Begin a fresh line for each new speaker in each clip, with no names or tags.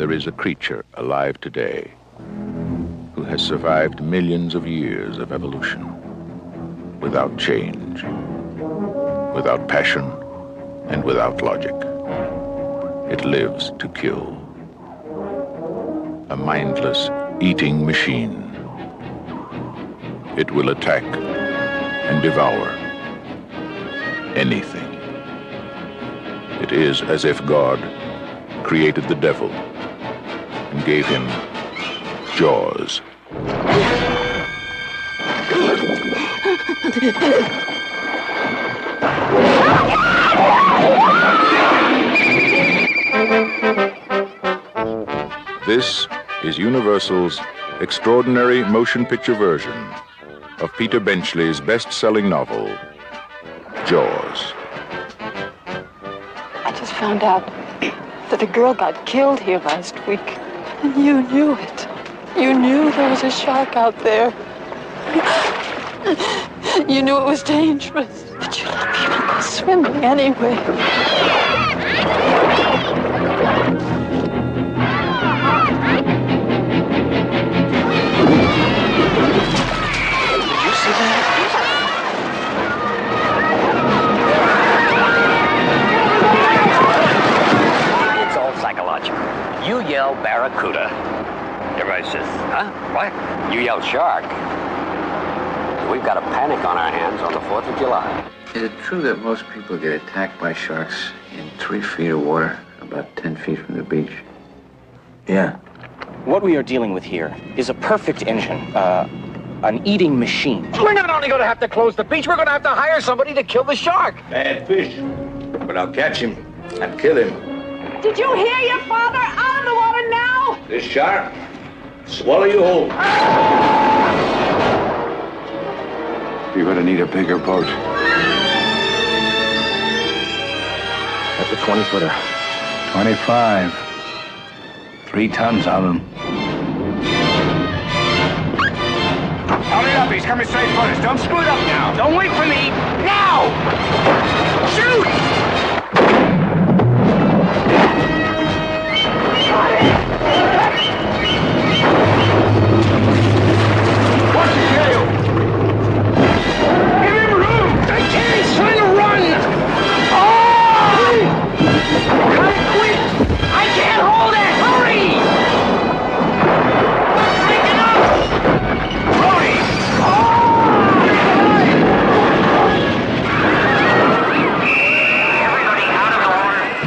there is a creature alive today who has survived millions of years of evolution without change, without passion, and without logic. It lives to kill. A mindless eating machine. It will attack and devour anything. It is as if God created the devil and gave him jaws. This is Universal's extraordinary motion picture version of Peter Benchley's best-selling novel, Jaws.
I just found out that a girl got killed here last week, and you knew it. You knew there was a shark out there. You knew it was dangerous, but you let people go swimming anyway.
You yell barracuda. Everybody says, huh? What? You yell shark. We've got a panic on our hands on the 4th of July.
Is it true that most people get attacked by sharks in 3 feet of water, about 10 feet from the beach?
Yeah.
What we are dealing with here is a perfect engine, an eating machine.
We're not only going to have to close the beach, we're going to have to hire somebody to kill the shark.
Bad fish. But I'll catch him and kill him.
Did you hear your father? Out of the water now!
This shark, swallow you whole.
You're gonna need a bigger boat.
That's a 20-footer.
25. 3 tons of them.
Hurry up, he's coming straight for us. Don't screw it up now. Don't wait for me. Now! Shoot!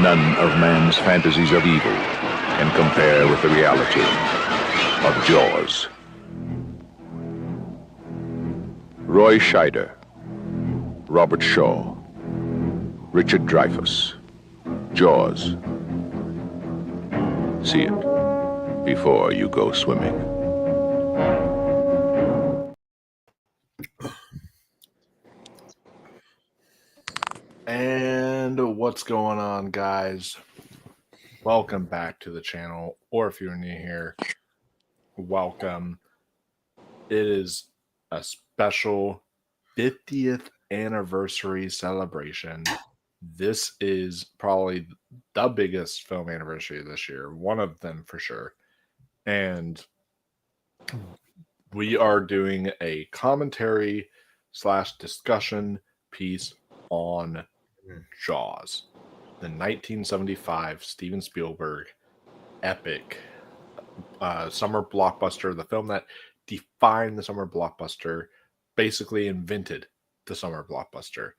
None of man's fantasies of evil can compare with the reality of Jaws. Roy Scheider, Robert Shaw, Richard Dreyfuss, Jaws. See it before you go swimming.
And what's going on, guys? Welcome back to the channel, or if you're new here, welcome. It is a special 50th anniversary celebration. This is probably the biggest film anniversary this year, one of them for sure. And we are doing a commentary / discussion piece on Jaws, the 1975 Steven Spielberg epic summer blockbuster, the film that defined the summer blockbuster, basically invented the summer blockbuster.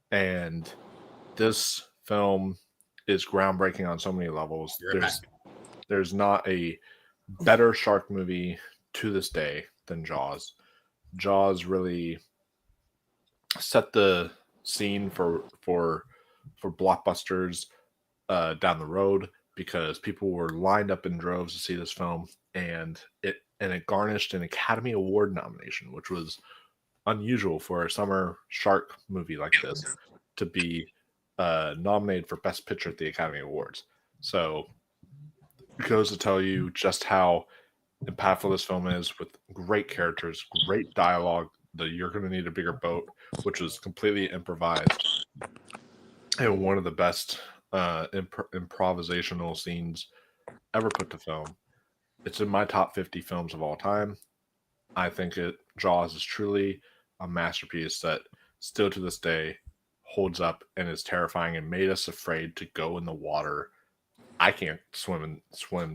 And this film is groundbreaking on so many levels. There's not a better shark movie to this day than Jaws. Jaws really set the scene for blockbusters down the road, because people were lined up in droves to see this film, and it garnished an Academy Award nomination, which was unusual for a summer shark movie like this to be nominated for Best Picture at the Academy Awards. So it goes to tell you just how impactful this film is, with great characters, great dialogue. You're going to need a bigger boat, which was completely improvised, and one of the best improvisational scenes ever put to film. It's in my top 50 films of all time. I think Jaws is truly a masterpiece that still to this day holds up and is terrifying and made us afraid to go in the water. I can't swim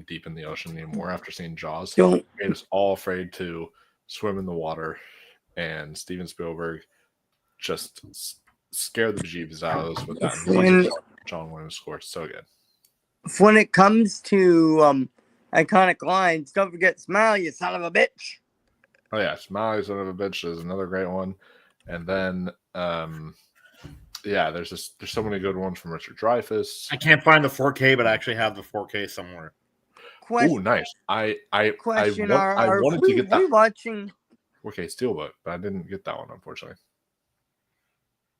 deep in the ocean anymore after seeing Jaws.
Don't.
Made us all afraid to swim in the water, and Steven Spielberg just scared the bejeebs out of us with that amazing John Williams score. So good.
When it comes to iconic lines, don't forget "Smile, you son of a bitch."
Oh yeah, "Smile, you son of a bitch" is another great one. And then there's so many good ones from Richard Dreyfuss.
I can't find the 4K, but I actually have the 4K somewhere.
Oh, nice. I wanted to get that.
Are we watching
4K Steelbook, but I didn't get that one, unfortunately.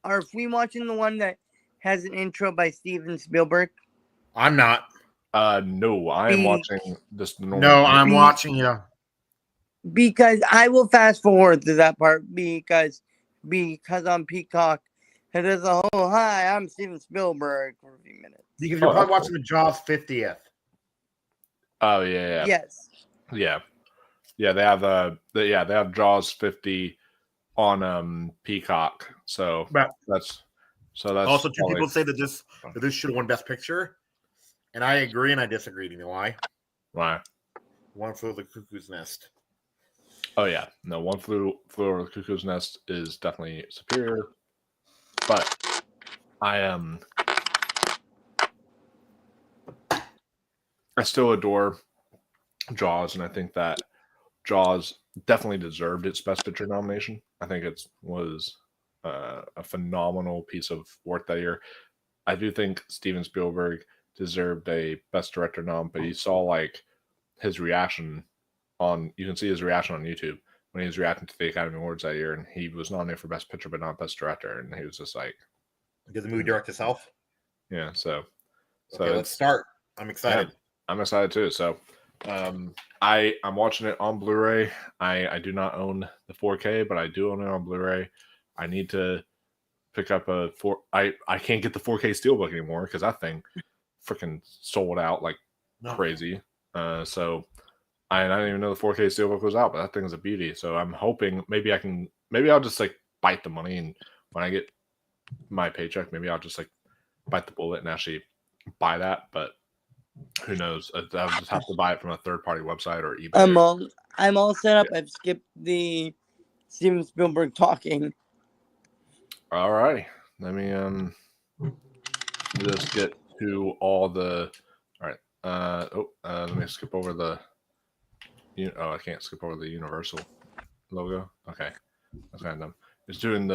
Are we watching the one that has an intro by Steven Spielberg?
I'm not.
No, I am watching this.
I'm watching you.
Because I will fast forward to that part because on Peacock it is a whole "Hi, I'm Steven Spielberg" for a few minutes.
Because you're probably watching the Jaws 50th.
Oh yeah.
Yes.
Yeah. They have Jaws 50 on Peacock. So that's
also two people say that this should have won Best Picture, and I agree and I disagree. Do you know why?
Why?
One Flew Over the Cuckoo's Nest.
Oh yeah, no, One Flew Over the Cuckoo's Nest is definitely superior, but I still adore Jaws, and I think that Jaws definitely deserved its Best Picture nomination. I think it was a phenomenal piece of work that year. I do think Steven Spielberg deserved a Best Director nom, but you saw like his reaction you can see his reaction on YouTube when he was reacting to the Academy Awards that year, and he was nominated for Best Picture but not Best Director, and he was just like,
"Did the movie direct itself?"
Yeah. So
okay, let's start. I'm excited.
Yeah, I'm excited too. So I'm watching it on Blu-ray. I do not own the 4K, but I do own it on Blu-ray. I need to pick up I can't get the 4K Steelbook anymore because that thing freaking sold out like crazy. So I didn't even know the 4K Steelbook was out, but that thing is a beauty. So I'm hoping maybe I'll just like bite the money, and when I get my paycheck, maybe I'll just like bite the bullet and actually buy that. But who knows? I'll just have to buy it from a third-party website or eBay.
I'm all set up. I've skipped the Steven Spielberg talking.
All right, let me just get to all the. All right, let me skip over the. I can't skip over the Universal logo. Okay, that's kind of dumb. It's doing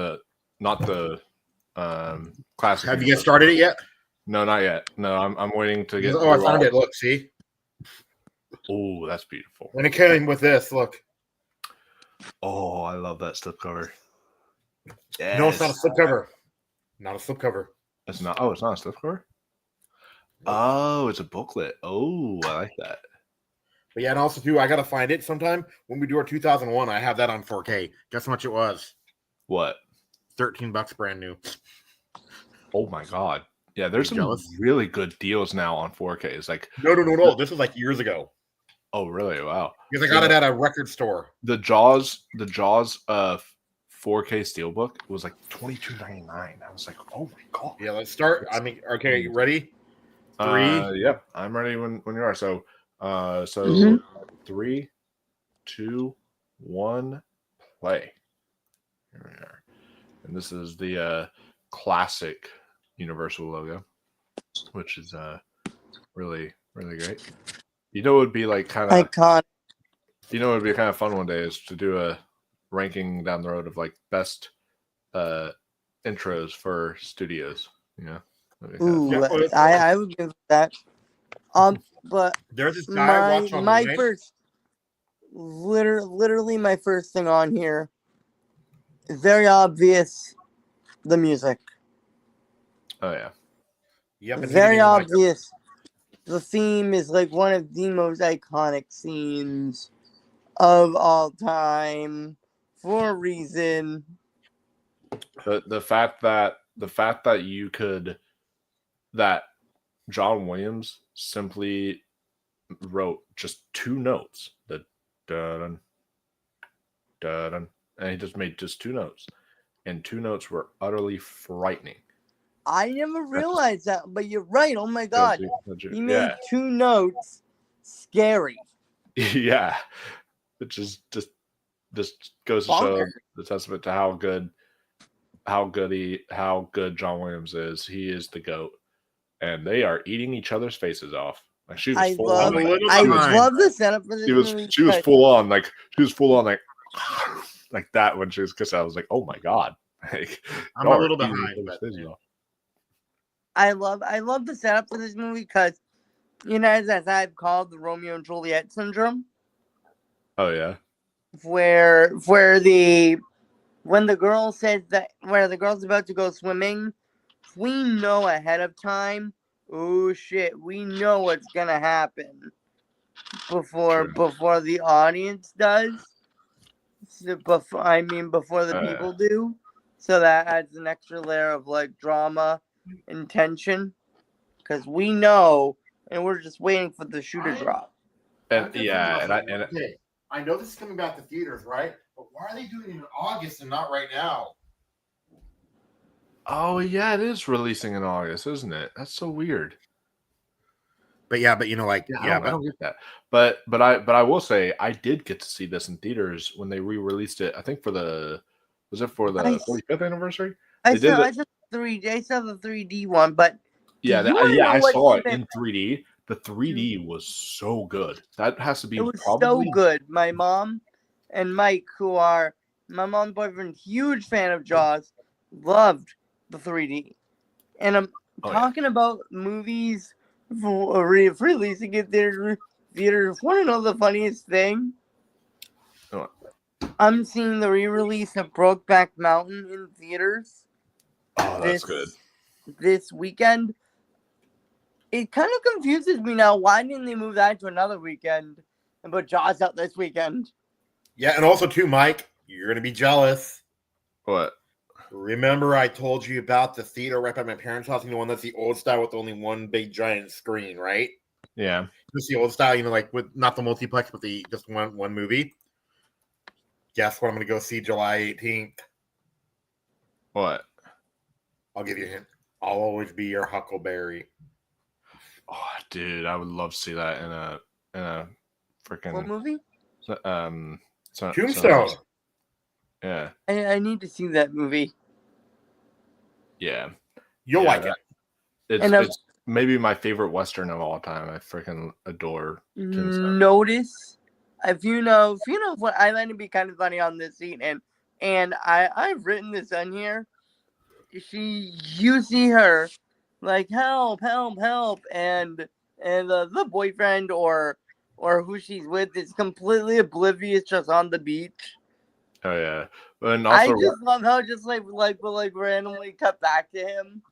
not the classic.
Have you guys started it yet?
No, not yet. No, I'm waiting to get.
Oh, I found it. Look, see.
Oh, that's beautiful.
When it came with this, look.
Oh, I love that slipcover. Yes.
No, it's not a slipcover. Not a slipcover.
It's not. Oh, it's not a slipcover. Oh, it's a booklet. Oh, I like that.
But yeah, and also too, I gotta find it sometime when we do our 2001. I have that on 4K. Guess how much it was?
What?
$13 brand new.
Oh my god! Yeah, there's some really good deals now on 4K. It's like
no. This was like years ago.
Oh really? Wow!
Because I got it at a record store.
The Jaws 4K Steelbook was like $22.99. I was like, oh my god!
Yeah, let's start. I mean, okay, you ready? 3.
Yeah, I'm ready when you are. So. 3, 2, 1, play. Here we are. And this is the classic Universal logo, which is really, really great. You know, it would be like kind of
iconic.
You know, it would be kind of fun one day is to do a ranking down the road of like best intros for studios. Yeah.
Ooh, I would give that. But
there's this guy
my first, literally my first thing on here is very obvious. The music.
Oh yeah.
Yep.
Very obvious. The theme is like one of the most iconic scenes of all time for a reason.
The fact that that John Williams simply wrote just 2 notes, the dun dun, and he just made just 2 notes, and 2 notes were utterly frightening.
I never realized that, but you're right. Oh my god, he made
Yeah,
2 notes scary.
yeah, it just goes to show
Bonkers.
the testament to how good John Williams is. He is the GOAT, and they are eating each other's faces off. Like she was
I
full
love,
on.
I love the setup for this movie.
She was
because
full on like like that when she was kissing. I was like, oh my god. Like,
I'm
y'all
a
are
little
eating
behind,
each other's
but,
faces
yeah.
off.
I love the setup for this movie because, as I've called the Romeo and Juliet syndrome,
Oh yeah.
where when the girl says that where the girl's about to go swimming, we know ahead of time. Oh shit, we know what's gonna happen before the audience does. So before the
Yeah.
people do. So that adds an extra layer of like drama and tension. Because we know, and we're just waiting for the shoe to drop.
And yeah, and
okay, I know this is coming back to theaters, right? But why are they doing it in August and not right now?
oh yeah, it is releasing in August, isn't it? That's so weird.
But yeah, but I
don't get that. But I will say I did get to see this in theaters when they re-released it. I think for the 45th anniversary?
I saw the 3D one, but
yeah,
you wanna know
I
what
saw it
even-
in 3D. The 3D was so good. That has to be
it was
probably
so good. My mom and Mike, who are my mom's boyfriend, huge fan of Jaws, loved the 3D. And I'm talking about movies for releasing in theaters. Want to know the funniest thing?
What?
I'm seeing the re-release of Brokeback Mountain in theaters.
Oh, that's good.
This weekend. It kind of confuses me now. Why didn't they move that to another weekend and put Jaws out this weekend?
Yeah, and also too, Mike, you're gonna be jealous.
What?
Remember I told you about the theater right by my parents' house, the one that's the old style with only one big giant screen, right?
Yeah.
Just the old style, like with not the multiplex, but the just one movie. Guess what I'm gonna go see July 18th?
What?
I'll give you a hint. I'll always be your Huckleberry.
Oh, dude, I would love to see that in a freaking
What movie?
Tombstone.
Yeah.
I need to see that movie.
Yeah.
You'll like it.
It's maybe my favorite Western of all time. I freaking adore Tombstone.
Notice if you know what I like to be kind of funny on this scene, and I've written this on here. You see her like help, and the boyfriend or who she's with is completely oblivious, just on the beach.
Oh yeah, and also
I just love how just like randomly cut back to him.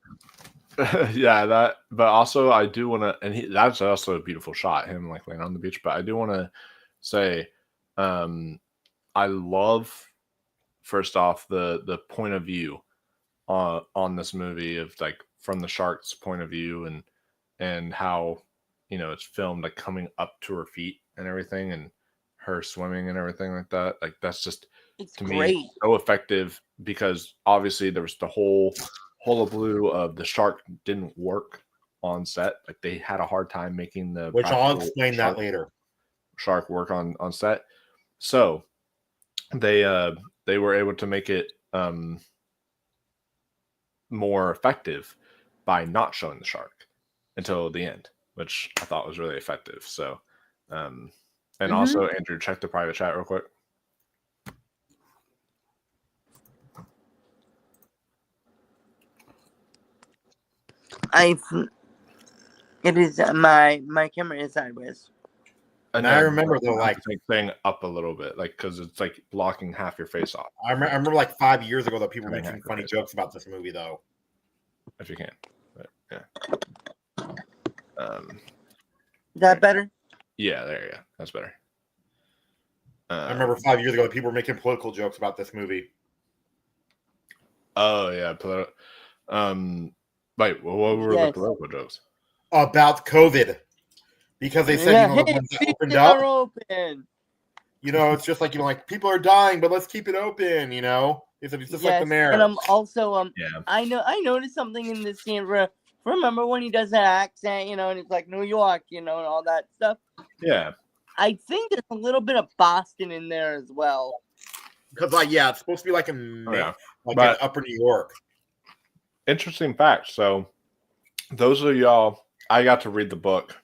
yeah, that. But also, I do want to, and that's also a beautiful shot, him like laying on the beach. But I do want to say, I love first off the point of view on this movie of like from the shark's point of view and how it's filmed like coming up to her feet and everything and her swimming and everything like that. Like that's just to me so effective because obviously there was the whole hullabaloo of the shark didn't work on set. Like they had a hard time making the
which I'll explain that later.
Shark work on set. So they were able to make it more effective by not showing the shark until the end, which I thought was really effective. So and also Andrew, check the private chat real quick.
It is my camera is sideways.
And I remember the like
thing up a little bit, like because it's like blocking half your face off.
I remember like 5 years ago that people were making funny jokes about this movie, though.
If you can, but yeah.
Is that better?
Yeah, there you go. That's better.
I remember 5 years ago that people were making political jokes about this movie.
Oh yeah, wait, what were the political jokes?
About COVID. because they said,
Yeah,
you know, the
hey,
ones that
beaches
opened
are
up,
open.
you know, it's just like, you know, like people are dying, but let's keep it open, you know? It's just like the mayor.
And also
Yeah.
I noticed something in this scene. Remember when he does that accent, you know, and it's like New York, you know, and all that stuff.
Yeah.
I think there's a little bit of Boston in there as well.
Because, like, yeah, it's supposed to be like in,
Yeah.
like
But-
in Upper New York.
Interesting fact. So, those of y'all, I got to read the book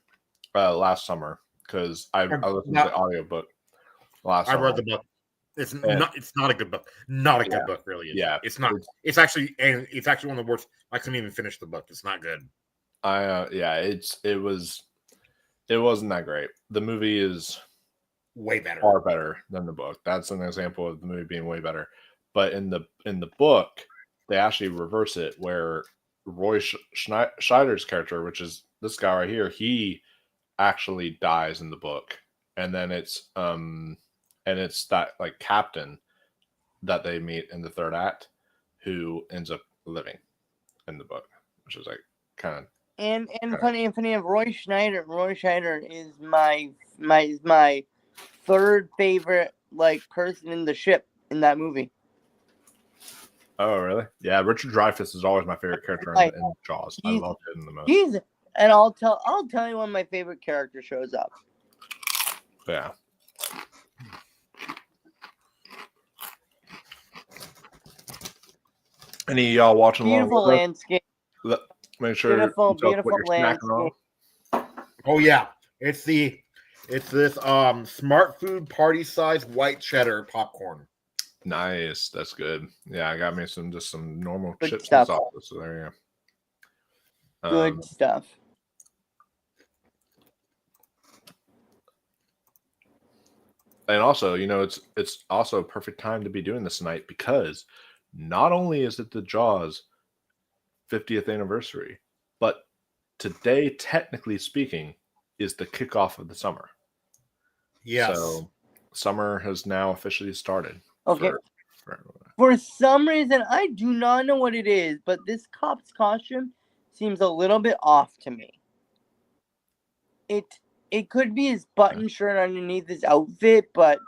last summer because I listened to the audiobook last
I
summer.
read the book. It's not a good book. Not a good book, really.
Yeah.
It's not. It's actually one of the worst. I couldn't even finish the book. It's not good.
It wasn't that great. The movie is
Way better.
far better than the book. That's an example of the movie being way better. But in the book, they actually reverse it, where Roy Scheider's character, which is this guy right here, he actually dies in the book, and then it's that like captain that they meet in the third act who ends up living in the book, which is like kind of
And funny of Roy Schneider. Roy Schneider is my third favorite like person in the ship in that movie.
Oh, really? Yeah, Richard Dreyfuss is always my favorite character in Jaws. I love him the most.
And I'll tell you when my favorite character shows up.
Yeah. Any of y'all watching
Beautiful
along with us?
landscape.
Make sure
Beautiful
you tell us what you're
landscape.
snacking on.
Oh yeah, it's this smart food party size white cheddar popcorn.
Nice, that's good. Yeah, I got me some normal
Good
chips
stuff.
and salsa. So there you go.
Good stuff.
And also, you know, it's also a perfect time to be doing this tonight because not only is it the Jaws 50th anniversary, but today, technically speaking, is the kickoff of the summer.
Yes.
So summer has now officially started.
Okay. For some reason, I do not know what it is, but this cop's costume seems a little bit off to me. It could be his button shirt underneath his outfit, but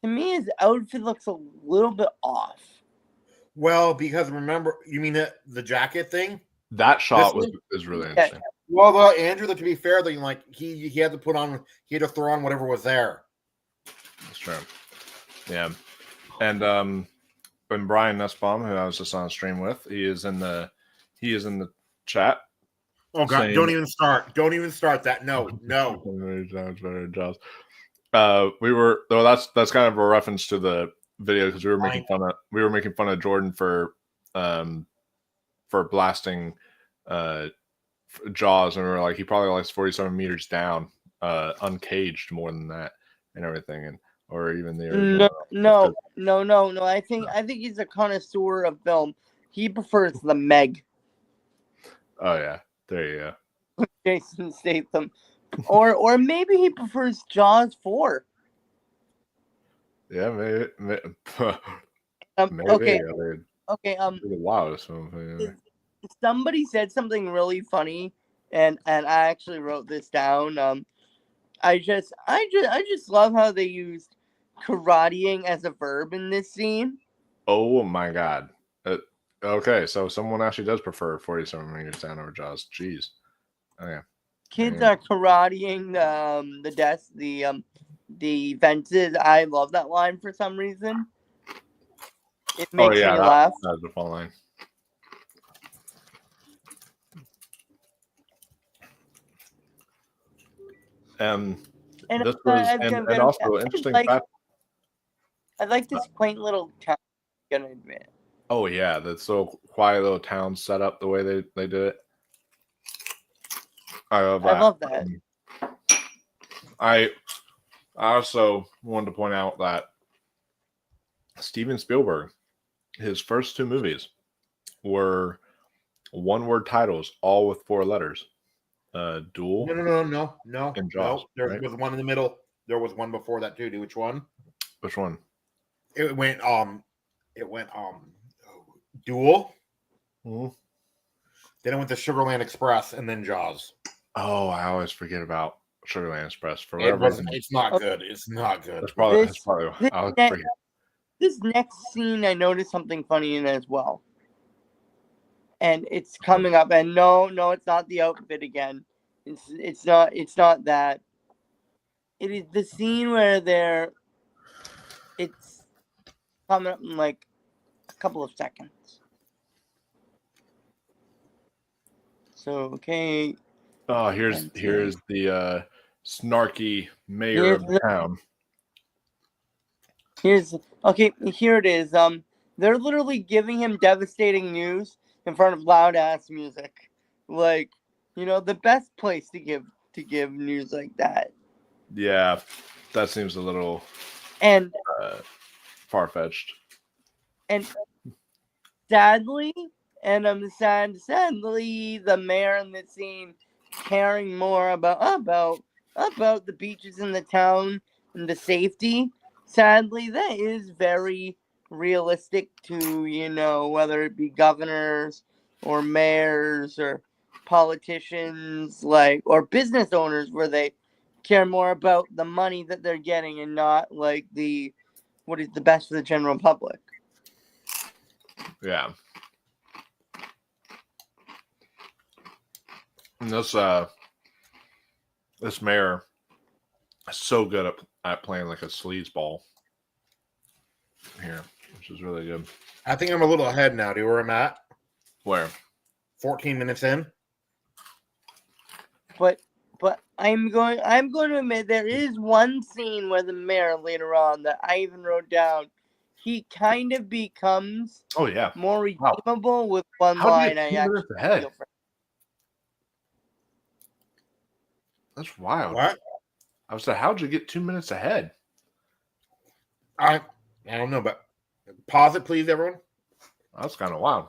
to me, his outfit looks a little bit off.
Well, because remember, you mean the jacket thing?
That shot is really interesting.
Well, Andrew, to be fair, then like he had to throw on whatever was there.
That's true. Yeah, and Brian Nussbaum, who I was just on stream with, he is in the chat.
Oh God!
saying,
Don't even start. Don't even start that. No.
That's kind of a reference to the video because we were making fun of Jordan for blasting Jaws, and we were like, he probably likes 47 meters down, uncaged more than that, and everything, or even the original.
No. I think he's a connoisseur of film. He prefers the Meg.
Oh yeah, there you go.
Jason Statham, or maybe he prefers Jaws 4.
Yeah, maybe.
Okay.
Wow, this movie.
Somebody said something really funny, and I actually wrote this down. I just love how they used karateing as a verb in this scene.
Oh my God. Okay, so someone actually does prefer 47 meters down over Jaws. Jeez. Okay.
Kids are karateing the fences. I love that line for some reason. It makes me laugh.
That's a fun line. And also interesting fact.
I like this quaint little town. I'm gonna admit.
Oh yeah, that's so quiet little town set up the way they did it. I love that. I also wanted to point out that Steven Spielberg, his first two movies were one-word titles, all with 4 letters. Duel.
No.
And Jaws.
There was one in the middle. There was one before that too. Which one?
Which one?
It went Duel.
Mm-hmm.
Then it went to Sugarland Express and then Jaws.
Oh, I always forget about Sugarland Express for
It
whatever
wasn't.
reason.
It's not good. It's not good.
That's probably
This-
I was
this-
pretty-
This next scene, I noticed something funny in as well. And it's coming up, and no, it's not the outfit again. It's not that. It is the scene where it's coming up in like a couple of seconds. So okay.
Oh, here's the snarky mayor
Here's
of the town.
Here it is. They're literally giving him devastating news in front of loud ass music. Like, the best place to give news like that.
Yeah, that seems a little
And
far-fetched.
And sadly, sadly, the mayor in the scene caring more about the beaches in the town and the safety. Sadly, that is very realistic to, whether it be governors or mayors or politicians, or business owners, where they care more about the money that they're getting and not what is the best for the general public.
Yeah. And this mayor is so good at playing like a sleazeball here, which is really good.
I think I'm a little ahead now. Do you know where I'm at?
Where?
14 minutes in.
But I'm going to admit there is one scene where the mayor later on that I even wrote down. He kind of becomes more redeemable with one line. I actually feel for.
That's wild.
What?
I was like, how'd you get 2 minutes ahead?
I don't know, but pause it, please, everyone.
That's kind of wild.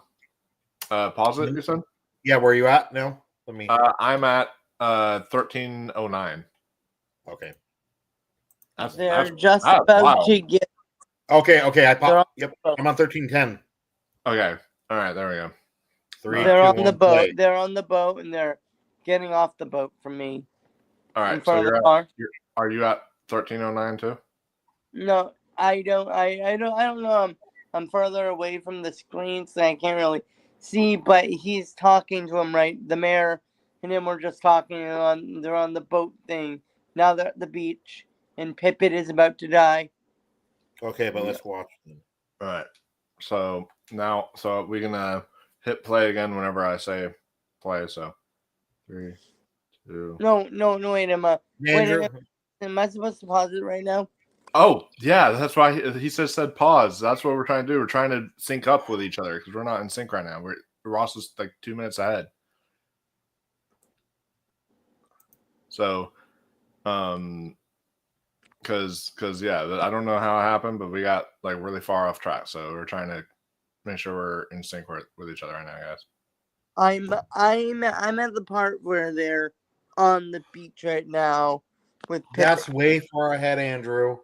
Pause it, you said?
Yeah, where are you at now? Let me.
I'm at 1309.
Okay.
They're just about to get.
Okay. Yep. I'm on 1310.
Okay. All right. There we go.
They're on the boat. Play. They're on the boat, and they're getting off the boat from me.
All right. So are you at 1309 too?
No, I don't. I don't know. I'm further away from the screen, so I can't really see. But he's talking to him, right? The mayor and him were just talking. They're on the boat thing. Now they're at the beach, and Pippin is about to die.
Okay, but let's watch.
All right. So we're gonna hit play again whenever I say play. So 3, 2.
No. Wait, am I supposed to pause it right now?
Oh yeah, that's why he said pause. That's what we're trying to do. We're trying to sync up with each other because we're not in sync right now. Ross is like 2 minutes ahead. So, because I don't know how it happened, but we got like really far off track. So we're trying to make sure we're in sync with each other right now, guys.
I'm at the part where they're on the beach right now with Pippin.
That's way far ahead, Andrew.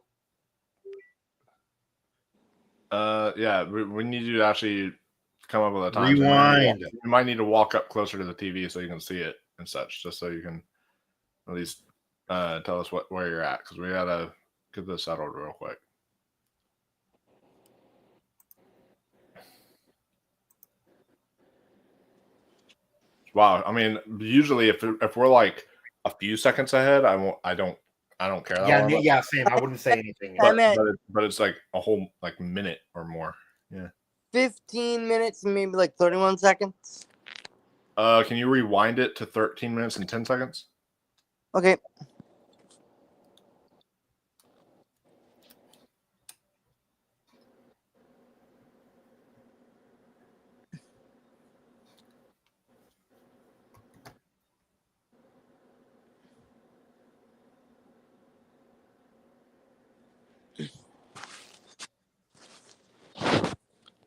Yeah, we need you to actually come up with a time.
Rewind.
You might need to walk up closer to the TV so you can see it and such, just so you can at least tell us where you're at, because we gotta get this settled real quick. Wow, I mean, usually if we're like a few seconds ahead, I don't care.
Yeah, same. I wouldn't say anything.
But it's like a whole like minute or more. Yeah.
15 minutes and maybe like 31 seconds.
Can you rewind it to 13 minutes and 10 seconds?
Okay.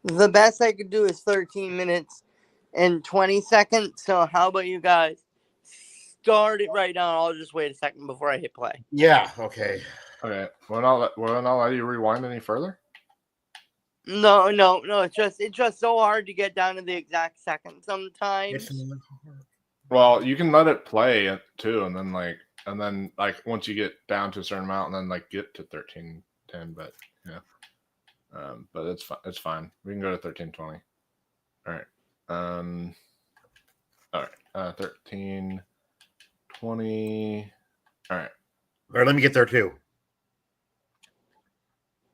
The best I could do is 13 minutes and 20 seconds. So how about you guys start it right now? I'll just wait a second before I hit play.
Yeah. Okay.
Okay. Will not let you rewind any further?
No. It's just so hard to get down to the exact second sometimes.
Well, you can let it play too, and then like and then like once you get down to a certain amount, and then like get to 1310. But yeah, but it's fine. It's fine. We can go to 1320. All right. All right. 1320. All right.
All right, let me get there too.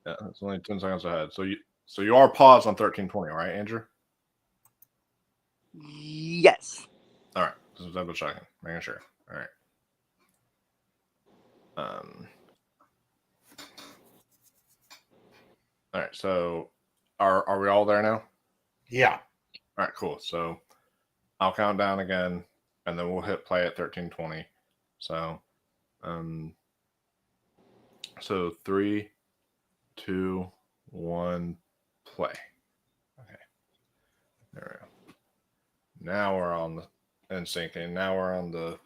Yeah, it's only 10 seconds ahead. So you are paused on 1320, right, Andrew?
Yes.
All right. Just double checking, making sure. All right. All right. So are we all there now?
Yeah.
All right. Cool. So I'll count down again, and then we'll hit play at 1320. So, so 3, 2, 1, play. Okay. There we go. Now we're on the NSYNC, and now we're on the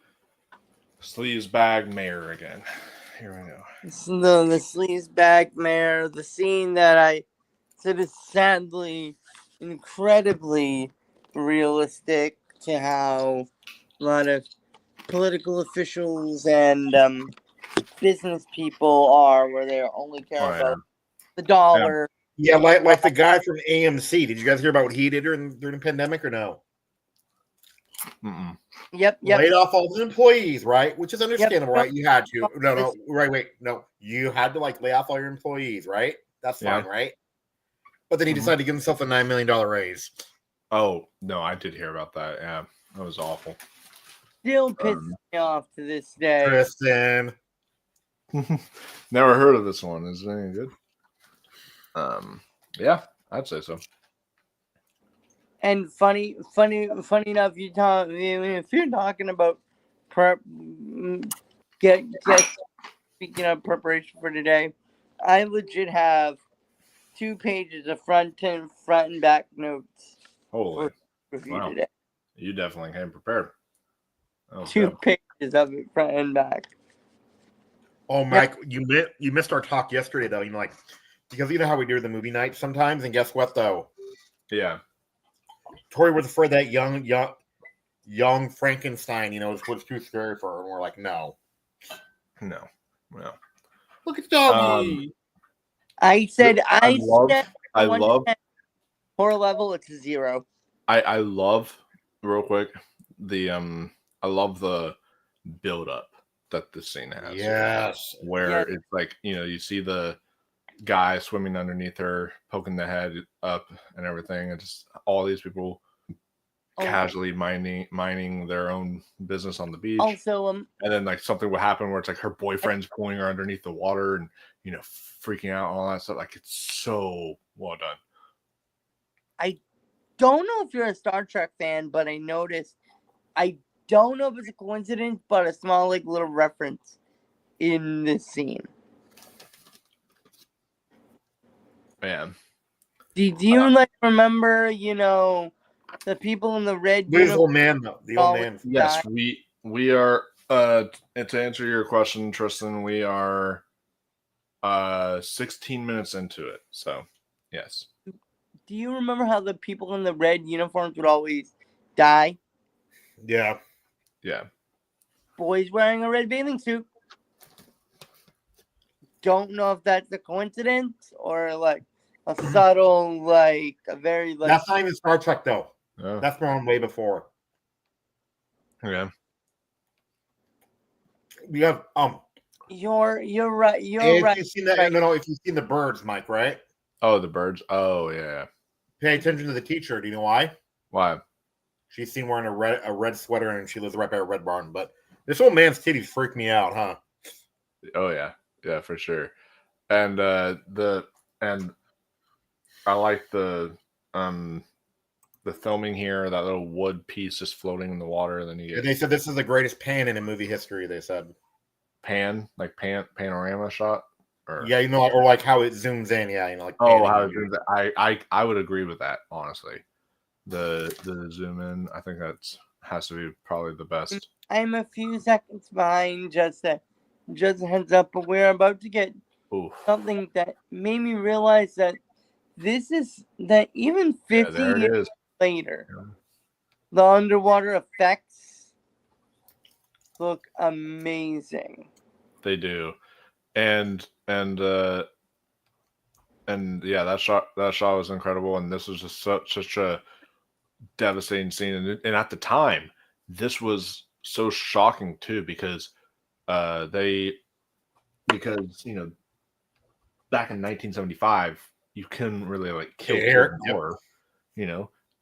sleaze bag mayor again. Here we go.
The sleaze bag mare, the scene that I said is sadly incredibly realistic to how a lot of political officials and business people are, where they only care about the dollar.
Yeah, like the guy from AMC. Did you guys hear about what he did during the pandemic or no?
Mm-mm.
Yep.
Laid off all his employees, right? Which is understandable,
Yep.
right? You had to. No, wait. No, you had to like lay off all your employees, right? That's fine, right? But then he decided to give himself a $9 million raise.
Oh, no, I did hear about that. Yeah, that was awful.
Still pisses me off to this day.
Tristan.
Never heard of this one. Is it any good? Yeah, I'd say so.
And funny enough, if you're talking about prep, speaking of preparation for today, I legit have 2 pages of front and back notes.
Holy,
wow. Today.
You definitely came prepared.
2 pages of it, front and back.
Oh, Mike, you missed our talk yesterday, though. Like, because you know how we do the movie night sometimes, and guess what, though?
Yeah.
Tori was afraid that young Frankenstein, was too scary for her, and we're like, no. Look at Doggy.
I said
love
horror level. It's a 0.
I love real quick I love the build up that this scene has.
Yes,
where it's like you see the guy swimming underneath her, poking the head up and everything, and just all these people casually mining their own business on the beach.
Also,
and then like something will happen where it's like her boyfriend's pulling her underneath the water and freaking out and all that stuff. Like, it's so well done.
I don't know if you're a Star Trek fan, but I noticed. I don't know if it's a coincidence, but a small little reference in this scene.
Man,
do you remember? The people in the red.
The old man, though. The old man.
Yes, we are. To answer your question, Tristan, we are 16 minutes into it. So, yes.
Do you remember how the people in the red uniforms would always die?
Yeah.
Yeah.
Boys wearing a red bathing suit. Don't know if that's a coincidence or a subtle, a very
That's not even Star Trek, though.
Oh.
That's from way before.
Yeah.
We have
You're right.
If
right.
You've seen that,
right.
No. If you've seen the birds, Mike, right?
Oh, the birds. Oh, yeah.
Pay attention to the teacher. Do you know why?
Why?
She's seen wearing a red sweater, and she lives right by a red barn. But this old man's titties freak me out, huh?
Oh yeah, for sure. And I like the filming here. That little wood piece just floating in the water. And then you get.
They said this is the greatest pan in movie history. They said
panorama shot. Or,
yeah, or like how it zooms in. Yeah, like.
How it zooms in. I would agree with that, honestly. The zoom in, I think has to be probably the best.
I'm a few seconds behind. Just a heads up, but we're about to get something that made me realize that this is that even 50 years later, the underwater effects look amazing.
They do, and yeah, that shot was incredible, and this was just such a devastating scene, and at the time, this was so shocking too because because back in 1975 you couldn't really like kill kids in horror,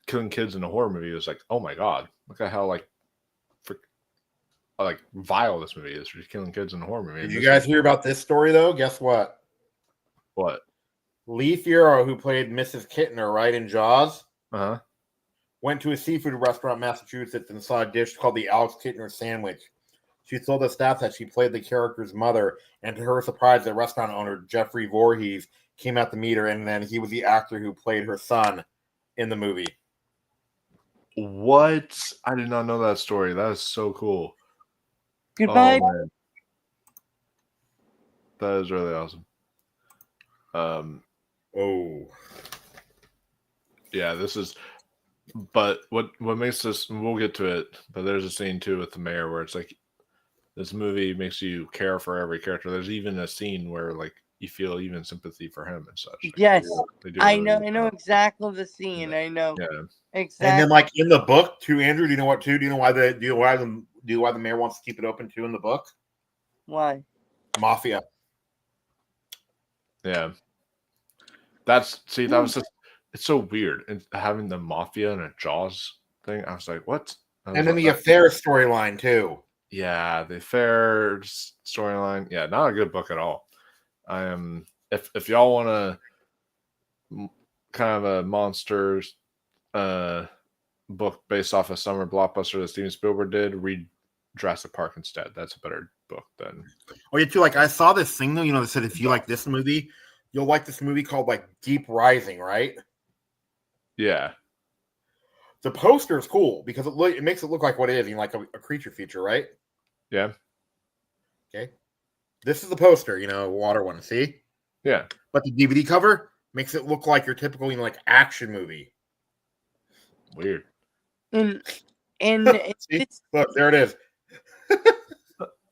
killing kids in a horror movie was like, oh my god, look at how like vile this movie is for killing kids in a horror movie.
Did you guys hear about this story though? Guess what?
What?
Lee Fierro, who played Mrs. Kittner, right, in Jaws,
went
to a seafood restaurant in Massachusetts and saw a dish called the Alex Kittner sandwich. She told the staff that she played the character's mother, and to her surprise, the restaurant owner, Jeffrey Voorhees, came out to meet her, and then he was the actor who played her son in the movie.
What? I did not know that story. That is so cool.
Goodbye.
Oh, man. That is really awesome. Yeah, this is. But what makes this? We'll get to it. But there's a scene too with the mayor where it's like, this movie makes you care for every character. There's even a scene where like you feel even sympathy for him and such. Like,
yes, I know.
Really
I know exactly the scene.
Yeah.
I know.
Yeah.
Exactly.
And then, like in the book, too, Andrew. Do you know what? Too? Do you know why the mayor wants to keep it open too in the book?
Why?
Mafia.
Yeah. That was just. It's so weird, and having the mafia and a Jaws thing. I was like, what?
And then the affair storyline too.
Yeah, the affair storyline. Yeah, not a good book at all. I am. If y'all want a kind of a monsters book based off a summer blockbuster that Steven Spielberg did, read Jurassic Park instead. That's a better book than.
Oh, yeah, too. Like I saw this thing though. They said if you like this movie, you'll like this movie called like Deep Rising, right?
Yeah.
The poster is cool because it makes it look like what it is, like a creature feature, right?
Yeah.
Okay. This is the poster, water one. See?
Yeah.
But the DVD cover makes it look like your typical, like action movie.
Weird.
And
look, there it is.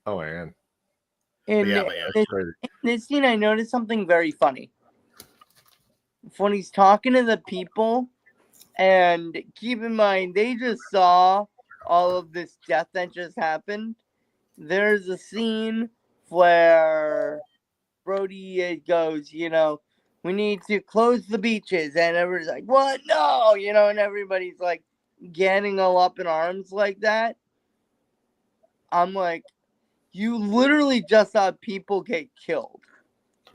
Oh man.
In this scene, I noticed something very funny. When he's talking to the people, and keep in mind, they just saw all of this death that just happened. There's a scene where Brody goes, we need to close the beaches. And everybody's like, what? No, and everybody's like getting all up in arms like that. I'm like, you literally just saw people get killed.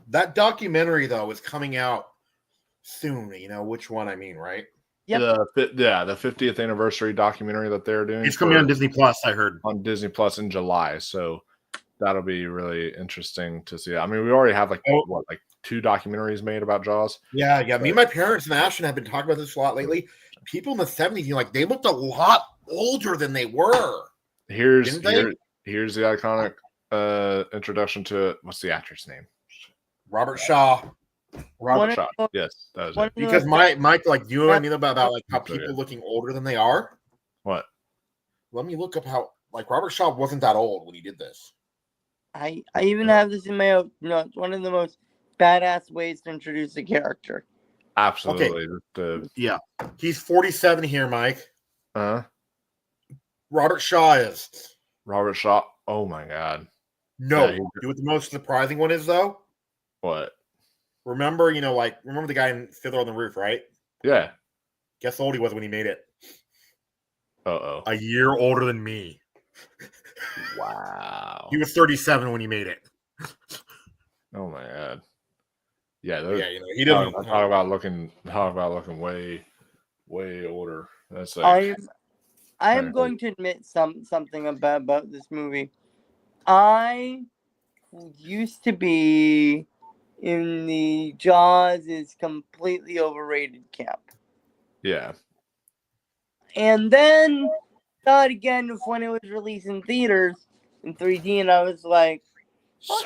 That documentary, though, is coming out soon. You know which one I mean, right?
Yep.
The 50th anniversary documentary that they're doing.
It's coming on Disney Plus, I heard.
On Disney Plus in July. So that'll be really interesting to see. I mean, we already have like 2 documentaries made about Jaws.
Yeah. Me and my parents and Ashton have been talking about this a lot lately. People in the 70s, they looked a lot older than they were.
Here's the iconic introduction to what's the actor's name?
Robert Shaw.
Yes, that was it.
Because Mike, do you know what I mean about how people looking older than they are?
What?
Let me look up how Robert Shaw wasn't that old when he did this.
I even have this in my notes. One of the most badass ways to introduce a character.
Absolutely.
Okay. Yeah. He's 47 here, Mike. Robert Shaw is.
Robert Shaw. Oh my God.
No. You know what the most surprising one is though?
What?
Remember, remember the guy in Fiddler on the Roof, right?
Yeah.
Guess how old he was when he made it?
Uh-oh.
A year older than me.
Wow.
He was 37 when he made it.
Oh my God. Yeah,
he doesn't
talk about looking way older. That's like
I am going to admit something about this movie. I used to be in the Jaws is completely overrated camp.
Yeah.
And then saw it again when it was released in theaters in 3D, and I was like,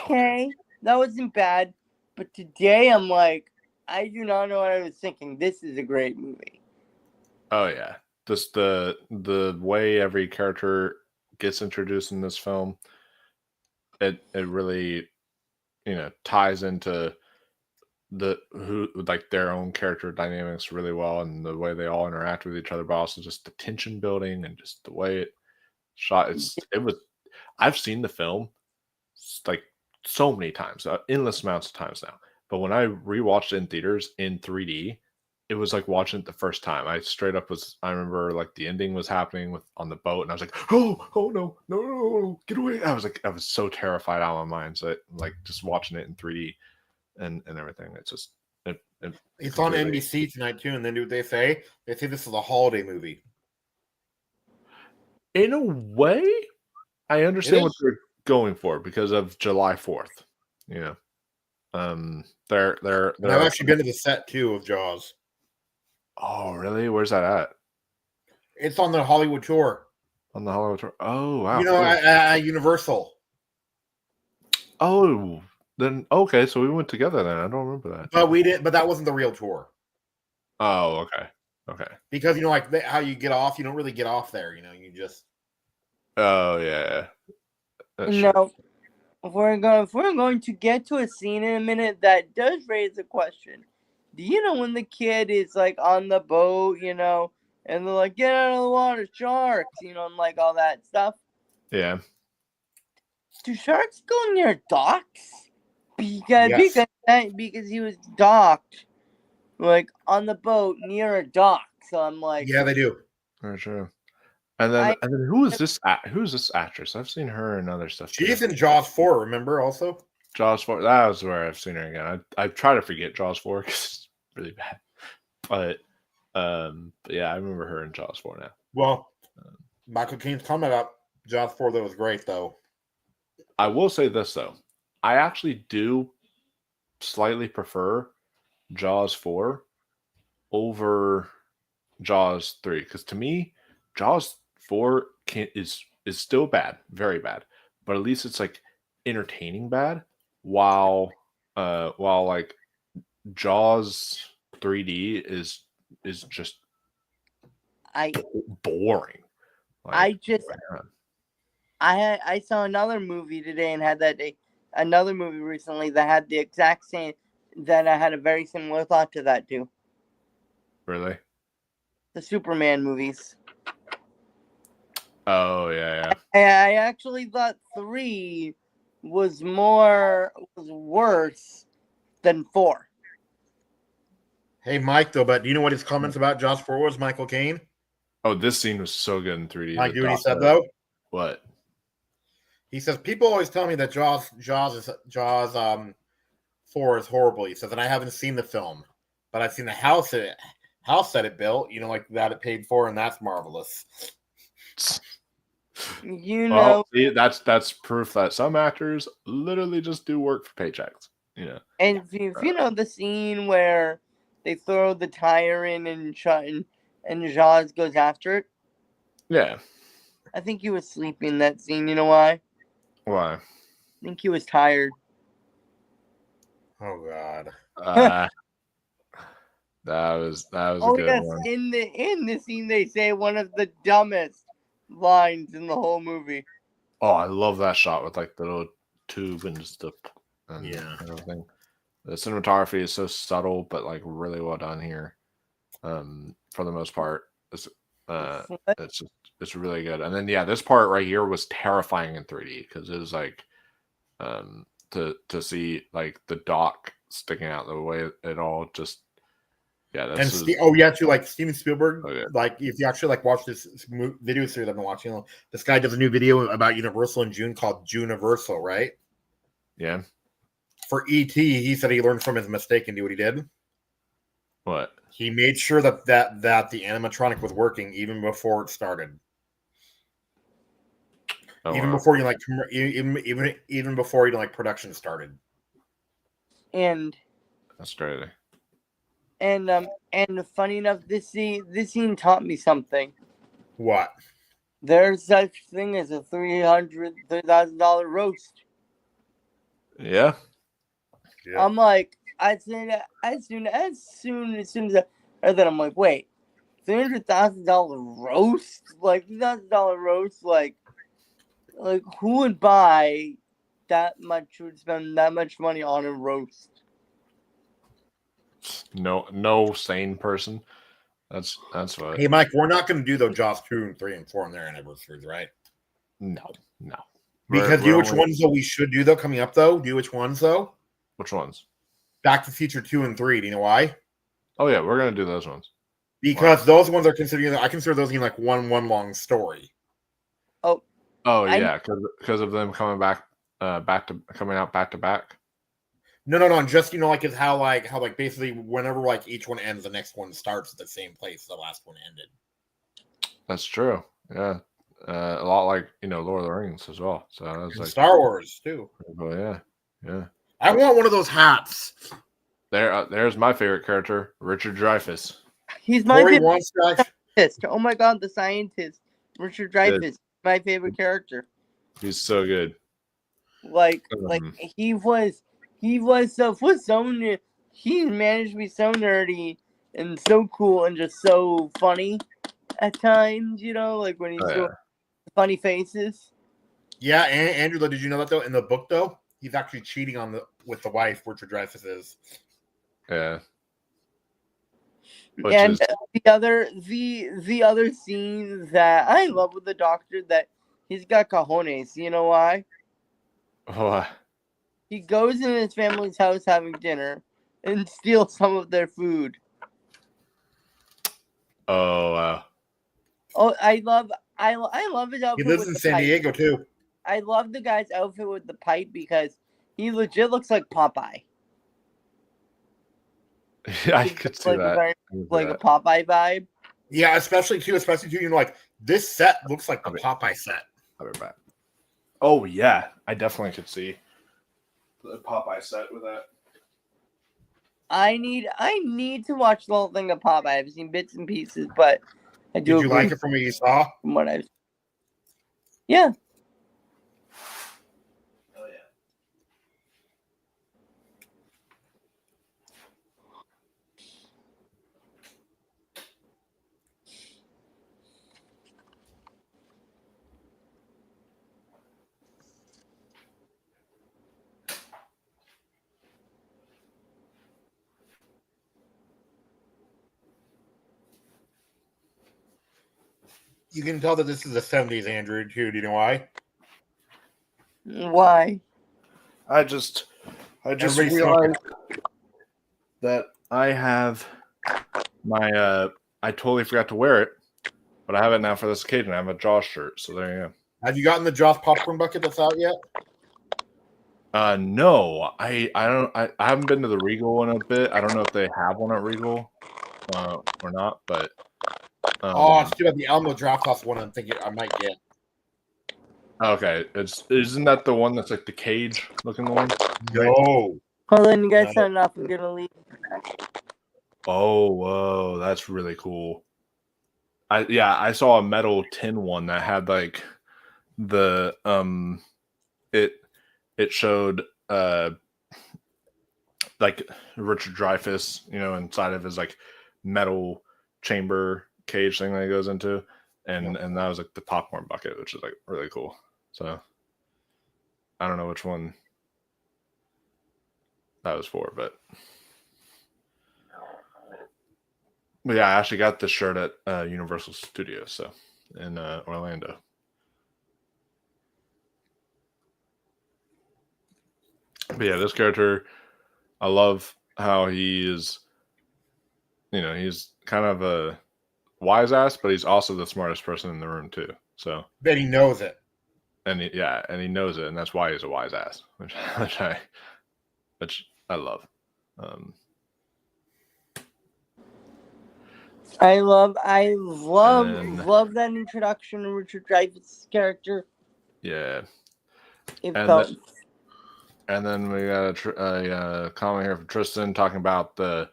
okay, that wasn't bad. But today I'm like, I do not know what I was thinking. This is a great movie.
Oh yeah. Just the way every character gets introduced in this film, it really, ties into their own character dynamics really well, and the way they all interact with each other, but also just the tension building and just the way it shot. I've seen the film like so many times, endless amounts of times now. But when I rewatched it in theaters in 3D, it was like watching it the first time. I remember like the ending was happening on the boat, and I was like, oh no, get away. I was so terrified out of my mind. So like just watching it in 3D and everything, it's just
it's on NBC tonight too. And then what they say? They say this is a holiday movie.
In a way, I understand what they're going for because of July 4th. They're
I've actually been to the set too of Jaws.
Oh, really? Where's that at?
It's on the Hollywood tour.
On the Hollywood tour? Oh, wow.
Cool. At Universal.
Oh, then okay. So we went together then. I don't remember that.
But we didn't. But that wasn't the real tour.
Oh, okay. Okay.
Because like how you get off, you don't really get off there. You just.
Oh yeah.
No, if we're going to get to a scene in a minute that does raise a question. Do you know when the kid is like on the boat, and they're like, get out of the water, sharks, and like all that stuff?
Yeah.
Do sharks go near docks? Because he was docked, like on the boat near a dock. So I'm like,
yeah, they do.
For sure. And then who's this actress? I've seen her in other stuff.
She's in Jaws 4, remember also?
Jaws 4. That was where I've seen her again. I try to forget Jaws 4 because it's really bad. But yeah, I remember her in Jaws 4 now.
Well, Michael Caine's comment about Jaws 4 that was great though.
I will say this though. I actually do slightly prefer Jaws 4 over Jaws 3 because to me, Jaws 4 is still bad, very bad, but at least it's like entertaining bad. While like Jaws 3D is just boring. Like,
I saw another movie today and had another movie recently that had the exact same, that I had a very similar thought to that too.
Really?
The Superman movies.
Oh yeah.
I actually thought 3 was worse than 4.
Hey Mike, though, but do you know what his comments about Jaws 4 was, Michael Caine?
Oh, this scene was so good in 3D.
Mike, do what he said though?
What?
He says, people always tell me that Jaws 4 is horrible. He says, and I haven't seen the film, but I've seen the house that it built, like that it paid for, and that's marvelous.
Well, see, that's proof that some actors literally just do work for paychecks.
And if you know the scene where they throw the tire in and Jaws goes after it.
Yeah.
I think he was sleeping that scene. You know why?
Why?
I think he was tired.
Oh God.
That was a good one.
In the scene they say one of the dumbest lines in the whole movie.
Oh, I love that shot with like the little tube and just everything. The cinematography is so subtle, but like really well done here. For the most part, it's really good. And then this part right here was terrifying in 3D because it was like to see like the dock sticking out the way it all just. Yeah,
too. Like Steven Spielberg, like if you actually like watch this video series I've been watching, this guy does a new video about Universal in June called Juniversal, right?
Yeah.
For E.T., he said he learned from his mistake and knew what he did.
What?
He made sure that the animatronic was working even before it started. Even before even before production started.
And
that's crazy.
And funny enough, this scene taught me something.
What?
There's such thing as a $300,000 roast.
Yeah.
I'm like, as soon as I heard that, I'm like, wait, $300,000 roast? Like $300,000 roast? Like Like, who would buy that much? Would spend that much money on a roast?
No sane person. That's what.
Hey, Mike, we're not going to do the Jaws 2 and 3 and 4 on their anniversaries, right?
No.
Because do you know which ones though we should do though coming up though? Do you know which ones though?
Which ones?
Back to the Future 2 and 3. Do you know why?
Oh yeah, we're gonna do those ones.
Because those ones are considering. I consider those being like one long story.
Oh
yeah, because of them coming back coming out back to back.
No. And just like is how basically whenever like each one ends, the next one starts at the same place the last one ended.
That's true. Yeah. A lot like Lord of the Rings as well. So that was like
Star Wars too.
Oh yeah.
I want one of those hats.
There's my favorite character, Richard Dreyfuss.
He's my favorite scientist. Oh my god, the scientist, Richard Dreyfuss, my favorite character.
He's so good.
Like he was so he managed to be so nerdy and so cool and just so funny at times. Like when he's doing funny faces.
Yeah, and Andrew, did you know that though? In the book, though, he's actually cheating with the wife, Richard Dreyfuss is.
Yeah.
And the other scene that I love with the Doctor, that he's got cojones. You know why?
Why?
He goes in his family's house having dinner and steals some of their food.
Oh wow.
Oh, I love his outfit.
He lives in San Diego too.
I love the guy's outfit with the pipe because he legit looks like Popeye.
Yeah, I could see that.
Like a Popeye vibe.
Yeah, especially too, like this set looks like the Popeye set.
I'll be back. Oh yeah, I definitely could see the Popeye set with that.
I need to watch the whole thing of Popeye. I've seen bits and pieces, but I do.
Did you like it from what you saw?
From what I've. Yeah.
Oh yeah.
You can tell that this is the 70s, Andrew, too. Do you know why?
Why?
I just realized that I have my I totally forgot to wear it, but I have it now for this occasion. I have a Jaws shirt, so there you go.
Have you gotten the Jaws popcorn bucket that's out yet?
No, I haven't been to the Regal in a bit. I don't know if they have one at Regal or not, but
it's too bad the Alamo Draft House one. I'm thinking I might get.
Okay, isn't that the one that's like the cage looking one?
No.
Hold on, you guys turn it off. I'm gonna leave.
Oh, whoa, that's really cool. I saw a metal tin one that had like the it showed like Richard Dreyfuss, inside of his like metal chamber cage thing that he goes into, and that was like the popcorn bucket, which is like really cool. So I don't know which one that was for, but yeah, I actually got this shirt at Universal Studios, so in Orlando. But yeah, this character, I love how he is. He's kind of a wise ass, but he's also the smartest person in the room too. So
bet he knows it,
and he knows it, and that's why he's a wise ass, which I love.
I love that introduction to Richard Dreyfuss' character.
Yeah. And then we got a comment here from Tristan talking about the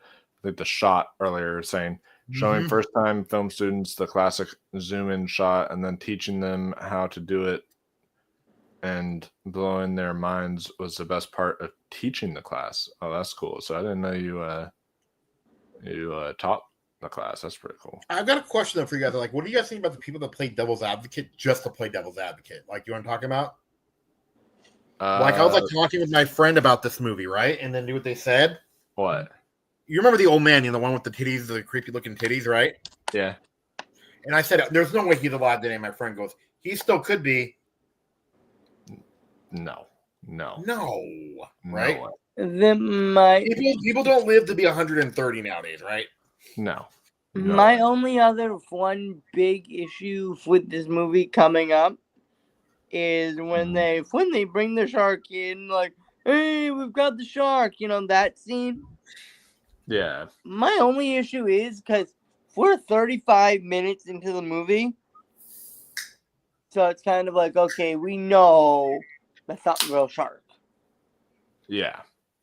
shot earlier, saying showing first time film students the classic zoom in shot and then teaching them how to do it and blowing their minds was the best part of teaching the class. Oh, that's cool. So I didn't know you taught the class. That's pretty cool.
I've got a question though for you guys. Like, what do you guys think about the people that play devil's advocate just to play devil's advocate? Like, you know what I'm talking about? Like, I was like talking with my friend about this movie, right? And then do what they said.
What?
You remember the old man, the one with the titties, the creepy looking titties, right?
Yeah.
And I said, there's no way he's alive today. My friend goes, he still could be.
No.
Right?
People
don't live to be 130 nowadays, right?
No.
My only other one big issue with this movie coming up is when they bring the shark in, like, hey, we've got the shark, that scene.
Yeah.
My only issue is because we're 35 minutes into the movie, so it's kind of like, okay, we know that's not a real shark.
Yeah.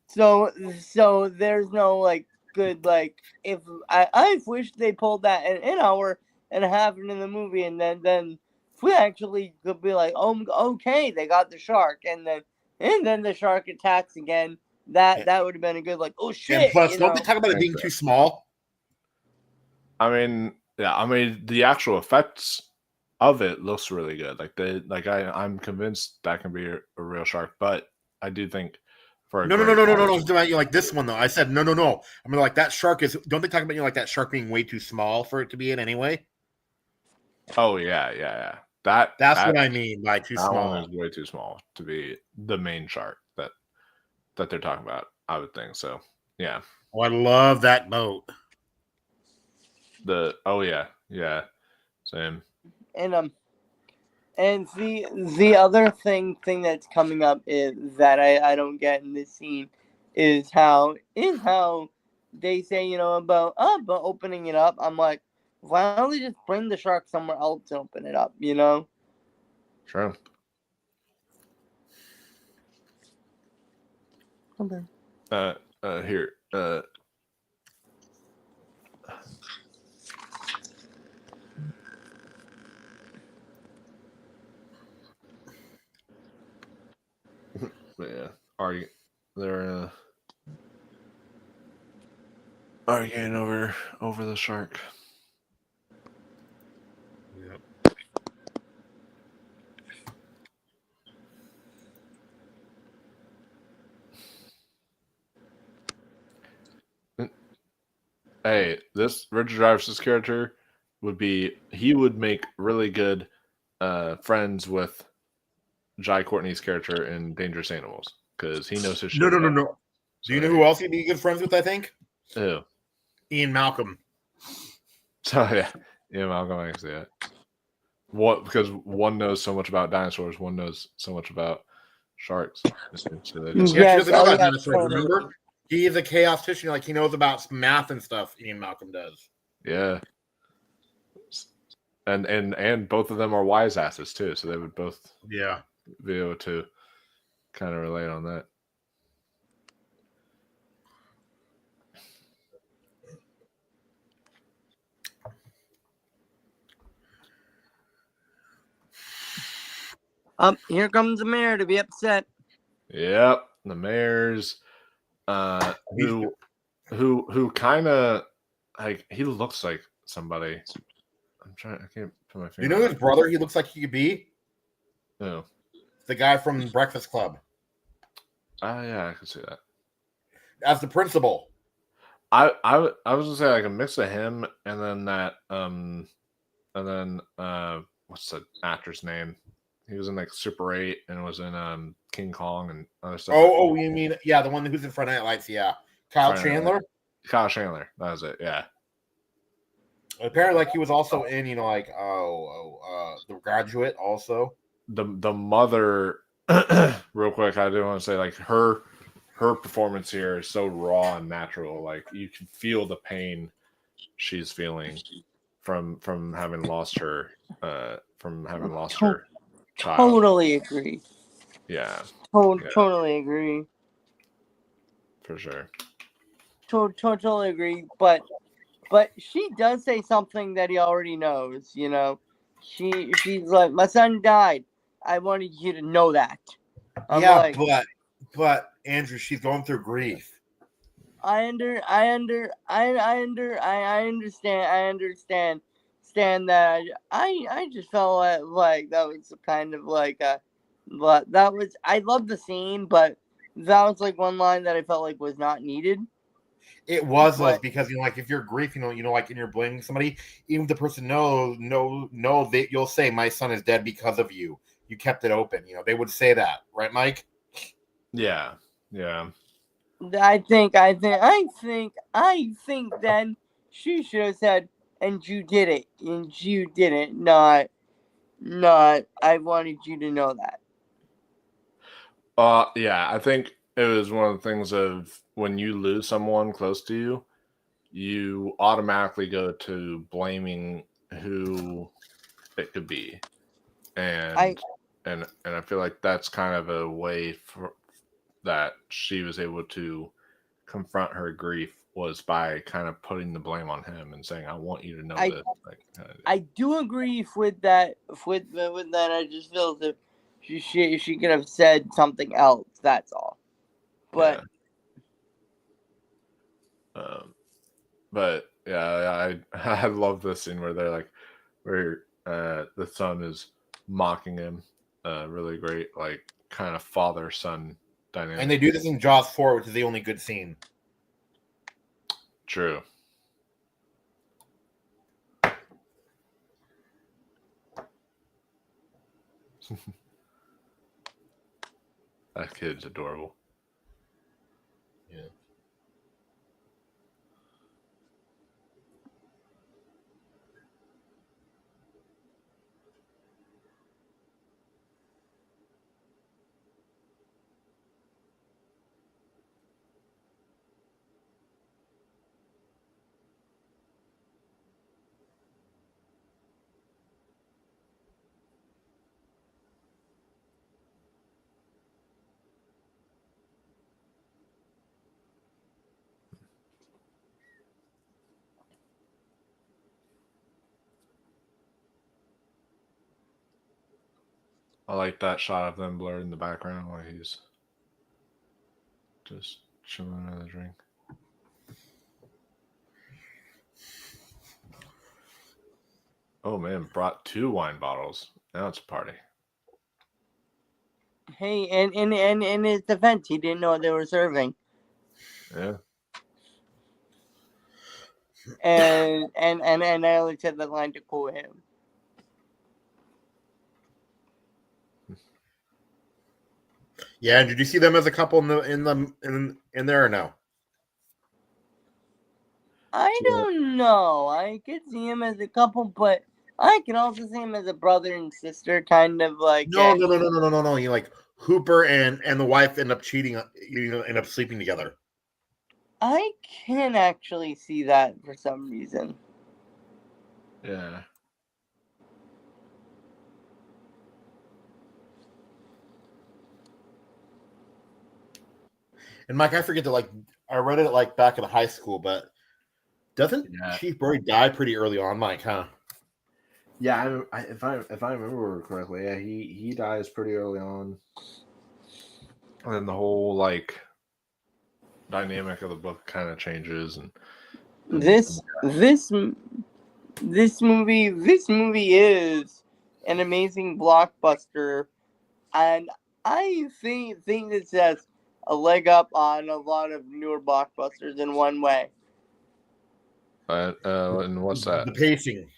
So there's no good if I wish they pulled that an hour and a half into the movie, and then if we actually could be like, oh, okay, they got the shark, and then the shark attacks again. That would have been a good oh shit.
And plus, don't they talk about it being too small?
I mean, yeah. I mean, the actual effects of it looks really good. I'm convinced that can be a real shark, but I do think for
no. Like this one though. I said no. I mean, like that shark is. Don't they talk about like that shark being way too small for it to be it anyway?
Oh yeah. That's
what I mean by too small.
One is way too small to be the main shark that they're talking about. I would think so. Yeah.
Oh, I love that boat.
Yeah, same.
And the other thing that's coming up is that I don't get in this scene is how they say about opening it up. I'm like, why don't they just bring the shark somewhere else to open it up?
Sure.
Okay.
Here. Yeah. They're arguing over the shark.
Yep.
Hey, this Richard Dreyfuss's character would make really good friends with Jai Courtney's character in Dangerous Animals because he knows his shit.
No. Do you know who else he'd be good friends with? I think.
Who?
Ian Malcolm.
So yeah, Ian Malcolm. I can see it. What? Because one knows so much about dinosaurs, one knows so much about sharks.
Remember? He is a chaos tissue. Like he knows about math and stuff. Ian Malcolm does.
Yeah. And both of them are wise asses too, so they would both be able to kind of relate on that.
Here comes the mayor to be upset.
Yep, the mayor's who kind of like he looks like somebody. I can't put my finger.
You know his brother? He looks like he could be.
No.
The guy from Breakfast Club.
Yeah, I can see that.
As the principal.
I was gonna say like a mix of him and then that what's the actor's name? He was in like Super 8 and was in King Kong and other stuff.
Oh, you mean the one who's in Friday Night Lights? Yeah, Kyle Chandler.
Kyle Chandler, that was it. Yeah.
Apparently, like he was also in, The Graduate. Also,
the mother. Real quick, I do want to say like her performance here is so raw and natural. Like you can feel the pain she's feeling from having lost her child.
Totally agree.
Yeah.
Totally agree.
For sure.
Totally agree. But she does say something that he already knows, She's like, my son died. I wanted you to know that.
But Andrew, she's going through grief.
I understand that. I just felt like that was kind of like a, but that was, I love the scene, but that was like one line that I felt like was not needed.
It was
But
because like if you're grief, like and you're blaming somebody, even if the person know that you'll say my son is dead because of you. You kept it open. They would say that, right, Mike?
Yeah.
I think then she should have said, and you did it, and you didn't, not I wanted you to know that.
Yeah, I think it was one of the things of when you lose someone close to you, you automatically go to blaming who it could be. And I feel like that's kind of a way for that she was able to confront her grief was by kind of putting the blame on him and saying, I want you to know this.
I do agree with that. With that, I just feel that she could have said something else. That's all. But
but yeah, I love this scene where they're like, where the son is mocking him. Really great, like kind of father son dynamic.
And they do this in Jaws 4, which is the only good scene.
True. That kid's adorable.
Yeah.
I like that shot of them blurred in the background while he's just chilling another drink. Oh man, brought 2 wine bottles. Now it's a party.
Hey, and in his defense, he didn't know what they were serving.
Yeah.
And I only said that line to quote him.
Yeah, did you see them as a couple in there or no?
I don't know. I could see him as a couple, but I can also see him as a brother and sister, kind of like.
No. You like Hooper and the wife end up cheating. End up sleeping together.
I can actually see that for some reason.
Yeah.
And Mike, I forget to I read it back in high school, but doesn't Chief Brody die pretty early on, Mike? Huh?
Yeah, if I remember correctly, yeah, he dies pretty early on, and then the whole dynamic of the book kind of changes. And
this movie is an amazing blockbuster, and I think this has a leg up on a lot of newer blockbusters in one way.
And what's that?
The pacing.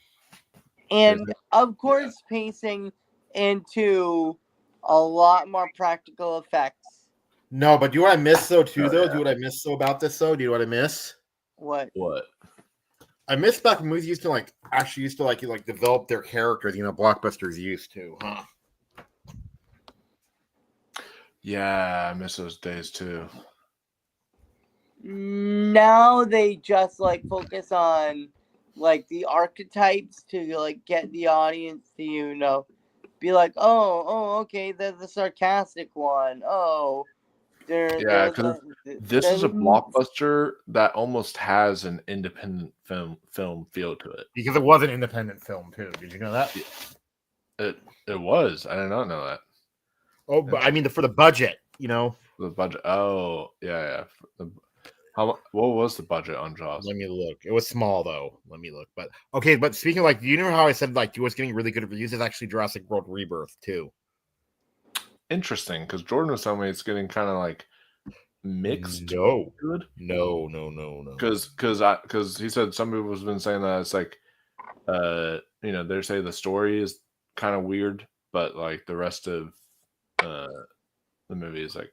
And of course, pacing into a lot more practical effects.
No, but do you know what I miss though too? Do you know what I miss about this though? Do you know what I miss?
What?
I miss back when movies used to actually develop their characters. Blockbusters used to, huh?
Yeah, I miss those days too.
Now they just focus on the archetypes to get the audience to be like, oh okay, they're the sarcastic one. Oh,
because this is a blockbuster that almost has an independent film feel to it.
Because it was an independent film too. Did you know that?
It was. I did not know that.
Oh, but I mean for the budget,
The budget. Oh, yeah. What was the budget on Jaws?
Let me look. It was small though. Let me look. But okay, but speaking of like, you know how I said like it was getting really good reviews? It's actually Jurassic World Rebirth too.
Interesting, because Jordan was telling me it's getting kind of like mixed.
No,
good.
No.
Because he said some people have been saying that it's like, they say the story is kind of weird, but like the rest of the movie is like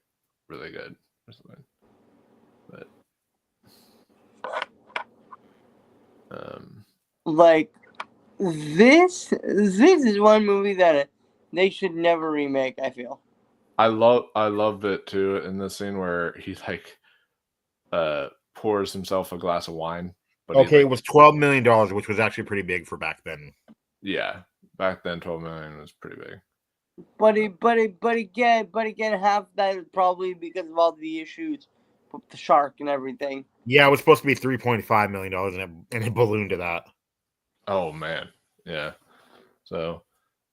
really good or something. But
like this is one movie that they should never remake. I feel.
I love it too in the scene where he like pours himself a glass of wine. But
okay, it was $12 million, which was actually pretty big for back then.
Yeah, back then 12 million was pretty big.
But again, half that is probably because of all the issues with the shark and everything.
Yeah, it was supposed to be $3.5 million, and it ballooned to that.
Oh man, yeah. So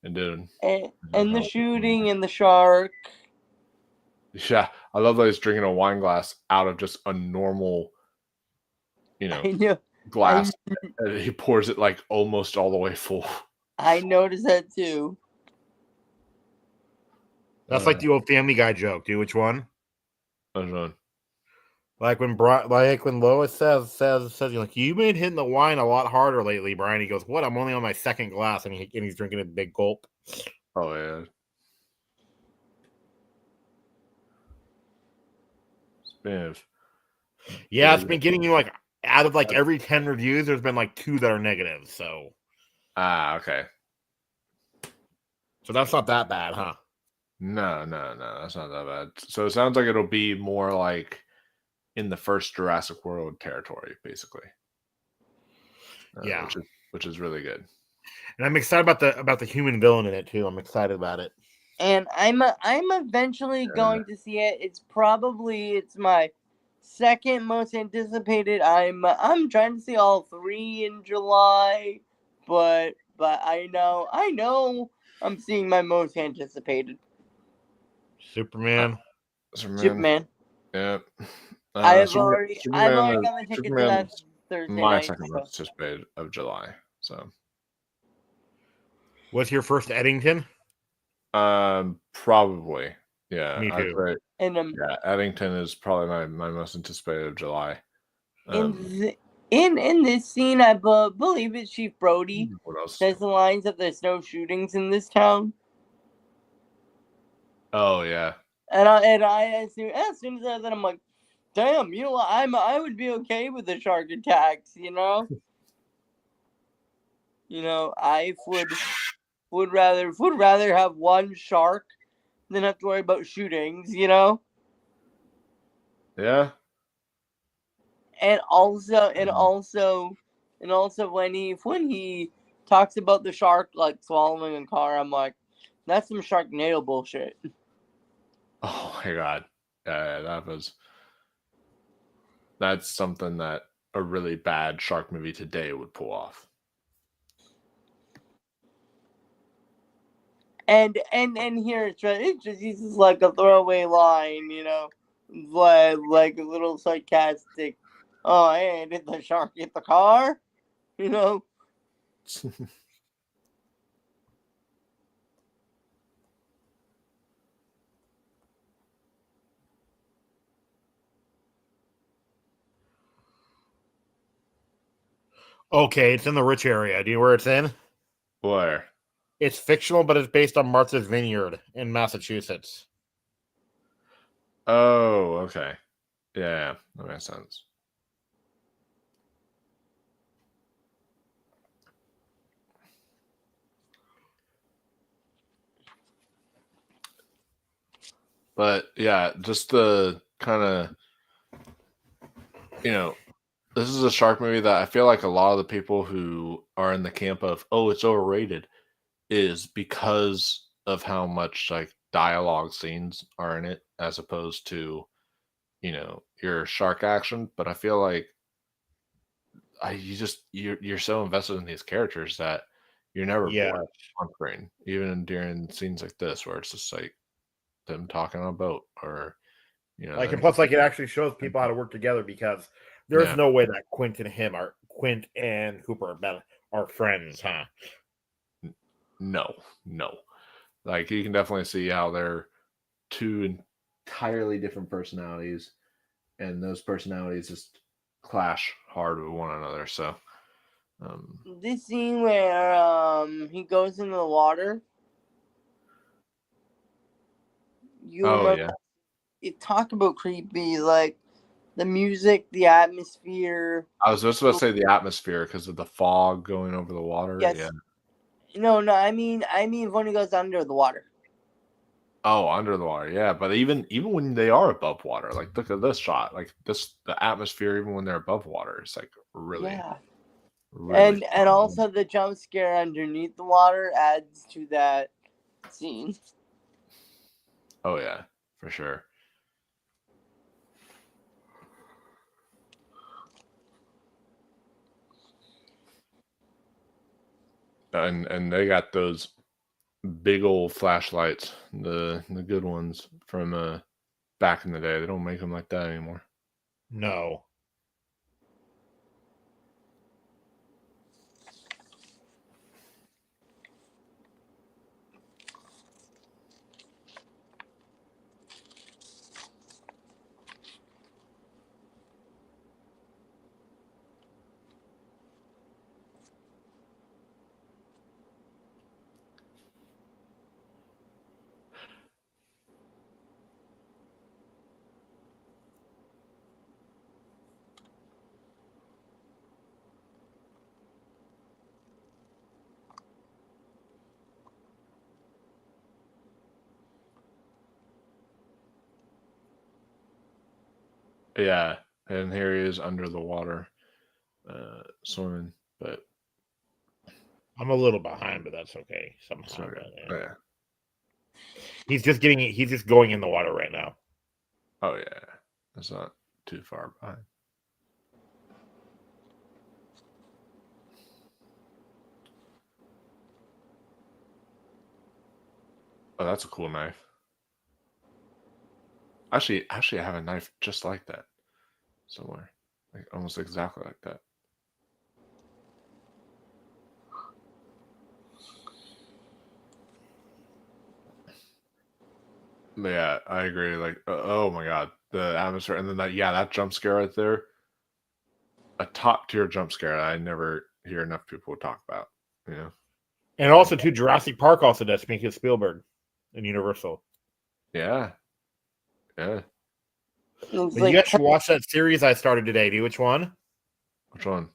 it did.
And the shooting and the shark.
Yeah, I love that he's drinking a wine glass out of just a normal, glass. And he pours it like almost all the way full.
I noticed that too.
That's like the old Family Guy joke, dude. Which one?
Which one?
Like when Lois says, like, you've been hitting the wine a lot harder lately, Brian. He goes, "What? I'm only on my second glass," and he's drinking a big gulp.
Oh yeah.
Yeah, it's been getting like out of like every 10 reviews, there's been like 2 that are negative. So
okay.
So that's not that bad, huh?
No, that's not that bad. So it sounds like it'll be more like in the first Jurassic World territory, basically.
Yeah,
which is really good.
And I'm excited about the human villain in it too. I'm excited about it.
And I'm eventually going to see it. It's my second most anticipated. I'm trying to see all 3 in July, but I know I'm seeing my most anticipated.
Superman.
Yeah.
I've already got the tickets to that Thursday
my
night.
second most anticipated of July. So
what's your first Eddington?
Probably. Yeah.
Me too.
Yeah, Eddington is probably my most anticipated of July.
In this scene, I believe it's Chief Brody says the lines that there's no shootings in this town.
Oh yeah.
And I as soon as I said that, I'm like, damn, you know what? I would be okay with the shark attacks, I would rather have one shark than have to worry about shootings,
Yeah.
And also when he talks about the shark like swallowing a car, I'm like, that's some Sharknado bullshit.
Oh my god. That's something that a really bad shark movie today would pull off.
And here it just uses like a throwaway line, like a little sarcastic. Oh, hey, did the shark hit the car?
Okay, it's in the Rich area. Do you know where it's in?
Where?
It's fictional, but it's based on Martha's Vineyard in Massachusetts.
Oh, okay. Yeah, that makes sense. But yeah, just the kind of, this is a shark movie that I feel like a lot of the people who are in the camp of, oh, it's overrated, is because of how much like dialogue scenes are in it as opposed to, your shark action. But I feel like you're so invested in these characters that you're never bored on screen, even during scenes like this where it's just like them talking on a boat or You know,
Like, and plus, like, it actually shows people how to work together because there's
Yeah.
no way that Quint and Hooper are friends, huh?
no. Like you can definitely see how they're two entirely different personalities, and those personalities just clash hard with one another. So,
This scene where he goes into the water. You remember?
yeah,
It talked about creepy, like the music, the atmosphere.
I was just about to say the atmosphere because of the fog going over the water.
Yes.
Yeah.
No. I mean when he goes under the water.
Oh, under the water, yeah. But even when they are above water, like look at this shot, like this, the atmosphere, even when they're above water, it's like really, really.
And also the jump scare underneath the water adds to that scene.
Oh yeah, for sure. And they got those big old flashlights, the good ones from back in the day. They don't make them like that anymore.
No.
Yeah, and here he is under the water, swimming. But
I'm a little behind, but that's okay. Somehow.
sorry.
Yeah. He's just going in the water right now.
Oh yeah, that's not too far behind. Oh, that's a cool knife. Actually, I have a knife just like that somewhere, like almost exactly like that. But yeah, I agree. Like, oh my god, the atmosphere, and then that jump scare right there, a top tier jump scare I never hear enough people talk about. You know,
and also too, Jurassic Park also does. Speaking of Spielberg and Universal.
Yeah.
You guys should watch that series I started today. Do which one?
Which one?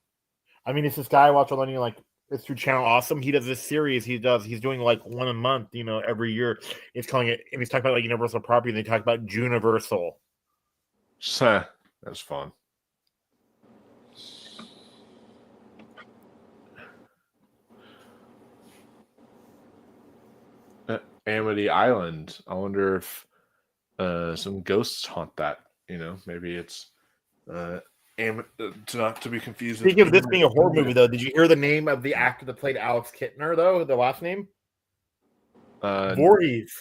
I mean, it's this guy I watch on like it's through Channel Awesome. He does this series. He's doing like one a month, every year. It's calling it, and he's talking about like Universal property, and they talk about Juniversal.
That's fun. Amity Island. I wonder if some ghosts haunt that. Maybe it's not to be confused.
Speaking of this being a horror movie, though, did you hear the name of the actor that played Alex Kittner, though? The last name? Voorhees.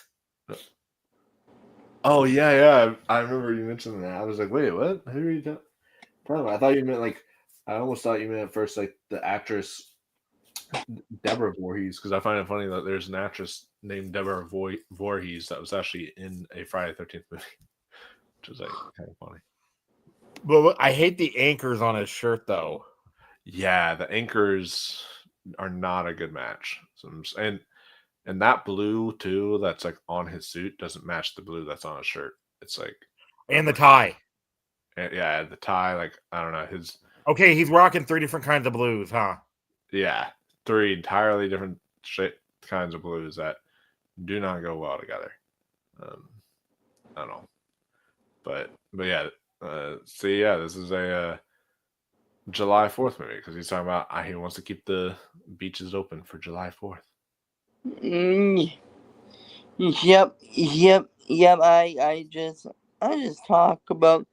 Oh, yeah. I remember you mentioning that. I was like, wait, what? Who are you talking about? I thought you meant, like, I almost thought you meant at first, like, the actress Deborah Voorhees, because I find it funny that there's an actress named Deborah Voorhees that was actually in a Friday the 13th movie, which is, like, kind of funny.
Well, I hate the anchors on his shirt, though.
Yeah, the anchors are not a good match. And that blue too, that's like on his suit, doesn't match the blue that's on his shirt. It's like,
and the tie.
Yeah, the tie. Like, I don't know his.
Okay, he's rocking 3 different kinds of blues, huh?
Yeah, 3 entirely different kinds of blues that do not go well together. I don't know, but yeah. This is a July 4th movie because he's talking about he wants to keep the beaches open for July 4th.
Yep. I just talk about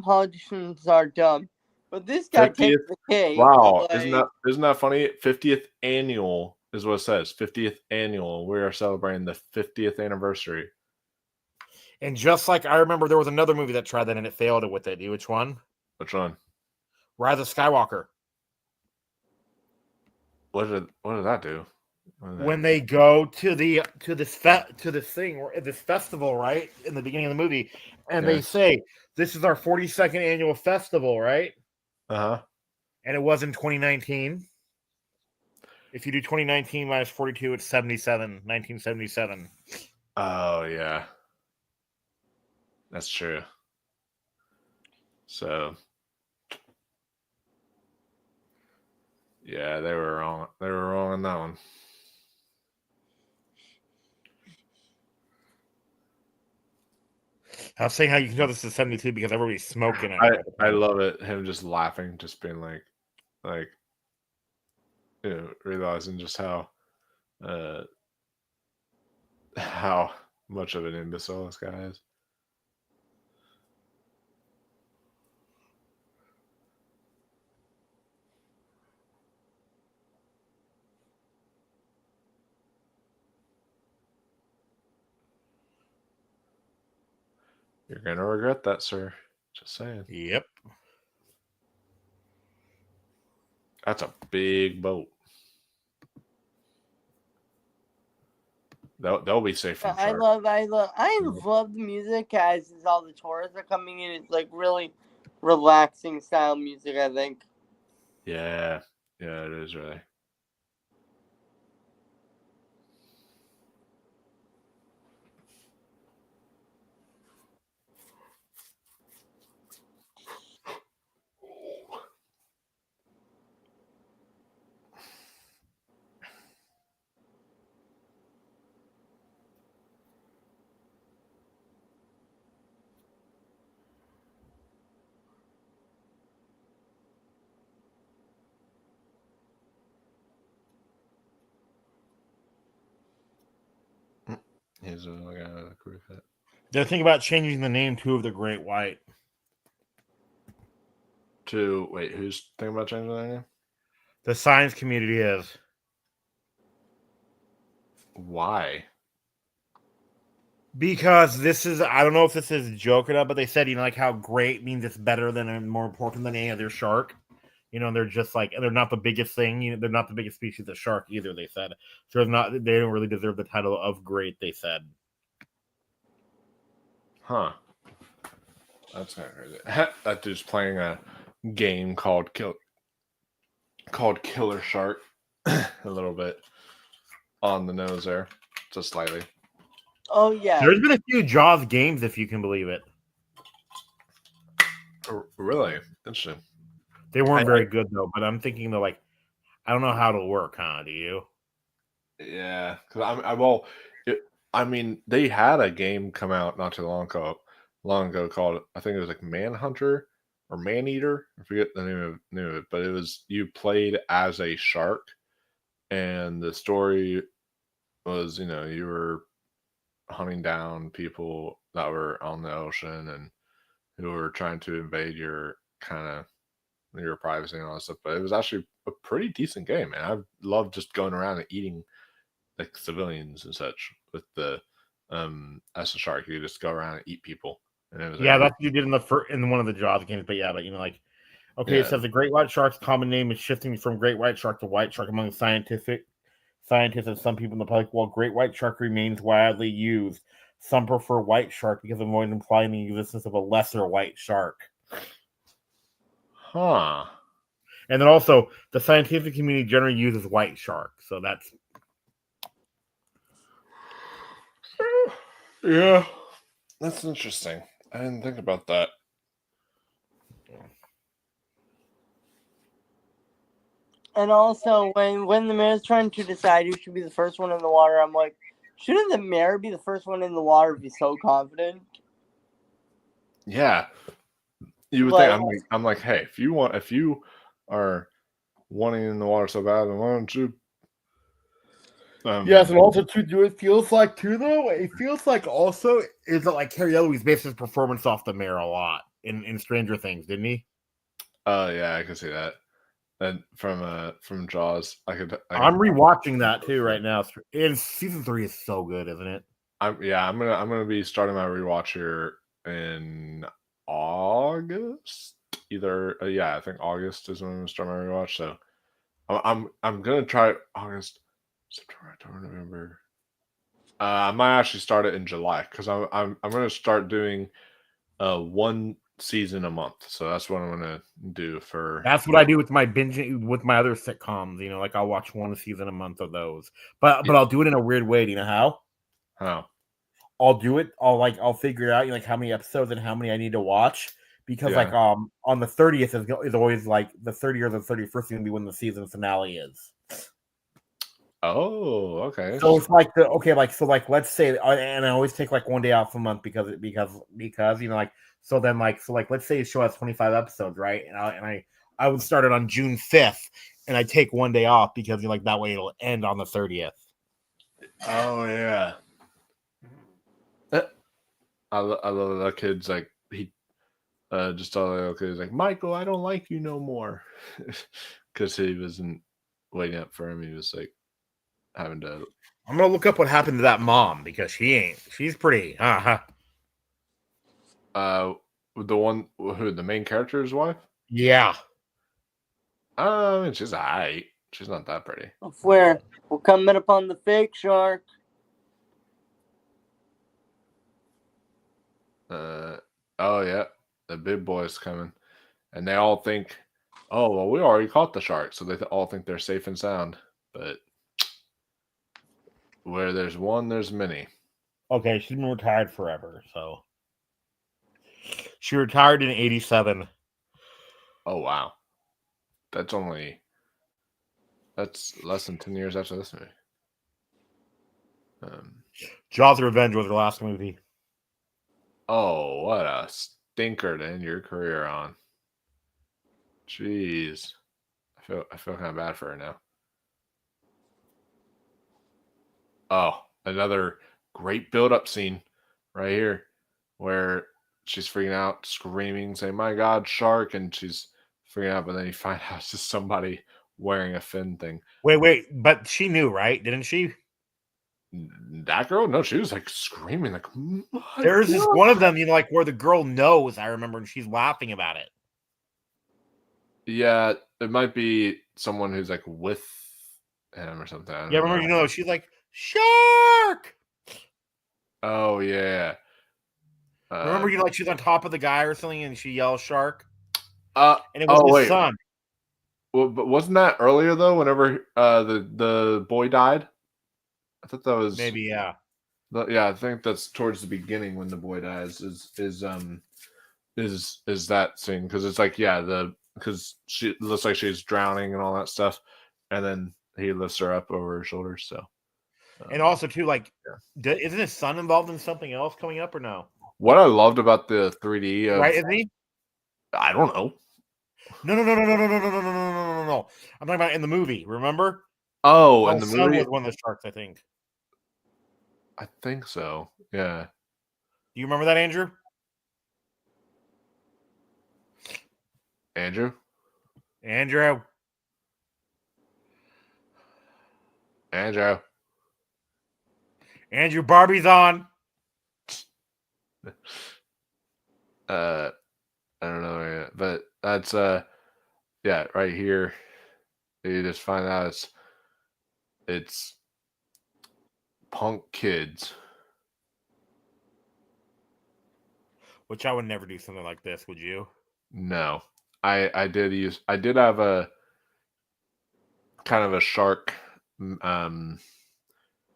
politicians are dumb, but this guy takes the cake.
Wow, like, isn't that funny? 50th annual is what it says. 50th annual. We are celebrating the 50th anniversary.
And just like I remember, there was another movie that tried that and it failed with it. Which one?
Which one?
Rise of Skywalker.
What did that do?
When they go to this festival, right in the beginning of the movie, and they say this is our 42nd annual festival, right? And it was in 2019. If you do 2019 minus 42, it's 1977.
Oh yeah, that's true. So yeah, they were wrong. They were wrong on that one.
I was saying how you can tell this is 72 because everybody's smoking it.
I love it. Him just laughing, just being like, realizing just how much of an imbecile this guy is. You're gonna regret that, sir. Just saying.
Yep.
That's a big boat. They'll be safe from
I
sharks.
love the music as all the tourists are coming in. It's like really relaxing style music, I think.
Yeah, it is really. Here's a crew fit.
They're thinking about changing the name too of the Great White.
Wait, who's thinking about changing the name?
The science community is.
Why?
Because this is, I don't know if this is a joke or not, but they said, like how great means it's better than and more important than any other shark. They're just like, they're not the biggest thing. They're not the biggest species of shark either, they said. So they don't really deserve the title of great, they said.
Huh. That's not crazy. That dude's playing a game called Killer Shark. A little bit on the nose there. Just slightly.
Oh, yeah.
There's been a few Jaws games, if you can believe it.
Really? Interesting.
They weren't very good, though, but I'm thinking, though, like, I don't know how it'll work, huh? Do you?
Yeah. They had a game come out not too long ago called, I think it was like Manhunter or Maneater. I forget the name of it, but it was, you played as a shark, and the story was, you were hunting down people that were on the ocean and who were trying to invade your privacy and all that stuff. But it was actually a pretty decent game, and I love just going around and eating like civilians and such with the as a shark. You just go around and eat people. And it was
that's what you did in one of the Jaws games. But it says the great white shark's common name is shifting from great white shark to white shark among scientists and some people in the public. While great white shark remains widely used, some prefer white shark because of avoiding implying the existence of a lesser white shark.
Huh.
And then also, the scientific community generally uses white shark. So that's...
Yeah. That's interesting. I didn't think about that.
And also, when the mayor's trying to decide who should be the first one in the water, I'm like, shouldn't the mayor be the first one in the water if he's so confident?
Yeah. You would think, I'm like, hey, if you are wanting in the water so bad, then why don't you?
Yes, and also too, it feels like too though. It feels like also is that like Carrie Elwes based his performance off the mayor a lot in Stranger Things, didn't he?
Yeah, I can see that. And from Jaws,
I'm rewatching that too right now. And season 3 is so good, isn't it?
I'm gonna be starting my rewatch here in August. Either I think August is when I'm gonna start my rewatch. So I'm gonna try August, September, October, November. I might actually start it in July because I'm gonna start doing one season a month. So that's what I'm gonna do for.
That's what I do with my binging with my other sitcoms. You know, like I'll watch one season a month of those, but I'll do it in a weird way. Do you know how?
How?
I'll do it. I'll figure it out. You know, like how many episodes and how many I need to watch because like on the 30th is always like the 30th or the 31st is gonna be when the season finale is.
Oh, okay.
So it's like let's say, and I always take like one day off a month because you know like so let's say the show has 25 episodes, right? And I would start it on June 5th, and I take one day off because you know, like that way it'll end on the 30th.
Oh yeah. I love that kid's like he just all the little kids like Michael, I don't like you no more because he wasn't waiting up for him. He was like having to.
I'm gonna look up what happened to that mom because she's pretty.
The one who the main character's wife.
Yeah.
I mean, she's alright. She's not that pretty.
Where we're coming upon the fake shark.
Oh yeah, the big boy's coming, and they all think, oh well, we already caught the shark, so they all think they're safe and sound. But where there's one, there's many.
Okay, she's been retired forever, so she retired in '87.
Oh wow, that's less than 10 years after this movie.
Jaws of Revenge was her last movie.
Oh, what a stinker to end your career on. Jeez. I feel kind of bad for her now. Oh, another great build-up scene right here where she's freaking out, screaming, saying, "My God, shark!" And she's freaking out, but then you find out it's just somebody wearing a fin thing.
Wait, but she knew, right? Didn't she?
That girl? No, she was like screaming, like,
there's this one of them, you know, like where the girl knows, I remember, and she's laughing about it.
Yeah, it might be someone who's like with him or something.
Yeah, remember, you know, she's like, shark!
Oh, yeah.
Remember, you know, like she's on top of the guy or something and she yells shark?
And
it was his son.
Well, but wasn't that earlier, though, whenever the boy died? I thought that was
maybe, yeah.
I think that's towards the beginning when the boy dies is that scene because it's like because she looks like she's drowning and all that stuff, and then he lifts her up over her shoulders. So,
and also too, like, isn't his son involved in something else coming up or no?
What I loved about the 3D,
right? Isn't he?
I don't know.
No. I'm talking about in the movie. Remember?
Oh, in the movie,
was one of the sharks, I think.
I think so. Yeah.
Do you remember that, Andrew?
Andrew,
Barbie's on.
I don't know, but that's right here. You just find out it's punk kids.
Which I would never do something like this, would you?
No. I did have a kind of a shark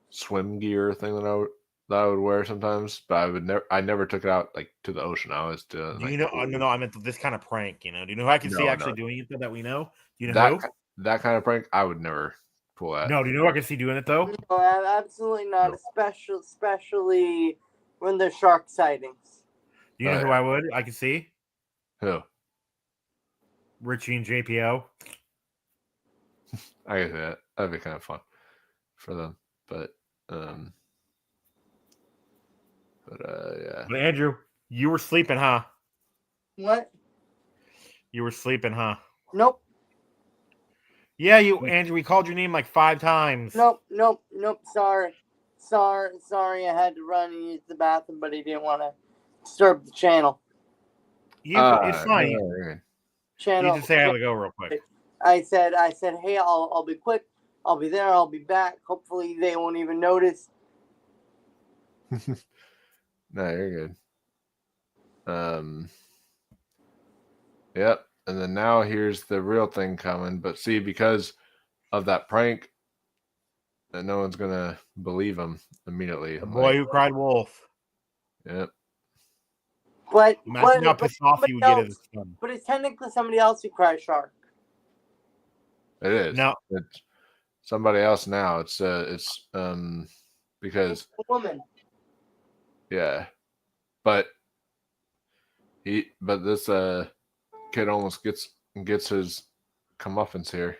swim gear thing that I would wear sometimes, but I never took it out like to the ocean. I always do.
You know, no, I meant this kind of prank. You know, do you know who I can see actually doing it that we know? Do you know
that kind of prank? I would never pull that.
No, do you know who I can see doing it though?
No, absolutely not. No. Especially when there's shark sightings.
Do you know who I can see?
Who?
Richie and JPO.
I guess that'd be kind of fun for them, but yeah.
But Andrew, you were sleeping, huh?
What?
You were sleeping, huh?
Nope.
Yeah, Andrew, we called your name like 5 times.
Nope. Sorry. Sorry, I had to run and use the bathroom, but he didn't want to disturb the channel.
It's fine.
Yeah.
Channel.
You just say I gotta go real quick.
I said, hey, I'll be quick. I'll be there. I'll be back. Hopefully, they won't even notice.
No, you're good. Yep. And then now here's the real thing coming. But see, because of that prank, no one's gonna believe him immediately.
The boy who cried wolf.
Yep.
But
Imagine how pissed off he would get at his son.
But it's technically somebody else who cries shark.
It is.
No.
It's somebody else now. It's because
It's a woman.
yeah. But this kid almost gets his comeuppance here.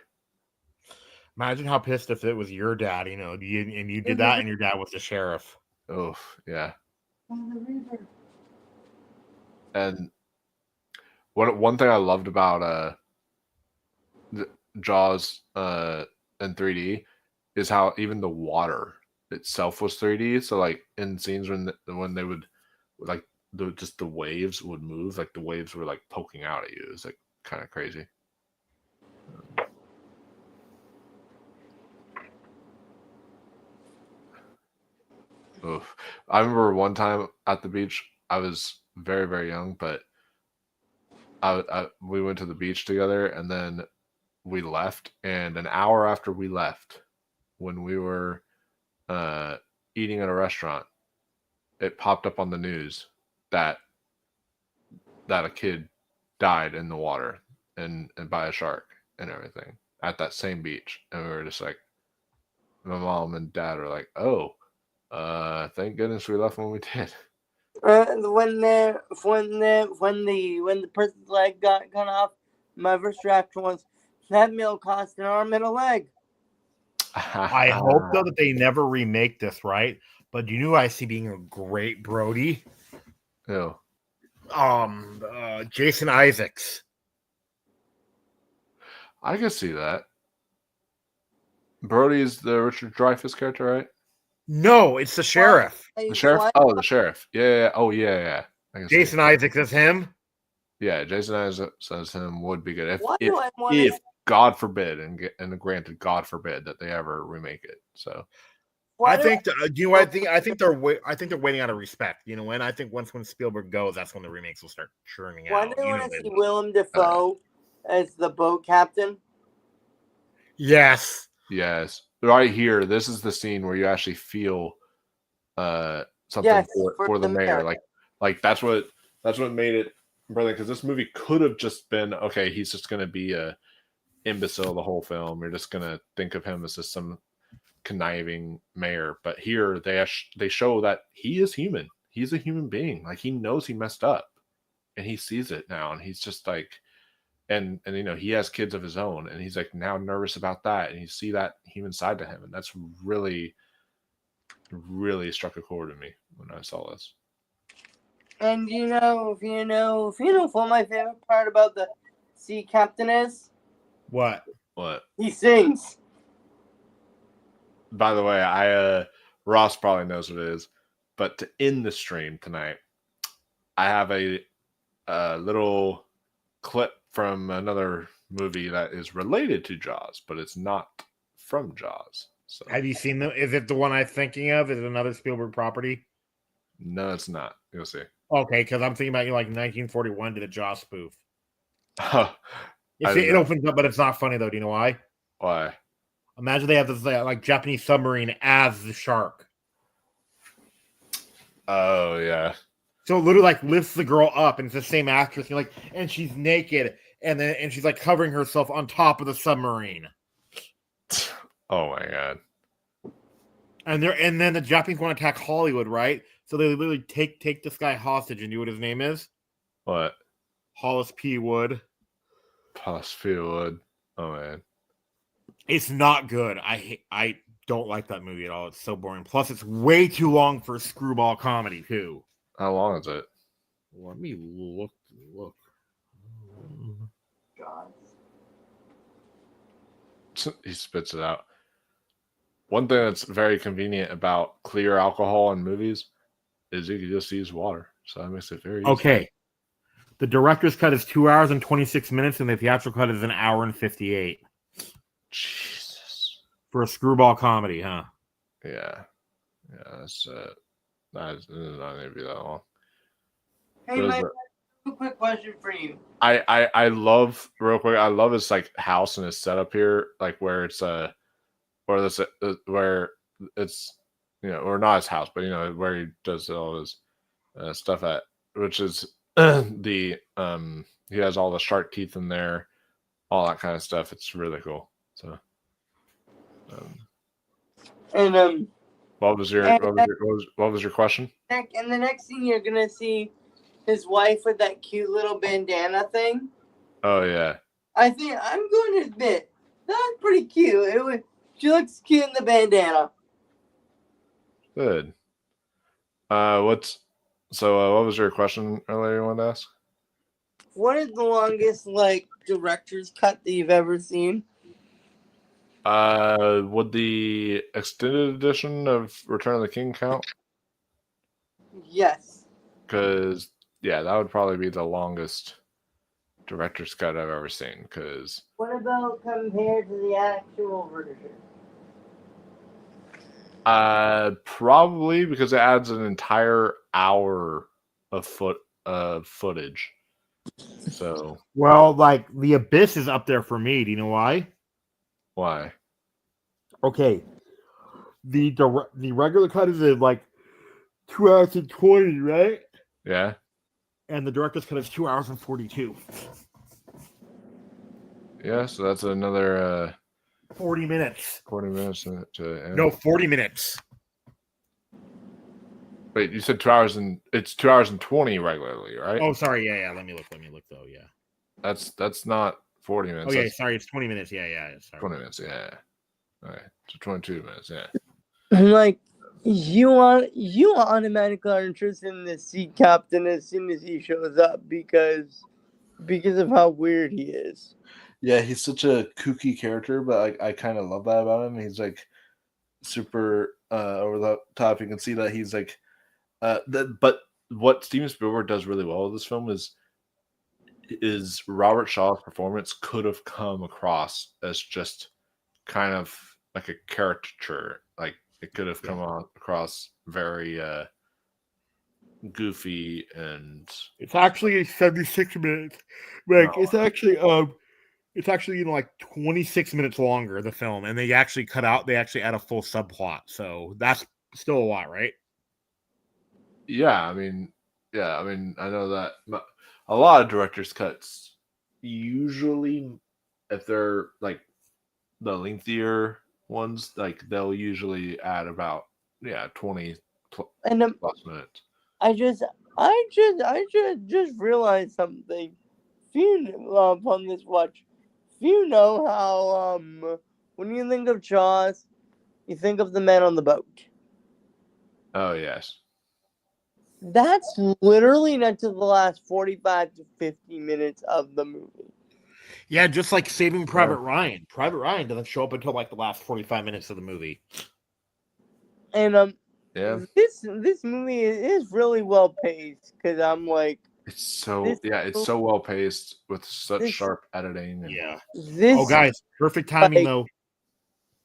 Imagine how pissed if it was your dad, you did that, and your dad was the sheriff.
Oh, yeah. And one thing I loved about Jaws in 3D is how even the water itself was 3D. So like in scenes when they would like the waves would move, like the waves were like poking out at you. It was like kind of crazy. Oof. I remember one time at the beach, I was very, very young, but we went to the beach together and then we left. And an hour after we left, when we were eating at a restaurant, it popped up on the news that a kid died in the water and by a shark and everything at that same beach. And we were just like, my mom and dad are like, oh, thank goodness we left when we did.
When the person's leg got cut off, my first reaction was that meal cost an arm and a leg.
I hope though that they never remake this, right? But you know I see being a great Brody.
Ew.
Jason Isaacs.
I can see that. Brody is the Richard Dreyfuss character, right?
No, it's the sheriff.
The sheriff? Oh, the sheriff. Yeah. Oh, yeah.
Jason Isaacs as him?
Yeah, Jason Isaacs as him would be good.
If
God forbid, and granted, God forbid that they ever remake it. So,
I think they're waiting out of respect. And I think when Spielberg goes, that's when the remakes will start churning out.
Why do you want to see Willem Dafoe as the boat captain?
Yes.
Right here, this is the scene where you actually feel something for the mayor. Like that's what made it brilliant, because this movie could have just been, okay, he's just going to be a imbecile the whole film. You're just going to think of him as just some conniving mayor. But here they show that he is human. He's a human being. Like, he knows he messed up and he sees it now, and he's just like, and he has kids of his own, and he's like now nervous about that, and you see that human side to him, and that's really, really struck a chord in me when I saw this.
And if you know what my favorite part about the sea captain is?
What?
He sings.
By the way, Ross probably knows what it is, but to end the stream tonight, I have a little clip from another movie that is related to Jaws, but it's not from Jaws. So,
have you seen them? Is it the one I'm thinking of? Is it another Spielberg property?
No, it's not. You'll see.
Okay, because I'm thinking about 1941 did a Jaws spoof.
It
opens up, but it's not funny though. Do you know why?
Why?
Imagine they have this Japanese submarine as the shark.
Oh yeah.
So it literally lifts the girl up, and it's the same actress. And she's naked, and she's covering herself on top of the submarine.
Oh my god.
And then the Japanese want to attack Hollywood, right? So they literally take this guy hostage, and you know what his name is?
What?
Hollis P. Wood.
Hollis P. Wood. Oh man.
It's not good. I don't like that movie at all. It's so boring. Plus, it's way too long for a screwball comedy too.
How long is it?
Let me look.
He spits it out. One thing that's very convenient about clear alcohol in movies is you can just use water. So that makes it very easy.
Okay. The director's cut is 2 hours and 26 minutes, and the theatrical cut is an hour and 58.
Jesus.
For a screwball comedy, huh?
Yeah. Yeah, that's not gonna be that long.
Hey, Mike, a quick question for you.
I love real quick. I love his like house and his setup here, like where it's where it's or not his house, but where he does all his stuff at, which is the he has all the shark teeth in there, all that kind of stuff. It's really cool. So, what was your question?
And the next thing you're gonna see his wife with that cute little bandana thing.
Oh yeah.
I think I'm going to admit that's pretty cute. She looks cute in the bandana.
Good. What was your question earlier you wanted to ask?
What is the longest director's cut that you've ever seen?
Would the extended edition of Return of the King count?
Yes.
Because that would probably be the longest director's cut I've ever seen. Because
what about compared to the actual version?
Probably because it adds an entire hour of footage. So
The Abyss is up there for me. Do you know why?
Why?
Okay, the regular cut is 2 hours and 20, right?
Yeah.
And the director's cut is 2 hours and 42.
Yeah, so that's another
40 minutes.
40 minutes to end.
No, 40 minutes.
Wait, you said 2 hours and it's 2 hours and 20 regularly, right?
Oh, sorry. Yeah. Let me look though. Yeah.
That's not 40 minutes.
Oh yeah, sorry, it's 20 minutes. Yeah. Sorry.
20 minutes, yeah. All right. So 22 minutes, yeah.
You automatically are interested in the sea captain as soon as he shows up because of how weird he is.
Yeah, he's such a kooky character, but I kind of love that about him. He's super over the top. You can see that he's but what Steven Spielberg does really well with this film is Robert Shaw's performance could have come across as just kind of like a caricature. It could have come across very goofy, and
it's actually 76 minutes. It's actually 26 minutes longer, the film, and they actually add a full subplot, so that's still a lot, right?
I know that a lot of director's cuts, usually if they're the lengthier ones, they'll usually add about 20 plus minutes.
I just realized something. On this watch, you know how when you think of Jaws, you think of the men on the boat.
Oh yes.
That's literally not to the last 45 to 50 minutes of the movie.
Yeah, just like Saving Private Ryan. Private Ryan doesn't show up until the last 45 minutes of the movie.
And this movie is really well paced because
it's so well paced with such sharp editing.
Guys, perfect timing though.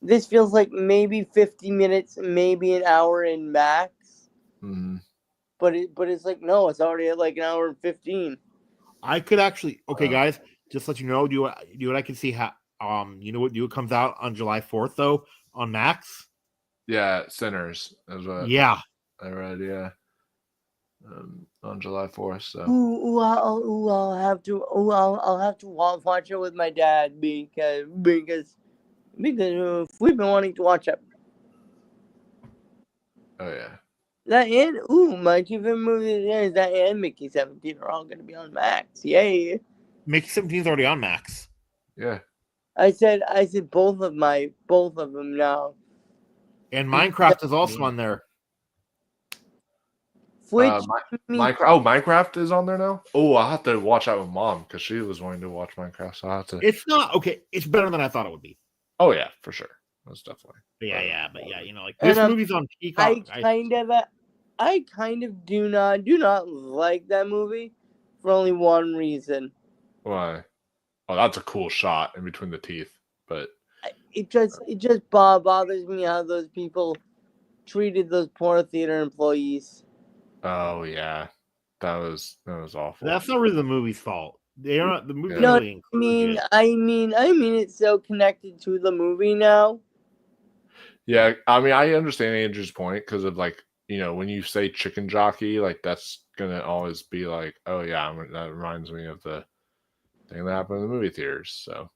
This feels like maybe 50 minutes, maybe an hour in max.
Mm-hmm.
But it's no, it's already at an hour and 15.
I could actually guys, just let you know, do what I can see how what comes out on July 4th though on Max.
Yeah, Sinners is what I read, on July 4th. So
I'll have to watch it with my dad because we've been wanting to watch it.
Oh yeah.
That and my two favorite movies is that and Mickey 17 are all going to be on Max. Yay!
Mickey 17 is already on Max.
Yeah.
I said both of them now.
And Minecraft is also on there.
Minecraft is on there now? Oh, I'll have to watch that with Mom because she was wanting to watch Minecraft. So I'll have to.
It's not okay. It's better than I thought it would be.
Oh yeah, for sure. most definitely.
But you know, like
And,
this movie's on Peacock.
I kind of do not like that movie for only one reason.
Why? Oh, that's a cool shot in between the teeth, but
It just bothers me how those people treated those poor theater employees.
oh yeah, that was awful.
That's not really the movie's fault. They are the movie.
No,
Really encouraged it.
I mean, it's so connected to the movie now.
Yeah, I mean, I understand Andrew's point because of like, when you say chicken jockey, like that's gonna always be like, oh yeah, that reminds me of the thing that happened in the movie theaters. So,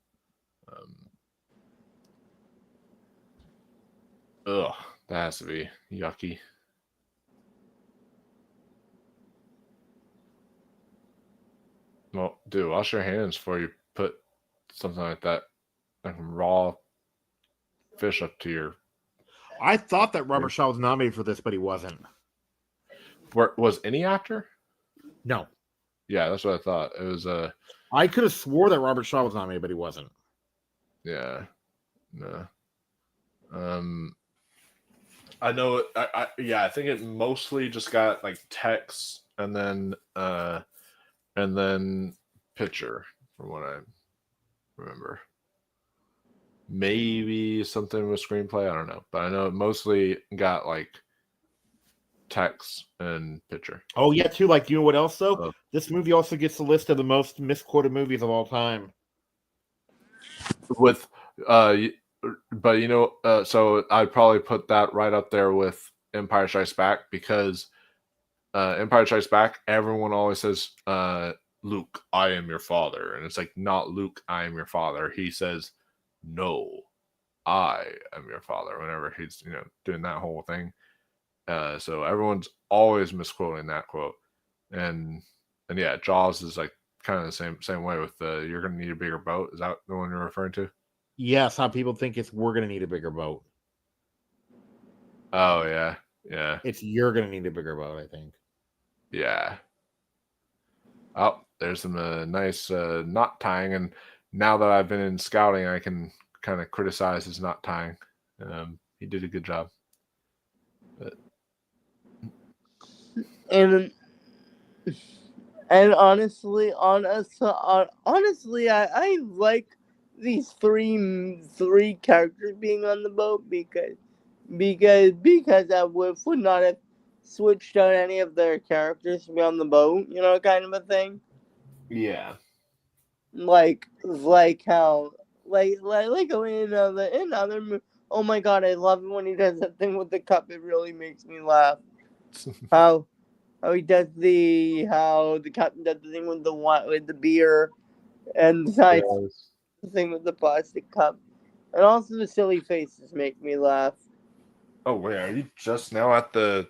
ugh, that has to be yucky. Well, dude, wash your hands before you put something like that, like raw fish up to your.
I thought that Robert Shaw was nominated for this, but he wasn't.
Was any actor?
No.
Yeah, that's what I thought. It was
I could have swore that Robert Shaw was nominated, but he wasn't.
Yeah. No. I know it. I think it mostly just got like text and then picture from what I remember. Maybe something with screenplay. I don't know, but I know it mostly got like text and picture.
Oh yeah, too. Like, you know what else though? This movie also gets the list of the most misquoted movies of all time.
With but so I'd probably put that right up there with Empire Strikes Back because Empire Strikes Back, everyone always says, Luke, I am your father. And it's like, not Luke, I am your father. He says, no, I am your father whenever he's, doing that whole thing. So everyone's always misquoting that quote. And yeah, Jaws is like kind of the same way with you're going to need a bigger boat. Is that the one you're referring to?
Yes, how people think it's we're going to need a bigger boat.
Oh, yeah. Yeah.
It's you're going to need a bigger boat, I think.
Yeah. Oh, there's some nice knot tying. And now that I've been in scouting, I can kind of criticize his knot tying. He did a good job. But...
And honestly, I like these three characters being on the boat because I would not have switched out any of their characters to be on the boat, kind of a thing.
Yeah.
Like how in other oh my god, I love it when he does that thing with the cup. It really makes me laugh. how he does how the captain does the thing with the beer, and the thing with the plastic cup, and also the silly faces make me laugh.
Oh wait, are you just now at the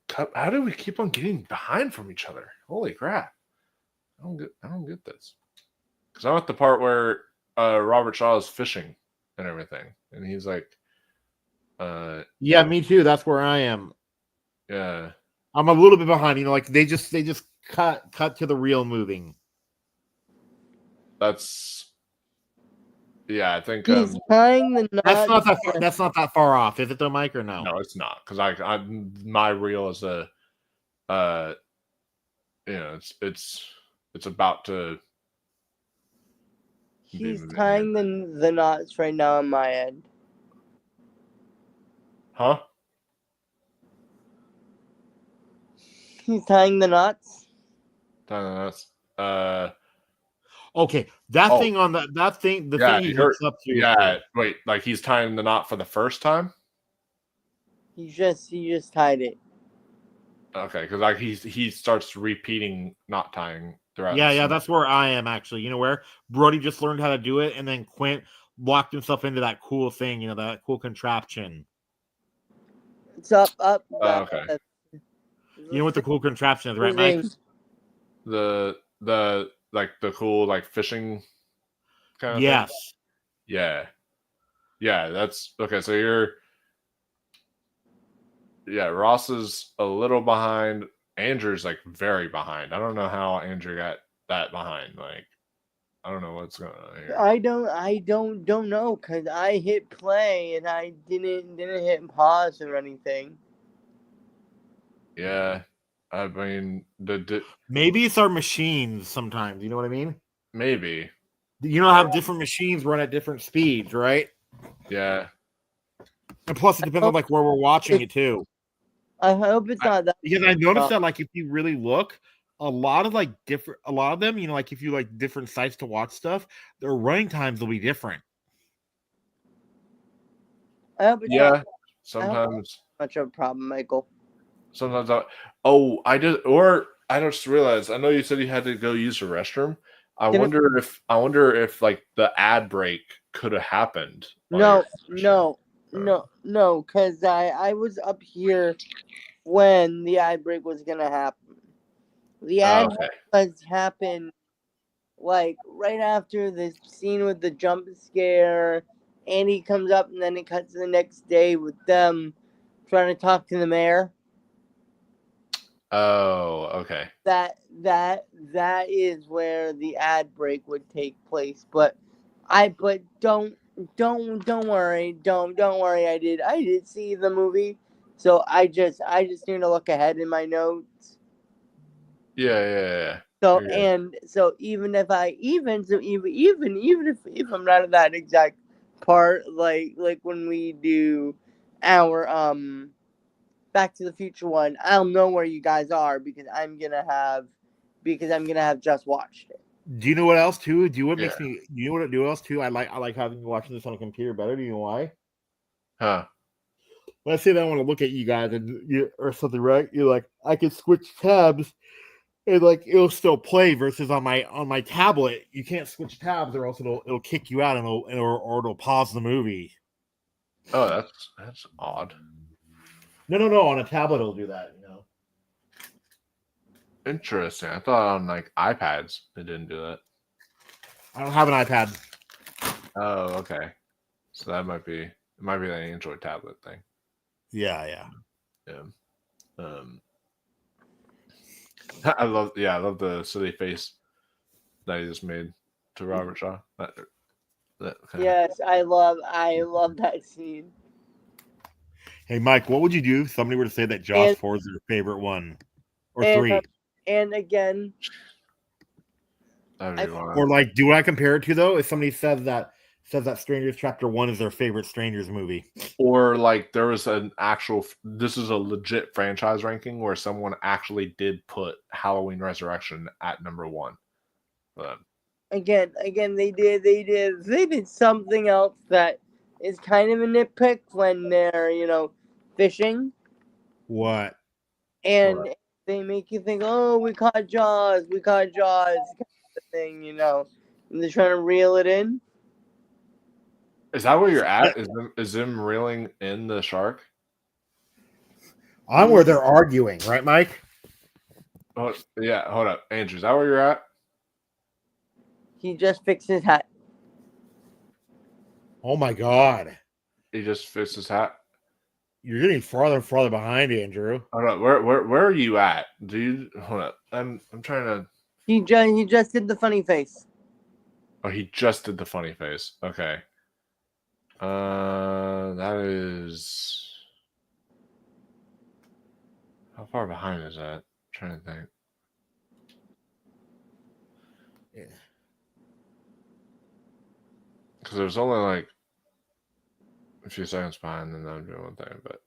cup? How do we keep on getting behind from each other? Holy crap! I don't get this. Because I'm at the part where Robert Shaw is fishing and everything, and he's like,
yeah, me too. That's where I am.
Yeah,
I'm a little bit behind. Like they just cut to the reel moving.
That's I think
he's tying the knot.
That's not that far off, is it though, Mike, or no?
No, it's not, because I my reel is it's about to.
He's tying the knots right now on my end.
Huh?
He's tying the knots.
Okay, that thing on that thing, the thing he hooks up to.
Yeah, wait, like he's tying the knot for the first time?
He just tied it.
Okay, because like he starts repeating knot tying throughout.
Yeah, that's where I am actually. You know where Brody just learned how to do it, and then Quint locked himself into that cool thing. That cool contraption.
It's up.
Okay.
You know what the cool contraption is, right, Mike?
The like the cool like fishing kind of
yes.
Thing? Yeah, that's okay. So Ross is a little behind. Andrew's like very behind. I don't know how Andrew got that behind. Like, I don't know what's going on here.
I don't know because I hit play and I didn't hit pause or anything.
Yeah, I mean,
Maybe it's our machines sometimes. You know what I mean?
maybe.
You know how different machines run at different speeds, right?
Yeah.
And plus, it depends on like where we're watching it too.
I hope it's not that.
Because I noticed that like if you really look, a lot of them, you know, like if you like different sites to watch stuff, their running times will be different.
I hope it's
Yeah.
not
Sometimes.
much of a problem, Michael.
Sometimes I just realized. I know you said you had to go use the restroom. I wonder if like the ad break could have happened.
No, because I was up here when the ad break was gonna happen. The ad was happen like right after the scene with the jump scare. Andy comes up and then it cuts to the next day with them trying to talk to the mayor.
Oh, okay.
That is where the ad break would take place. But don't worry. Don't worry. I did see the movie. So I just need to look ahead in my notes.
Yeah.
So even if I'm not at that exact part, like when we do our Back to the Future one, I'll know where you guys are because I'm gonna have just watched it.
Do you know what else too? Do you know what else too? I like having you watching this on a computer better. Do you know why?
Huh.
Let's say that I want to look at you guys or something, right? You're like, I can switch tabs and like it'll still play versus on my tablet, you can't switch tabs or else it'll kick you out and it'll pause the movie.
Oh, that's odd.
No. On a tablet, it'll do that. You know.
Interesting. I thought on like iPads it didn't do that.
I don't have an iPad.
Oh, okay. So it might be an Android tablet thing.
Yeah.
I love the silly face that he just made to Robert Shaw.
Yes, I love that scene.
Hey, Mike, what would you do if somebody were to say that Jaws 4 is their favorite one? Or 3?
And again...
Or like, do I compare it to, though, if somebody says that Strangers Chapter 1 is their favorite Strangers movie?
Or like there was this is a legit franchise ranking where someone actually did put Halloween Resurrection at number 1.
Again, they did something else that is kind of a nitpick when they're, fishing.
What?
And they make you think, oh, we caught Jaws, kind of thing, and they're trying to reel it in.
Is that where you're at? Is them reeling in the shark?
I'm where they're arguing, right, Mike?
Oh, yeah, hold up. Andrew, is that where you're at?
He just fixed his hat.
Oh my God.
He just fixed his hat?
You're getting farther and farther behind, Andrew.
Hold up. Where are you at? Hold up. I'm trying to...
He just did the funny face.
Oh, he just did the funny face. Okay. That is... How far behind is that? I'm trying to think.
Yeah.
Because there's only like a few seconds behind, and then I'm doing one thing. But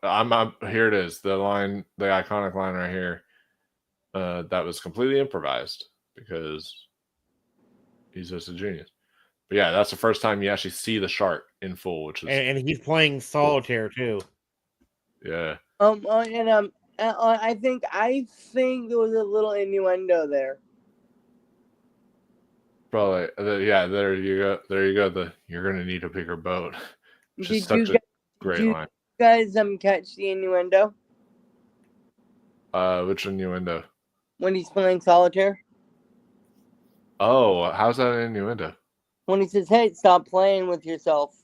I'm here. It is the line, the iconic line right here. That was completely improvised because he's just a genius. But yeah, that's the first time you actually see the shark in full, which is
and he's playing solitaire too.
Yeah.
I think there was a little innuendo there.
Probably, yeah. There you go. You're gonna need a bigger boat. Which is such a great line.
You guys catch the innuendo?
Which innuendo?
When he's playing solitaire.
Oh, how's that an innuendo?
When he says, "Hey, stop playing with yourself."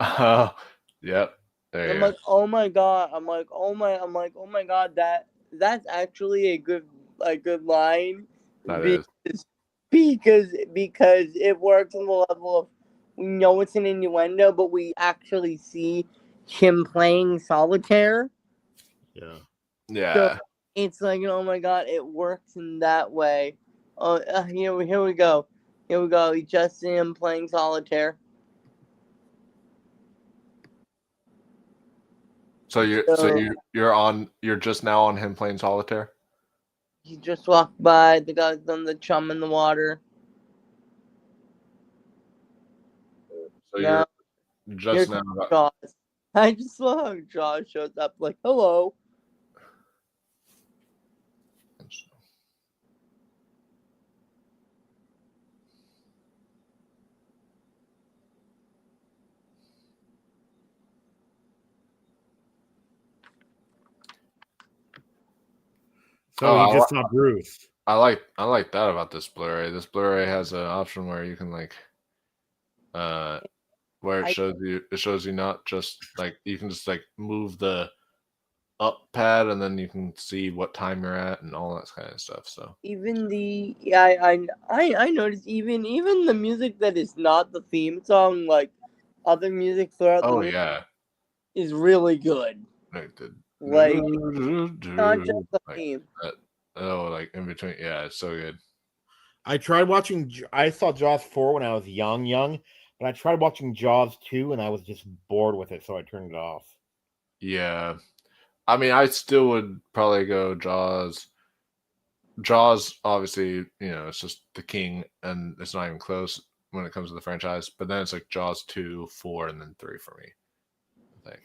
Oh, yep.
I'm like, oh my God. I'm like, oh my God. That's actually a good line.
That is.
because it works on the level of we know it's an innuendo, but we actually see him playing solitaire.
Yeah.
Yeah.
So it's like, oh my god, it works in that way. Oh, here we go. Here we go. We just see him playing solitaire.
So you're just now on him playing solitaire?
He just walked by. The guy's done the chum in the water.
So
No,
you're just
here's
now
Jaws. I just love how Jaws shows up like, hello.
So he just saw Bruce.
I like that about this Blu-ray. This Blu-ray has an option where you can like where it shows you not just like you can just like move the up pad and then you can see what time you're at and all that kind of stuff. So
Even I noticed even the music that is not the theme song, like other music throughout the movie, is really good. Like not just the theme.
Like in between, yeah, it's so good.
I saw Jaws 4 when I was young, but I tried watching Jaws 2 and I was just bored with it, so I turned it off.
Yeah. I mean, I still would probably go Jaws. Jaws, obviously, it's just the king, and it's not even close when it comes to the franchise. But then it's like Jaws 2, 4, and then 3 for me, I think.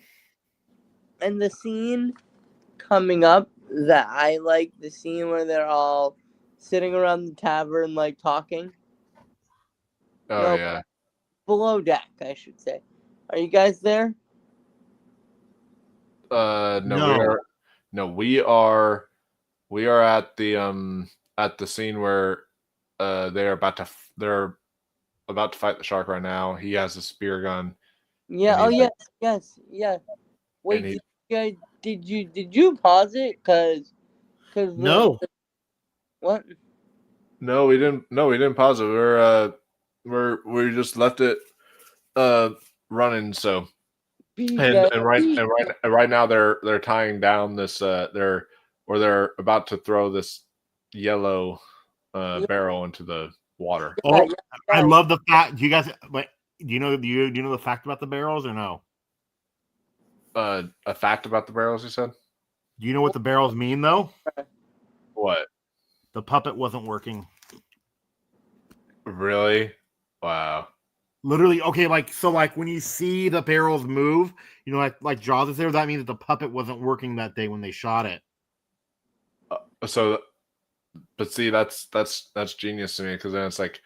And the scene coming up that I like, the scene where they're all sitting around the tavern, like talking.
Yeah.
Below deck, I should say. Are you guys there?
No. We are at the scene where they're about to fight the shark right now. He has a spear gun.
Yeah. Oh, yes. Wait, did you pause it? Cause
no.
What?
No, we didn't. No, we didn't pause it. We just left it running. So and right now they're tying down this they're about to throw this yellow barrel into the water.
Oh, I love the fact. Do you guys? But do you know the fact about the barrels or no?
A fact about the barrels, you said?
Do you know what the barrels mean though?
What?
The puppet wasn't working.
Really? Wow.
Literally, okay, like when you see the barrels move, like Jaws is there, that means that the puppet wasn't working that day when they shot it.
But see, that's genius to me, because then it's like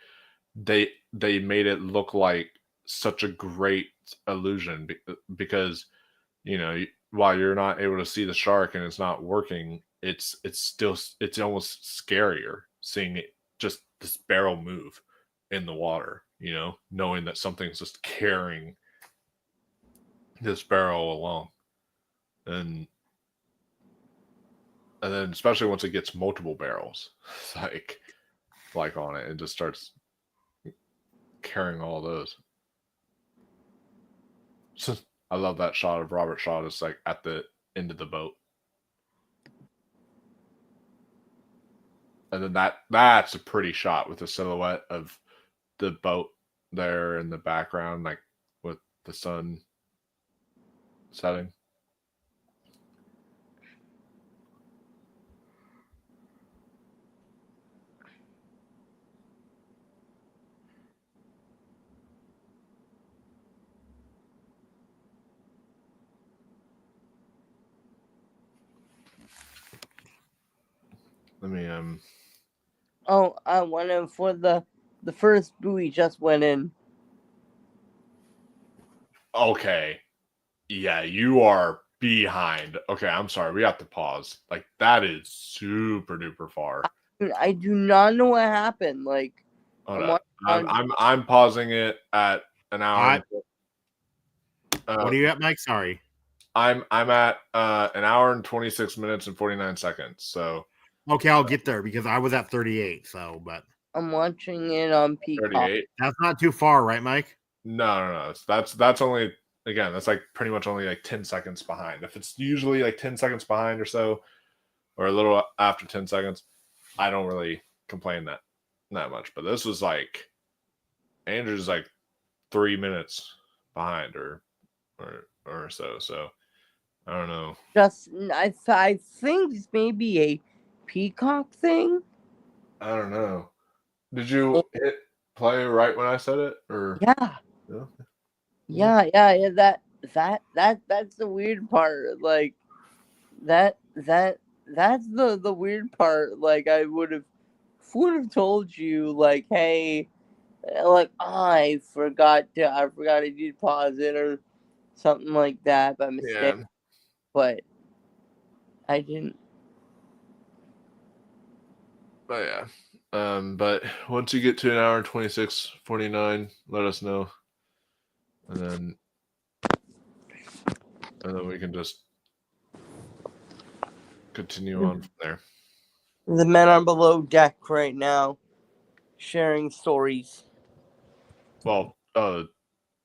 they made it look like such a great illusion because while you're not able to see the shark and it's not working, it's almost scarier seeing it, just this barrel move in the water, knowing that something's just carrying this barrel along. And then especially once it gets multiple barrels like on it, just starts carrying all those. So I love that shot of Robert Shaw just like at the end of the boat. And then that's a pretty shot with the silhouette of the boat there in the background, like with the sun setting. Let me
Oh, I went in for the first buoy just went in.
Okay. Yeah, you are behind. Okay, I'm sorry. We have to pause. Like, that is super duper far.
I do not know what happened. Like,
I'm pausing it at an hour.
What are you at, Mike? Sorry.
I'm at an hour and 26 minutes and 49 seconds. So
okay, I'll get there because I was at 38. So, but
I'm watching it on Peacock.
38.
That's not too far, right, Mike?
No. That's only, again, that's like pretty much only like 10 seconds behind. If it's usually like 10 seconds behind or so, or a little after 10 seconds, I don't really complain that much. But this was like, Andrew's like 3 minutes behind or so. So I don't know.
I think it's maybe a Peacock thing.
I don't know. Did you hit play right when I said it, or
Yeah. That's the weird part. Like that's the weird part. Like I would have told you, like, hey, like I forgot I did pause it or something like that by mistake.
Yeah.
But I didn't.
But yeah. But once you get to an hour and 26:49, let us know. And then we can just continue on from there.
The men are below deck right now, sharing stories.
Well,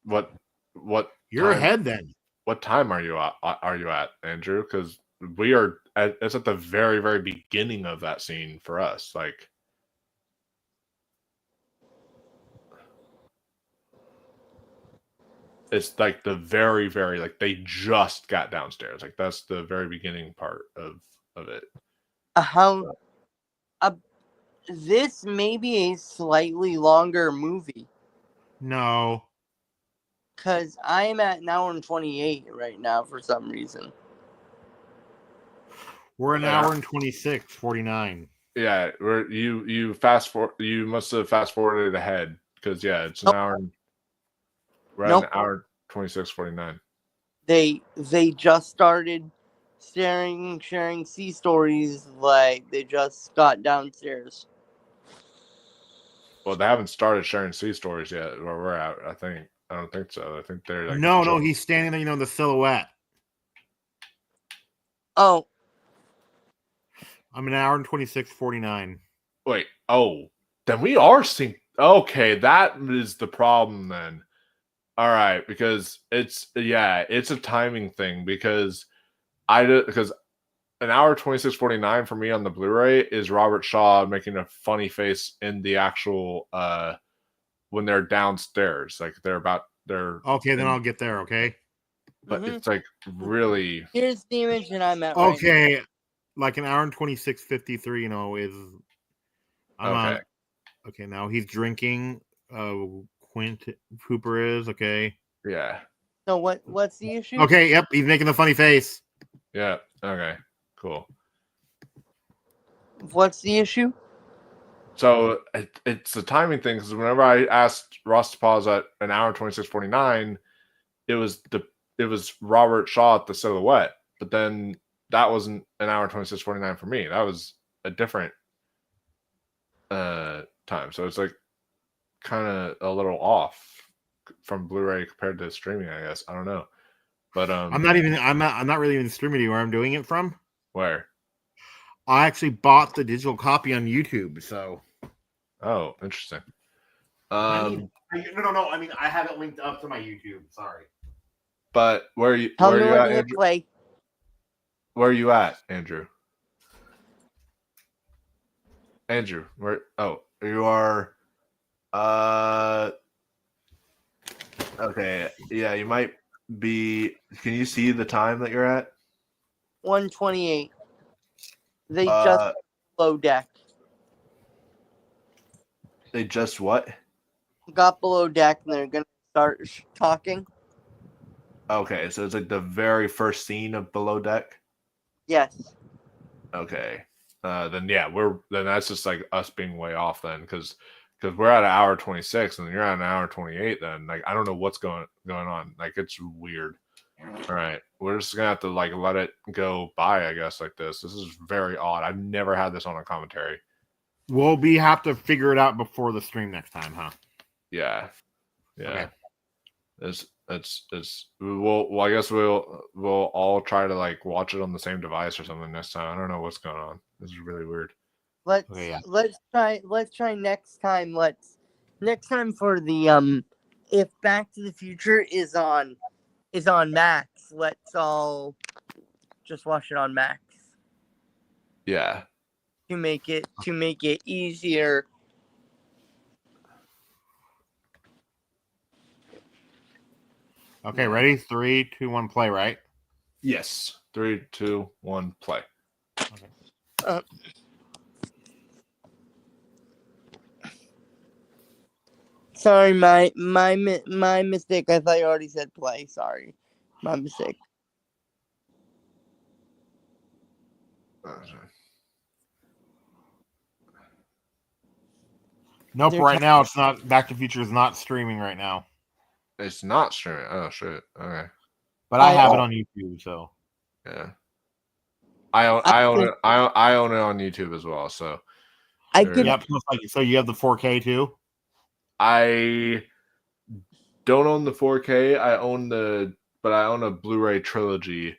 what
You're
time,
ahead then.
What time are you at, Andrew? Because it's at the very, very beginning of that scene for us. Like, it's like the very, very, like they just got downstairs. Like that's the very beginning part of it.
This may be a slightly longer movie.
No.
Because I'm at an hour and 28 right now for some reason.
We're an hour and 26:49.
Yeah, you fast forward. You must have fast forwarded ahead because it's an hour. We're at an hour 26:49.
They just started sharing sea stories. Like they just got downstairs.
Well, they haven't started sharing sea stories yet where we're at. I don't think so. I think they're like
No, he's standing there, in the silhouette.
Oh.
I'm an hour and 26:49.
Wait, then we are seeing. Okay, that is the problem then. All right, because it's a timing thing because an hour 26:49 for me on the Blu-ray is Robert Shaw making a funny face in the actual when they're downstairs, like they're
okay. Then I'll get there. Okay,
but it's like really.
Here's the image that I'm at.
Okay,
right now.
Like an hour and 26:53. Is I'm
okay.
on. Okay, now he's drinking. Quint Hooper is okay.
Yeah.
So what's the issue?
Okay, yep, he's making the funny face.
Yeah. Okay. Cool.
What's the issue?
So it's the timing thing because whenever I asked Ross to pause at an hour 26:49, it was Robert Shaw at the silhouette, but then that wasn't an hour 26:49 for me. That was a different time. So it's like kind of a little off from Blu-ray compared to streaming, I guess. I don't know. But I'm not
really even streaming to where I'm doing it from.
Where?
I actually bought the digital copy on YouTube, so.
Oh, interesting.
No. I mean, I have it linked up to my YouTube. Sorry.
But where are you at, Andrew?
Play.
Where are you at, Andrew? Andrew, where? Oh, you are. Okay. Yeah, you might be. Can you see the time that you're at?
1:28. They just below deck.
They just what?
Got below deck and they're gonna start talking.
Okay, so it's like the very first scene of Below Deck.
Yes.
Okay. Then that's just like us being way off then, because we're at an hour 26 and you're at an hour 28. Then like I don't know what's going on. Like it's weird. All right, we're just gonna have to like let it go by, I guess. Like this is very odd. I've never had this on a commentary.
Well, we have to figure it out before the stream next time, huh?
Yeah.
Okay.
Well, I guess we'll all try to like watch it on the same device or something next time. I don't know what's going on. This is really weird.
Let's
Okay, yeah.
let's try next time. Next time for the if Back to the Future is on Max, let's all just watch it on Max
Yeah.
to make it easier.
Okay, ready? 3, 2, 1, play, right?
Yes. 3, 2, 1, play.
Uh, Sorry, my mistake. I thought you already said play. Sorry, my mistake.
Nope,
They're
right now it's not. Back to the Future is not streaming right now.
It's not streaming. Oh shit. Okay.
But I have it on YouTube, so
yeah. I own it. I own it on YouTube as well. So
I could.
Yep. So you have the 4K too.
I don't own the 4K. I own a Blu-ray trilogy,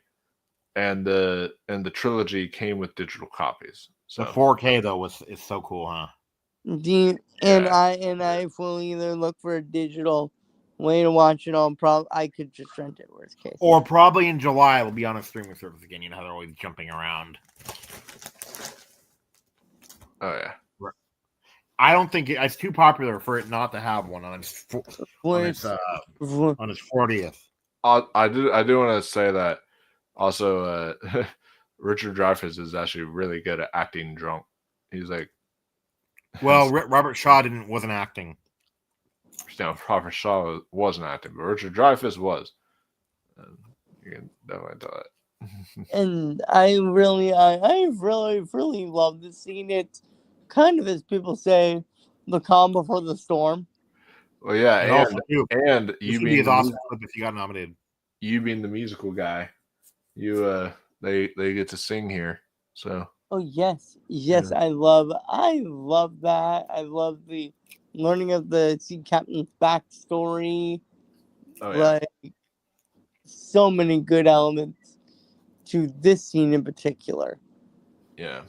and the trilogy came with digital copies. So
The 4K though is so cool, huh?
I will either look for a digital way to watch it on. I could just rent it. Worst case.
Or probably in July it'll be on a streaming service again. You know how they're always jumping around.
Oh yeah.
I don't think it's too popular for it not to have one on its 40th.
I do want to say that also Richard Dreyfuss is actually really good at acting drunk. He's like,
well, Robert Shaw wasn't acting.
Robert Shaw wasn't acting, but Richard Dreyfuss was. You can definitely tell it.
And I really love this scene. It's kind of, as people say, the calm before the storm.
Well, yeah, and
you being awesome if you got nominated.
You being the musical guy, they get to sing here. So.
Oh yes, yeah. I love that. I love the learning of the sea captain's backstory.
Oh yeah.
Like so many good elements to this scene in particular.
Yeah.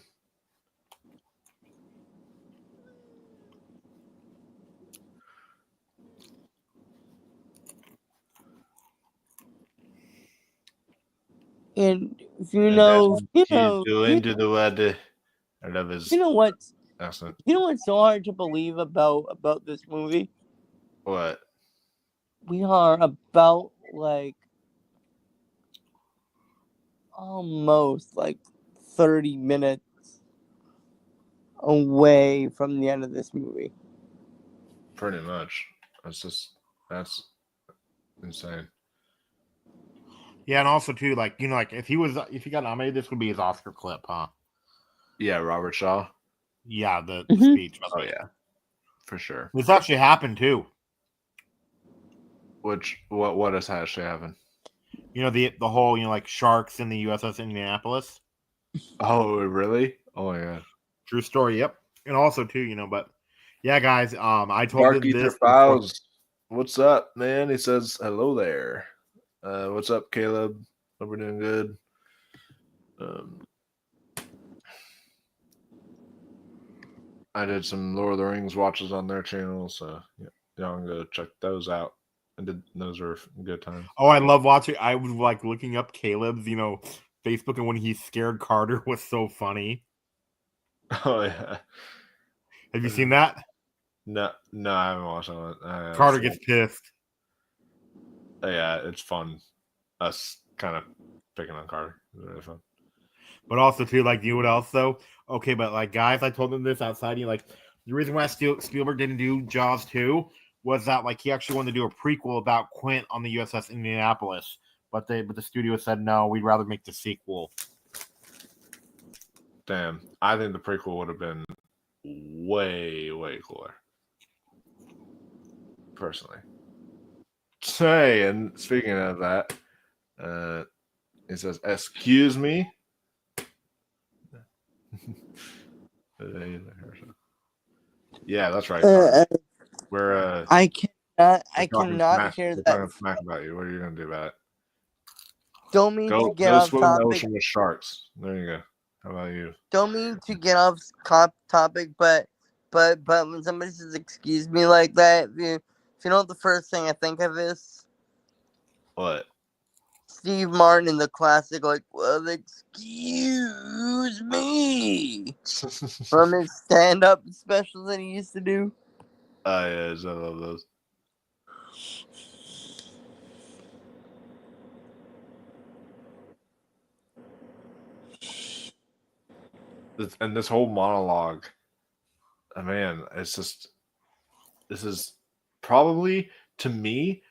And you know
into the weather. I love his.
You know what's
accent.
You know what's so hard to believe about this movie?
What?
We are about almost 30 minutes away from the end of this movie.
Pretty much. That's insane.
Yeah, and also too, if he got nominated, this would be his Oscar clip, huh?
Yeah, Robert Shaw.
Yeah, the speech.
Oh yeah, for sure.
This actually happened too.
What has actually happened?
You know, the whole sharks in the USS Indianapolis.
Oh really? Oh yeah.
True story. Yep. And also too, but yeah, guys. I told
Mark
him this.
Files. What's up, man? He says hello there. What's up, Caleb? Hope we're doing good. I did some Lord of the Rings watches on their channel, so yeah, y'all can go check those out. Those are a good times.
Oh, I love watching. I was looking up Caleb's, Facebook, and when he scared Carter was so funny.
Oh yeah.
Have you seen that?
No, I haven't watched it.
Carter gets pissed.
Yeah, it's fun. Us kind of picking on Carter. It's really fun.
But also too, you know what else though? Okay, but guys, I told them this outside. The reason why Spielberg didn't do Jaws 2 was that he actually wanted to do a prequel about Quint on the USS Indianapolis, but the studio said no, we'd rather make the sequel.
Damn, I think the prequel would have been way cooler. Personally. Hey, and speaking of that, it says, "Excuse me." Yeah, that's right. We're
I cannot hear that.
Talking smack about you. What are you gonna do about it?
Don't mean to get off
swim in the
topic.
ocean with sharks. There you go. How about you?
Don't mean to get off topic, but when somebody says "excuse me" like that, if you know what the first thing I think of is
What?
Steve Martin in the classic, like, well, excuse me, from his stand-up specials that he used to do.
Oh, yeah, I love those. And this whole monologue, man, it's just, this is probably, to me,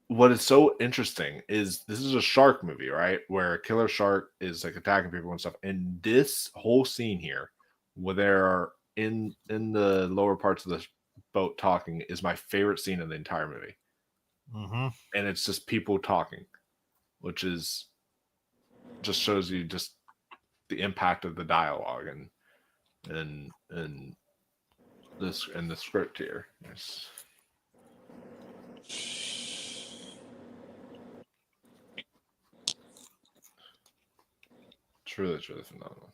what is so interesting is this is a shark movie, right? Where a killer shark is like attacking people and stuff. And this whole scene here, where they're in the lower parts of the boat talking, is my favorite scene in the entire movie.
Mm-hmm.
And it's just people talking, which is just shows you just the impact of the dialogue and this and the script here. It's truly phenomenal.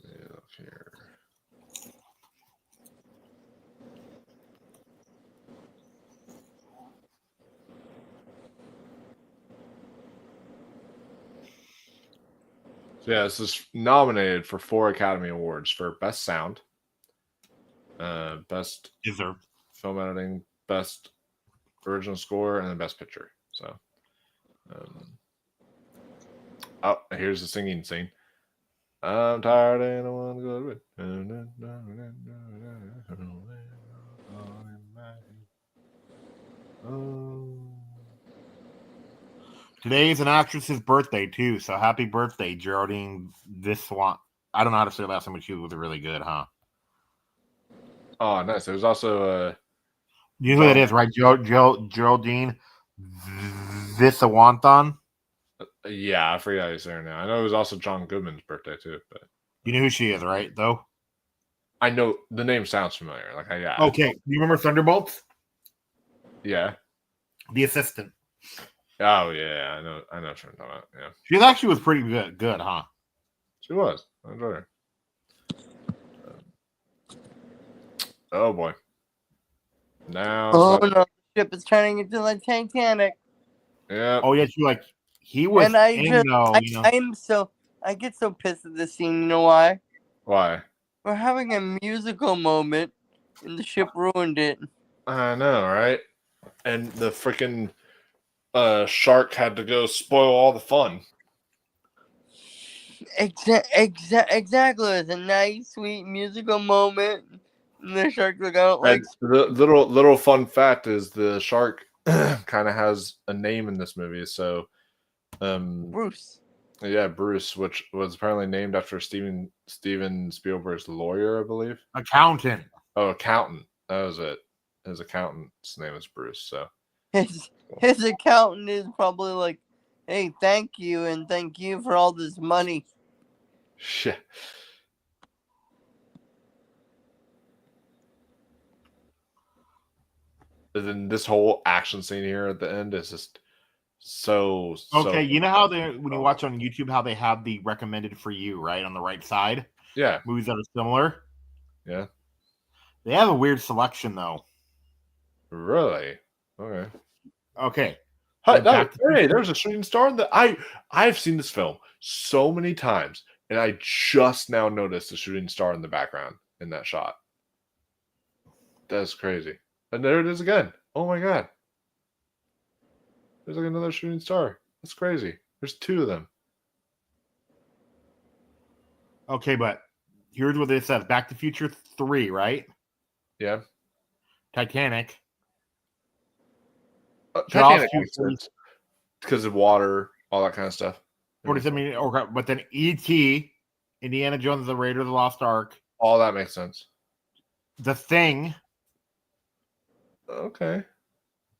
Yeah, look here. So yeah, this is nominated for 4 Academy Awards for Best Sound, Best
Deserved.
Film Editing, Best Original Score, and then Best Picture. So, oh, here's the singing scene. I'm tired and I want to go to bed.
Today is an actress's birthday too, so happy birthday, Geraldine Viswan. I don't know how to say her last name, but she was really good, huh?
Oh, nice. There's also
you know who that is, right? Geraldine Viswanathan.
Yeah, I forget how you say her now. I know it was also John Goodman's birthday too, but
you know who she is, right? Though
I know the name sounds familiar. Like, yeah.
Okay, you remember Thunderbolts?
Yeah,
the assistant.
Oh yeah, I know what you're talking about. Yeah,
she actually was pretty good, huh?
She was. I enjoyed her. Oh boy. Now.
Oh no, the ship is turning into the Titanic.
Yeah.
Oh yeah, he was.
And I get so pissed at this scene. You know why?
Why?
We're having a musical moment, and the ship ruined it.
I know, right? And the freaking shark had to go spoil all the fun.
Exactly. It's a nice, sweet musical moment. And the shark like, I don't like.
The little fun fact is the shark kind of has a name in this movie. So,
Bruce.
Yeah, Bruce, which was apparently named after Steven Spielberg's lawyer, I believe.
Accountant.
Oh, accountant. That was it. His accountant's name is Bruce. So
his accountant is probably like, "Hey, thank you, and thank you for all this money."
Shit. And then this whole action scene here at the end is just so
okay. You know how when you watch on YouTube how they have the recommended for you right on the right side?
Yeah,
movies that are similar.
Yeah,
they have a weird selection though.
Really? Okay.
Okay.
Hey, there's a shooting star in the. I've seen this film so many times, and I just now noticed the shooting star in the background in that shot. That's crazy. And there it is again. Oh my god. There's like another shooting star. That's crazy. There's 2 of them.
Okay, but here's what it says. Back to Future 3, right?
Yeah.
Titanic.
Titanic because of water, all that kind of stuff.
47 million, okay, but then E.T., Indiana Jones, the Raider of the Lost Ark.
All that makes sense.
The Thing.
Okay.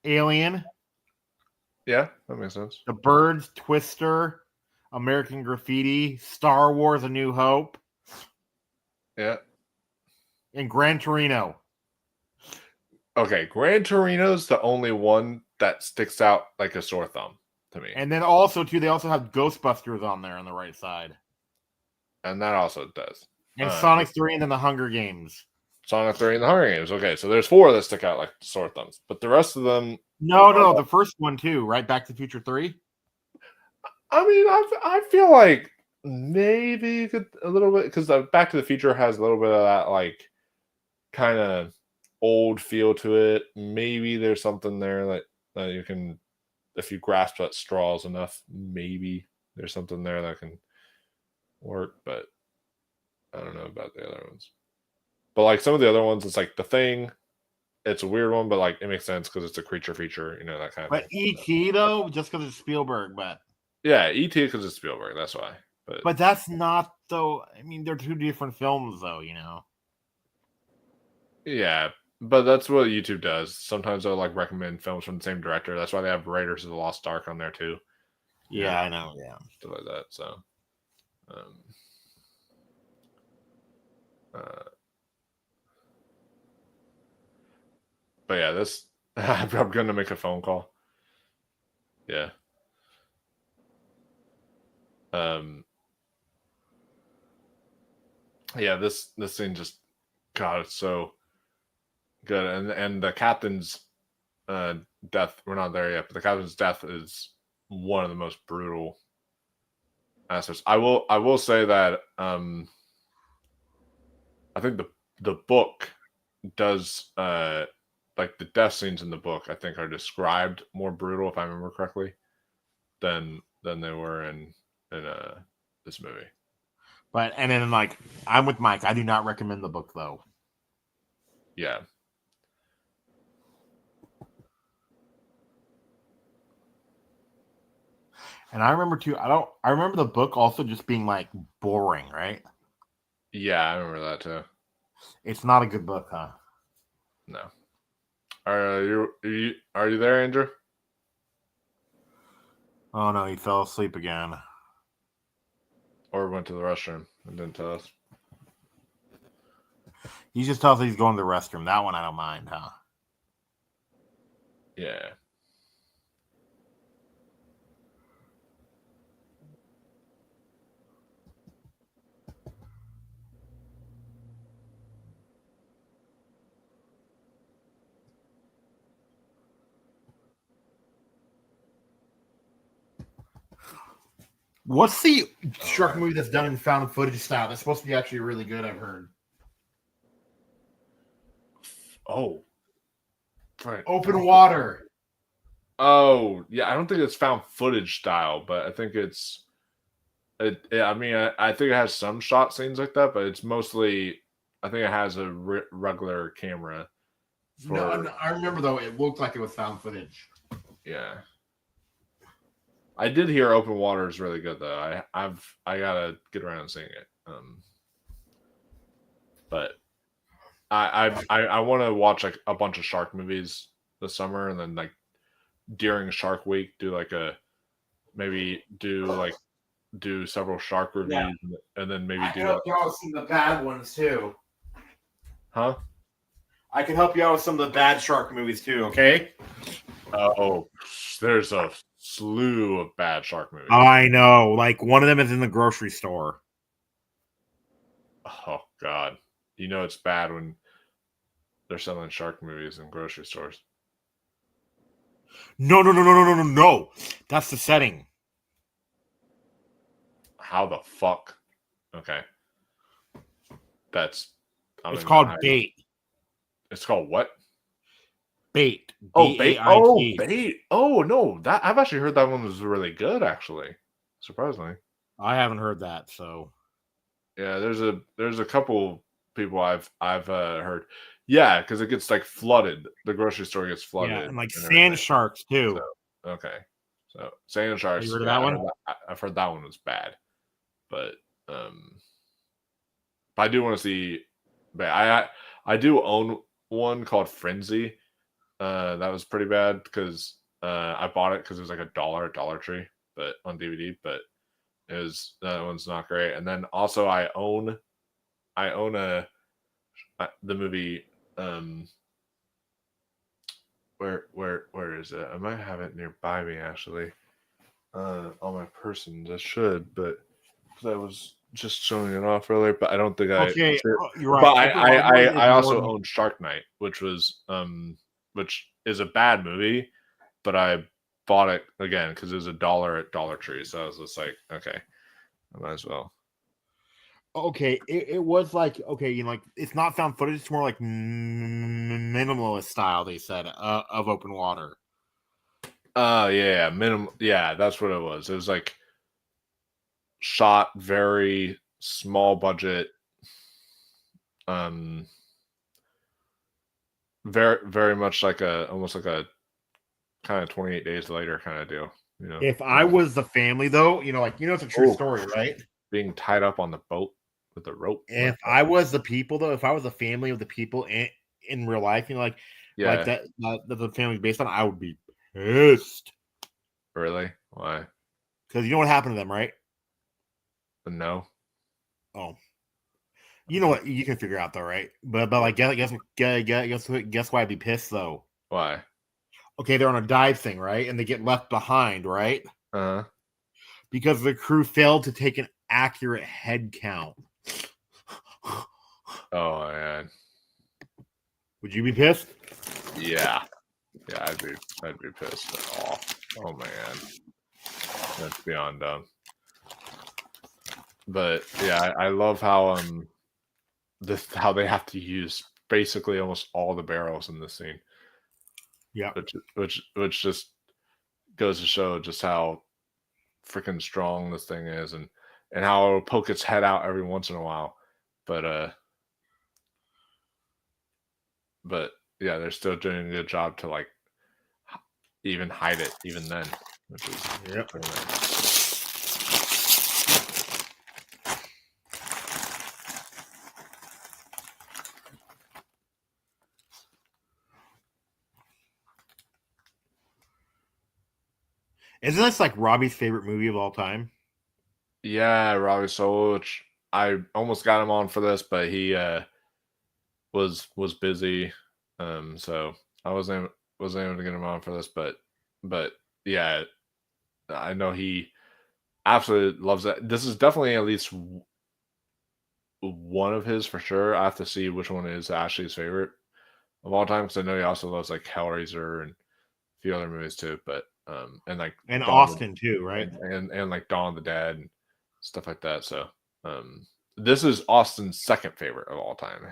Alien.
Yeah, that makes sense.
The Birds, Twister, American Graffiti, Star Wars: A New Hope.
Yeah.
And Gran Torino.
Okay, Gran Torino's the only one that sticks out like a sore thumb. to me.
And then also too, they also have Ghostbusters on there on the right side,
And that also does.
and Sonic 3, and then the Hunger Games.
Sonic 3 and the Hunger Games. Okay, so there's 4 that stick out like sore thumbs, but the rest of them.
No, the first one too, right? Back to the Future 3.
I mean, I feel like maybe you could a little bit because Back to the Future has a little bit of that like kind of old feel to it. Maybe there's something there that you can, if you grasp at straws enough, maybe there's something there that can work. But I don't know about the other ones. But like some of the other ones, it's like The Thing. It's a weird one, but like it makes sense because it's a creature feature, that kind of
But
thing.
E.T. though, just because it's Spielberg, but
Yeah, E.T. because it's Spielberg. That's why.
But that's not though. I mean, they're 2 different films, though.
Yeah, but that's what YouTube does. Sometimes they'll like recommend films from the same director. That's why they have Raiders of the Lost Ark on there too.
Yeah, I know. Yeah,
stuff like that. So, but yeah, this I'm gonna make a phone call. Yeah. Yeah, this thing just, God, it's so good, and the captain's death. We're not there yet, but the captain's death is one of the most brutal aspects. I will say that I think the book does like the death scenes in the book I think are described more brutal, if I remember correctly, than they were in this movie.
But and then like I'm with Mike. I do not recommend the book though.
Yeah.
And I remember too. I remember the book also just being like boring, right?
Yeah, I remember that too.
It's not a good book, huh?
No. Are you there, Andrew?
Oh no, he fell asleep again.
Or went to the restroom and didn't tell us.
He just tells us he's going to the restroom. That one I don't mind, huh?
Yeah.
What's the shark movie that's done in found footage style? That's supposed to be actually really good, I've heard.
Oh.
Right. Open Water.
Oh, yeah. I don't think it's found footage style, but I think it's. I mean, I think it has some shot scenes like that, but it's mostly. I think it has a regular camera.
No, I remember though. It looked like it was found footage.
Yeah. I did hear Open Water is really good though. I gotta get around seeing it. But I want to watch like a bunch of shark movies this summer, and then like during Shark Week do several shark reviews, and then maybe do.
Help you out with some of the bad ones too.
Huh?
I can help you out with some of the bad shark movies too. Okay.
Oh, there's a slew of bad shark movies.
I know. Like one of them is in the grocery store.
Oh God, it's bad when they're selling shark movies in grocery stores.
No. That's the setting.
How the fuck? Okay.
It's called Bait.
It's called what?
Bait.
Oh, Bait. Oh, Bait. Oh, no. I've actually heard that one was really good, actually. Surprisingly.
I haven't heard that, so.
Yeah, there's a couple people I've heard. Yeah, because it gets like flooded. The grocery store gets flooded.
Yeah, and like sand sharks too.
So, okay. So sand sharks.
You heard of that one?
I've heard that one was bad. But I do want to see. But I do own one called Frenzy. That was pretty bad because I bought it because it was like $1 at Dollar Tree, but on DVD. But that one's not great. And then also I own the movie. Where is it? I might have it nearby me actually. on my person. I should, but because I was just showing it off earlier, but I don't think I.
Okay, you're right.
But
Open Water is
I also
more-
owned Shark Night, which is a bad movie, but I bought it again because it was $1 at Dollar Tree. So I was just like, okay, I might as well.
Okay, it was like okay, like it's not found footage; it's more like minimalist style. They said of Open Water.
Yeah, minimum. Yeah, that's what it was. It was like shot very small budget, very much like almost like a kind of 28 Days Later kind of deal.
If I was the family, though, it's a true story, right?
Being tied up on the boat with a rope.
If I was the people, though, if I was the family of the people in real life, like the family's based on, I would be pissed.
Really? Why?
Because you know what happened to them, right?
No.
Oh, you know what? You can figure out though, right? But like, guess why I'd be pissed though?
Why?
Okay, they're on a dive thing, right? And they get left behind, right? Because the crew failed to take an accurate head count.
Oh man.
Would you be pissed?
Yeah. Yeah, I'd be pissed at all. Oh man. That's beyond dumb. But yeah, I love how how they have to use basically almost all the barrels in this scene.
Yeah.
Which just goes to show just how freaking strong this thing is and how it'll poke its head out every once in a while. But yeah, they're still doing a good job to like even hide it even then, which is pretty nice.
Isn't this like Robbie's favorite movie of all time?
Yeah, Robbie Solich. I almost got him on for this, but he was busy, so I wasn't able to get him on for this. But yeah, I know he absolutely loves it. This is definitely at least one of his for sure. I have to see which one is Ashley's favorite of all time because I know he also loves like Hellraiser and a few other movies too. But and
Austin too, right?
And like Dawn of the Dead and stuff like that. So this is Austin's second favorite of all time.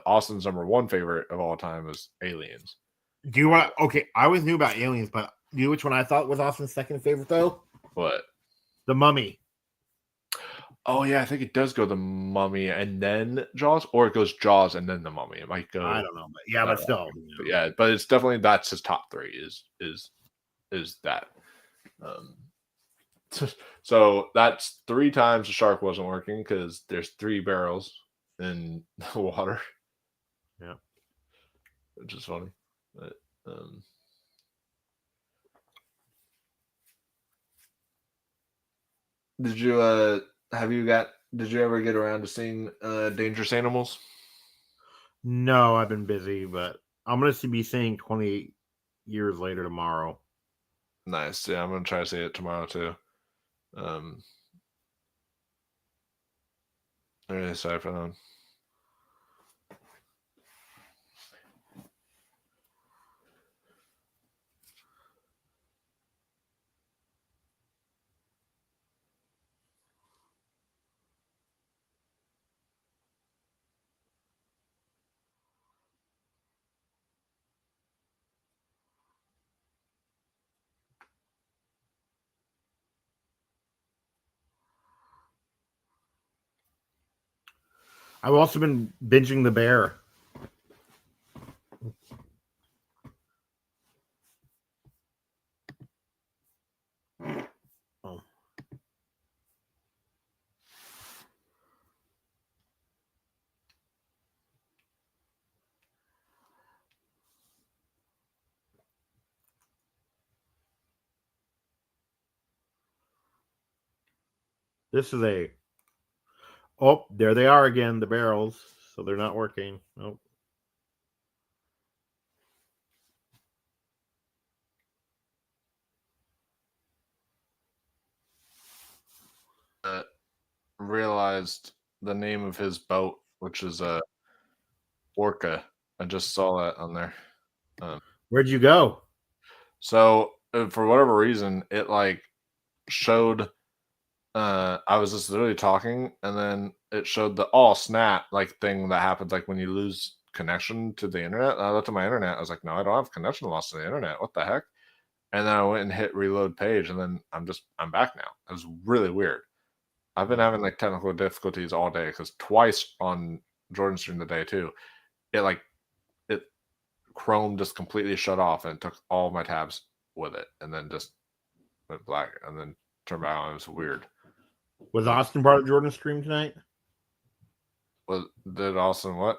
Austin's number one favorite of all time is Aliens.
Do you want? Okay, I always knew about Aliens, but do you know which one I thought was Austin's second favorite though?
What?
The Mummy.
Oh yeah, I think it does go The Mummy and then Jaws, or it goes Jaws and then The Mummy. It might go.
I don't know, but yeah, but still.
But yeah, but it's definitely that's his top three. Is that. So that's 3 times the shark wasn't working because there's 3 barrels in the water.
Yeah,
which is funny. But, did you ever get around to seeing Dangerous Animals?
No, I've been busy, but I'm gonna be seeing 28 Years Later tomorrow.
Nice. Yeah, I'm gonna try to see it tomorrow too. Really excited for them.
I've also been binging The Bear. Oh. This is a. Oh, there they are again, the barrels. So they're not working. Nope.
realized the name of his boat, which is a Orca. I just saw that on there.
Where'd you go?
So for whatever reason, it like showed. I was just literally talking, and then it showed the snap like thing that happens like when you lose connection to the internet. And I looked at my internet. I was like, no, I don't have connection loss to the internet. What the heck? And then I went and hit reload page, and then I'm back now. It was really weird. I've been having like technical difficulties all day because twice on Jordan stream today too, it Chrome just completely shut off and took all my tabs with it, and then just went black, and then turned back on. It was weird.
Was Austin part of Jordan's stream tonight?
Did Austin what?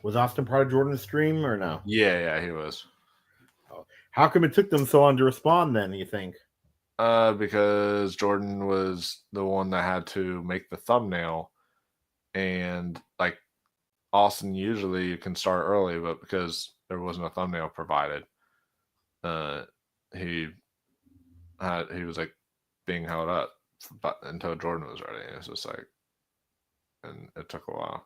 Was Austin part of Jordan's stream or no?
Yeah, he was.
How come it took them so long to respond then, you think?
Because Jordan was the one that had to make the thumbnail, and like Austin usually you can start early, but because there wasn't a thumbnail provided, he was like being held up until Jordan was ready. It was just like, and it took a while.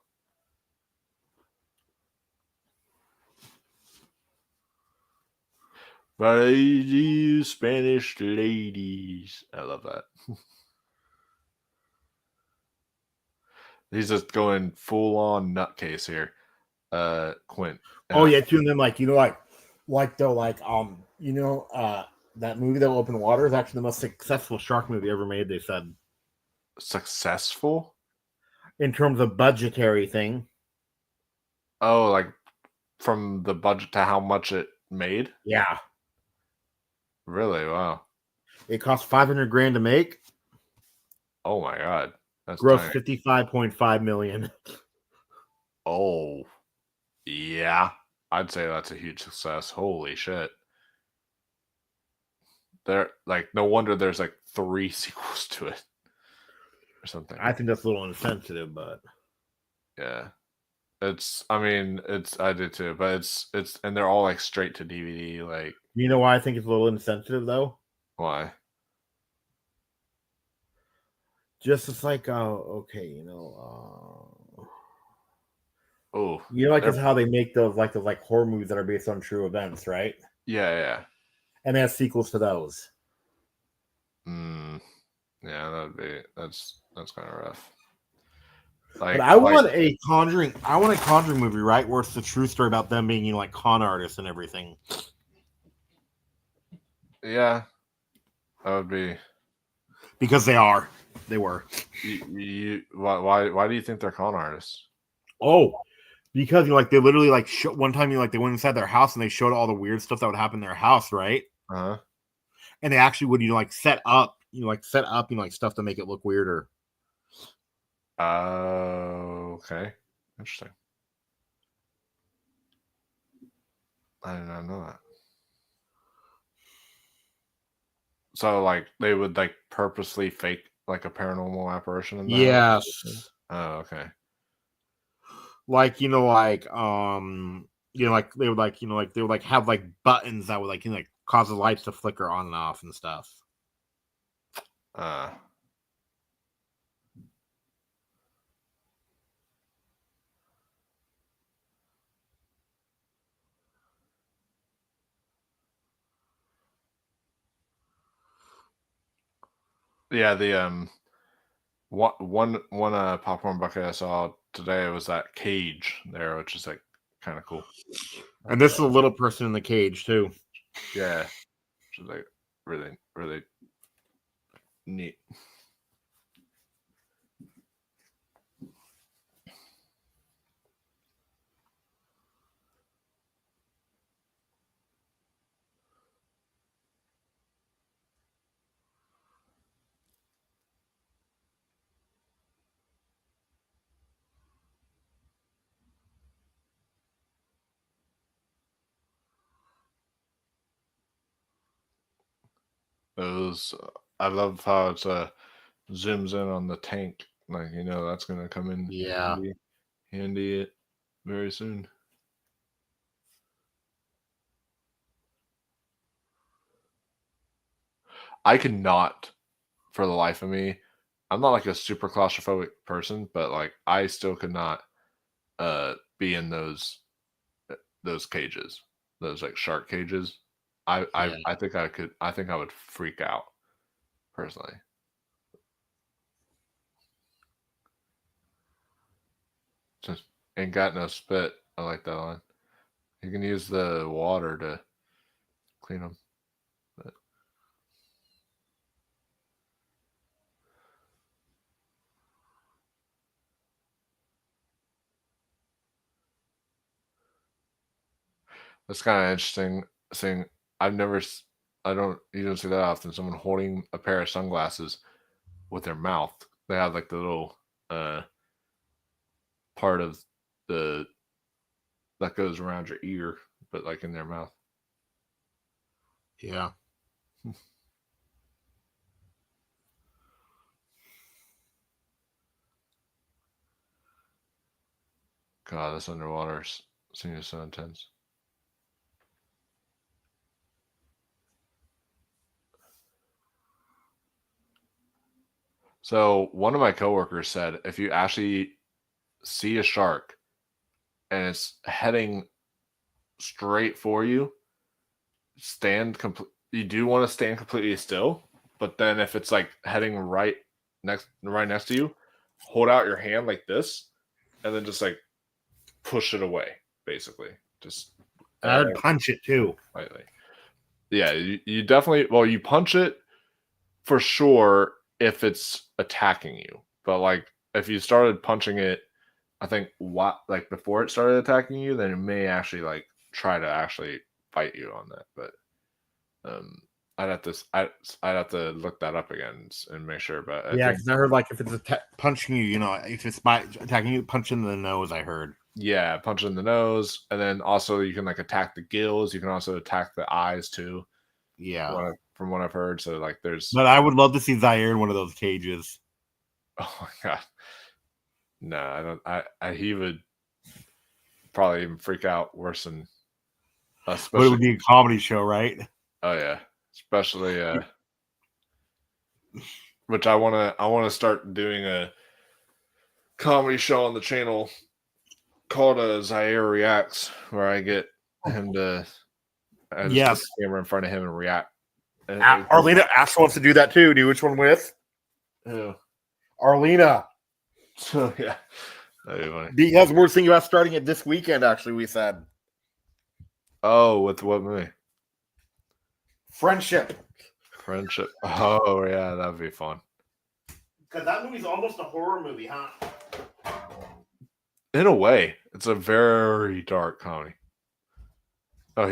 But you Spanish ladies, I love that. He's just going full on nutcase here, Quint.
Oh yeah, too. And then like that movie that will open water is actually the most successful shark movie ever made. They said
successful
in terms of budgetary thing.
Oh, like from the budget to how much it made?
Yeah.
Really? Wow.
It cost $500,000 to make.
Oh my god. That's
gross
tiny.
$55.5 million.
Oh. Yeah. I'd say that's a huge success. Holy shit. There no wonder there's like 3 sequels to it. Or something.
I think that's a little insensitive, but
yeah. I do too, but it's and they're all like straight to DVD, like.
You know why I think it's a little insensitive though?
Why?
Just it's like, okay,
oh,
it's how they make those horror movies that are based on true events, right?
Yeah.
And they have sequels to those.
Yeah, that's kind of rough.
But I want a Conjuring movie, right? Where it's the true story about them being, con artists and everything.
Yeah, that would be
because they are. They were.
Why do you think they're con artists?
Oh, because they literally one time they went inside their house and they showed all the weird stuff that would happen in their house, right?
Uh-huh.
And they actually would set up stuff to make it look weirder.
Okay. Interesting. I did not know that. So they would purposely fake a paranormal apparition in that?
Yes.
Oh, okay.
They would have buttons that would cause the lights to flicker on and off and stuff.
Yeah, the one popcorn bucket I saw today was that cage there, which is kind of cool.
And this is a little person in the cage too.
Yeah, which is really, really neat. I love how it zooms in on the tank. That's going to come in handy very soon. I cannot, for the life of me, I'm not like a super claustrophobic person, but like I still could not be in those cages, those like shark cages. I think I could. I think I would freak out personally. Just ain't got no spit. I like that line. You can use the water to clean them. But... That's kind of interesting. Seeing, I've never, you don't see that often. Someone holding a pair of sunglasses with their mouth. They have like the little part of the that goes around your ear, but like in their mouth.
Yeah.
God, this underwater scene is so intense. So one of my coworkers said, if you actually see a shark and it's heading straight for you, you do want to stand completely still, but then if it's like heading right next to you, hold out your hand like this and then just like push it away, basically. Just
I would punch it too.
Lightly. Yeah, you definitely, well, you punch it for sure if it's attacking you. But like if you started punching it, I think like before it started attacking you, then it may actually like try to actually fight you on that. But I'd have to look that up again and make sure. But
because I heard like if it's punching you, if it's attacking you, punch in the nose. I heard.
Yeah, punch in the nose, and then also you can like attack the gills. You can also attack the eyes too.
Yeah,
from what I've heard. So like,
But I would love to see Zaire in one of those cages.
Oh my god. No, I don't. He would probably even freak out worse than us.
But it would be a comedy show, right?
Oh yeah, especially which I want to start doing a comedy show on the channel called Zaire Reacts, where I get him to put the camera in front of him and react.
Arlena also wants to do that too. Do which one with?
Who?
Arlena.
So yeah. That'd be funny.
He has more thinking about starting it this weekend, actually, we said.
Oh, with what movie?
Friendship.
Oh, yeah, that'd be fun.
Because that movie's almost a horror movie, huh?
In a way. It's a very dark comedy. Oh,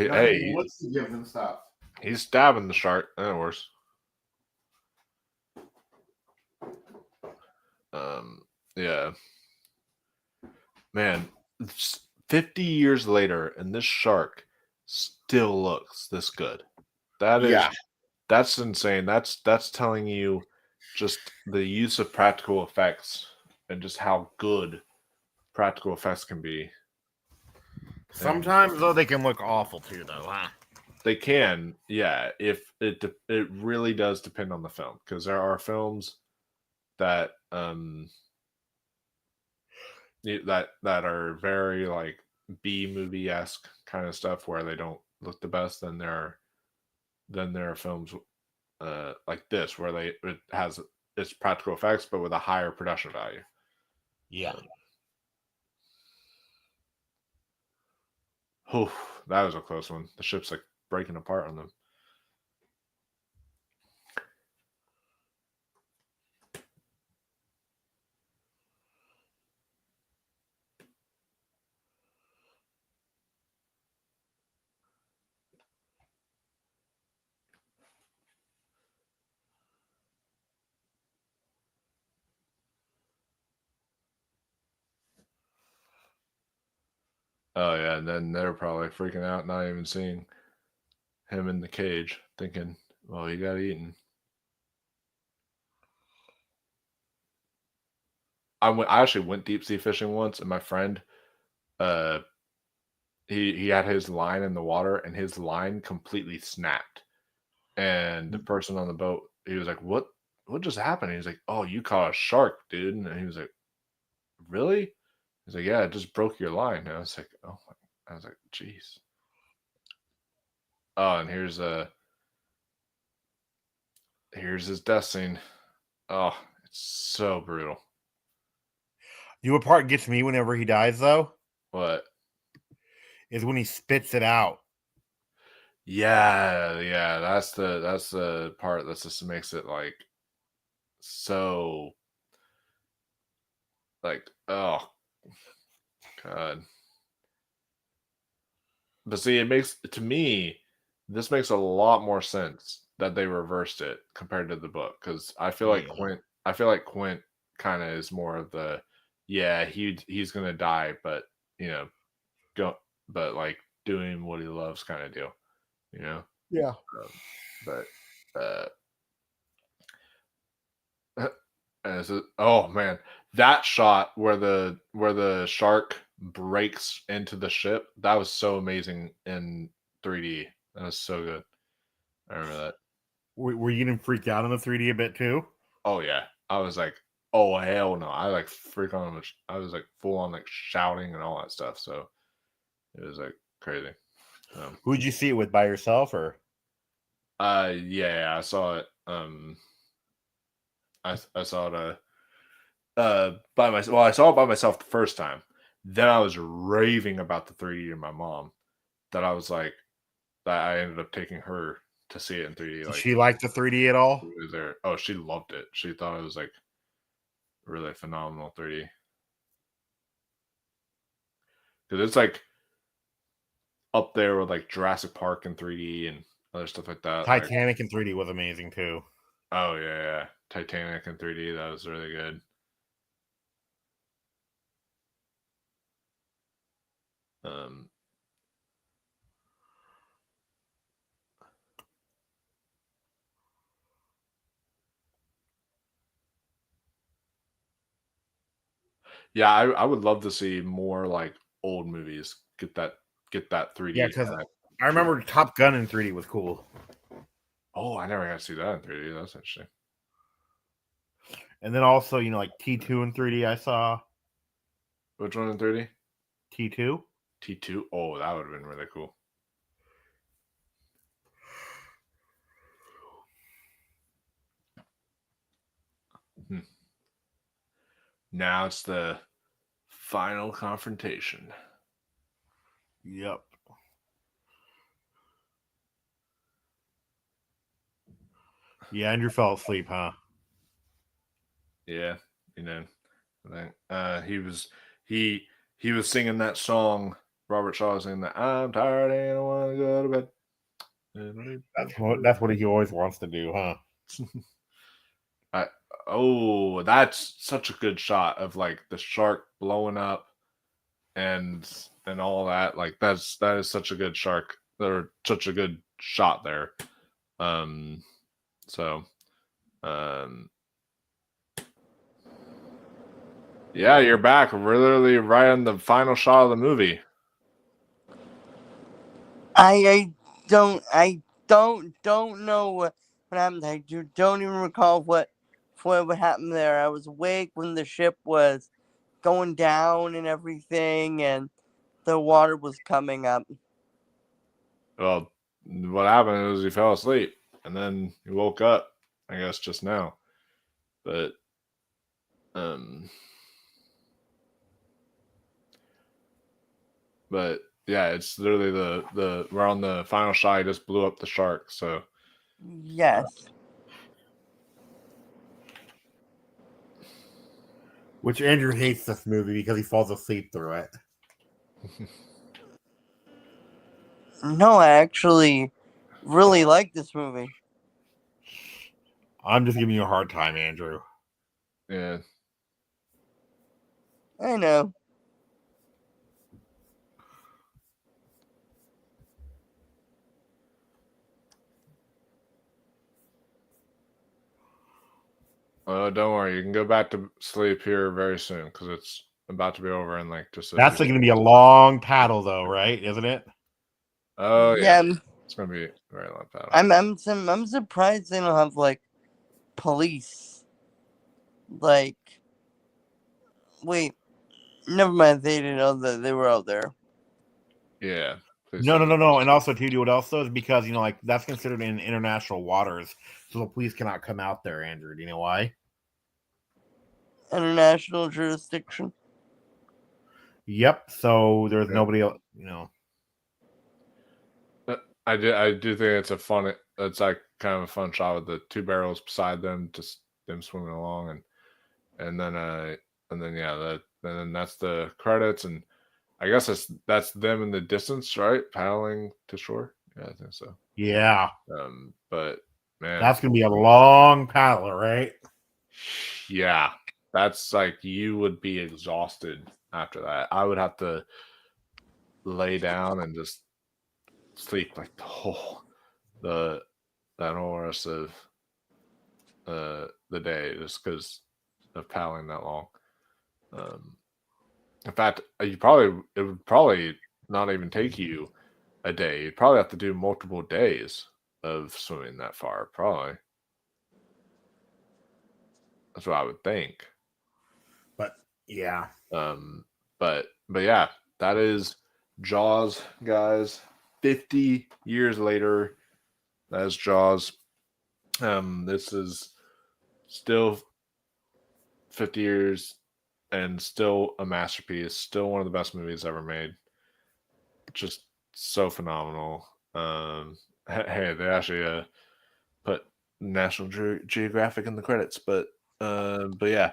what's the give and stuff?
He's stabbing the shark. That works. Yeah. Man, 50 years later, and this shark still looks this good. That's insane. That's telling you just the use of practical effects and just how good practical effects can be.
Sometimes though they can look awful too, though. Huh?
They can, yeah. If it really does depend on the film, because there are films that that are very like B movie-esque kind of stuff where they don't look the best. Then there are films like this where it has its practical effects but with a higher production value.
Yeah.
Oh, that was a close one. The ship's like breaking apart on them. Oh yeah, and then they're probably freaking out, not even seeing him in the cage, thinking, "Well, he got eaten." I actually went deep sea fishing once, and my friend, he had his line in the water, and his line completely snapped. And the person on the boat, he was like, "What what just happened? He's like, oh, you caught a shark, dude. And he was like, really? He's like, yeah, it just broke your line. And I was like, oh, I was like, jeez. Oh, and here's his death scene. Oh, it's so brutal.
You know what part gets me whenever he dies, though?
What?
Is when he spits it out.
Yeah, that's the part that just makes it like so like, oh god. But see, it makes, to me, this makes a lot more sense that they reversed it compared to the book, because I feel like Quint kind of is more of the, yeah, he's gonna die, but but like doing what he loves kind of deal,
Yeah.
But oh man, that shot where the shark breaks into the ship, that was so amazing in 3D. That was so good. I remember that.
Were you gonna freak out in the 3D a bit too?
Oh yeah, I was like, oh hell no! I like freak on. I was like full on like shouting and all that stuff. So it was like crazy.
Who'd you see it with, by yourself or?
Yeah, I saw it. I saw it by myself. Well, I saw it by myself the first time. Then I was raving about the 3D to my mom. That I was like, that I ended up taking her to see it in 3D.
Did she like the 3D at all?
Was there? Oh, she loved it. She thought it was like really phenomenal 3D. Because it's like up there with like Jurassic Park in 3D and other stuff like that.
Titanic in 3D was amazing too.
Oh yeah. Titanic in 3D, that was really good. Yeah, I would love to see more like old movies get that 3D.
Yeah, because I remember Top Gun in 3D was cool.
Oh, I never got to see that in 3D. That's interesting.
And then also, like T2 in 3D I saw.
Which one in 3D?
T2.
T2? Oh, that would have been really cool. Now it's the final confrontation.
Yep. Yeah, Andrew fell asleep, huh?
Yeah, he was singing that song. Robert Shaw was singing that, I'm tired and I want to go to bed.
That's what he always wants to do, huh?
That's such a good shot of like the shark blowing up and all that. Like that is such a good shark, or such a good shot there. Yeah, you're back. We're literally right on the final shot of the movie.
I don't know what happened. I don't even recall what happened there. I was awake when the ship was going down and everything, and the water was coming up.
Well, what happened was he fell asleep, and then he woke up, I guess, just now. But yeah, it's literally the we're on the final shot. He just blew up the shark. So
yes.
Which Andrew hates this movie because he falls asleep through it.
No, I actually really like this movie.
I'm just giving you a hard time, Andrew.
Yeah.
I know.
Don't worry. You can go back to sleep here very soon because it's about to be over in like just.
That's going to be a long paddle, though, right? Isn't it?
Oh yeah. It's going to be a very long paddle.
I'm surprised they don't have like police. Like, wait, never mind. They didn't know that they were out there.
Yeah. please
No,
don't.
no, no, no. And also, too, what else though is because like that's considered in international waters, so the police cannot come out there. Andrew, do you know why?
International jurisdiction.
Yep. So there's nobody else.
I do think it's it's like kind of a fun shot with the two barrels beside them, just them swimming along, and then then that's the credits, and I guess that's them in the distance, right, paddling to shore. Yeah, I think so.
Yeah.
But man,
that's gonna be a long paddle, right?
Yeah, that's like you would be exhausted after that. I would have to lay down and just sleep like that whole rest of the day just because of paddling that long. In fact, it would probably not even take you a day. You'd probably have to do multiple days of swimming that far. Probably. That's what I would think.
But yeah.
But yeah, that is Jaws, guys. 50 years later, that's Jaws. This is still 50 years and still a masterpiece. Still one of the best movies ever made. Just so phenomenal. Hey, they actually put National Geographic in the credits, but yeah,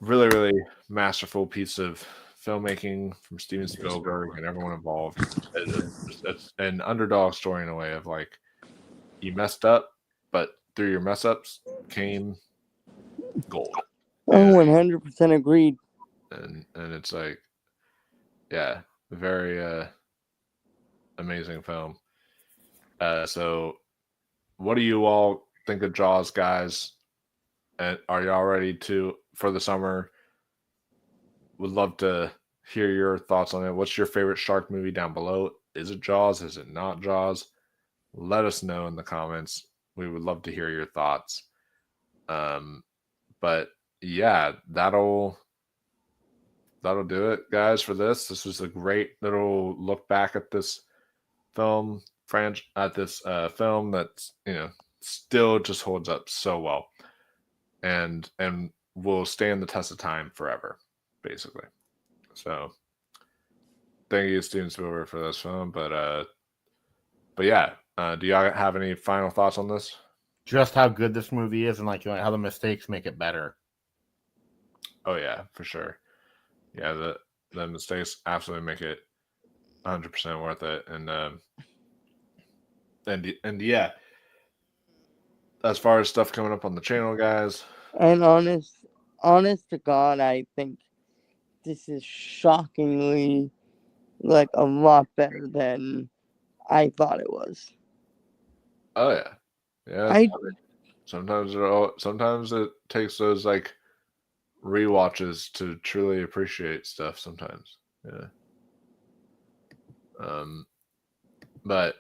really, really masterful piece of filmmaking from Steven Spielberg and everyone involved. It's an underdog story in a way of like, you messed up, but through your mess ups came gold.
Oh, 100% agreed.
And it's like, yeah, very amazing film. So what do you all think of Jaws, guys? And are y'all ready for the summer? Would love to hear your thoughts on it. What's your favorite shark movie down below? Is it Jaws? Is it not Jaws? Let us know in the comments. We would love to hear your thoughts. But yeah, that'll do it, guys, for this. This was a great little look back at this film film that's still just holds up so well, and will stand the test of time forever, basically. So thank you, Steven Spielberg, for this film. But yeah, do y'all have any final thoughts on this?
Just how good this movie is, and like how the mistakes make it better.
Oh yeah, for sure. Yeah, the mistakes absolutely make it 100% worth it, and yeah. As far as stuff coming up on the channel, guys.
And honest to God, I think this is shockingly like a lot better than I thought it was.
Oh yeah, yeah. Sometimes it takes those like rewatches to truly appreciate stuff. Sometimes, yeah. But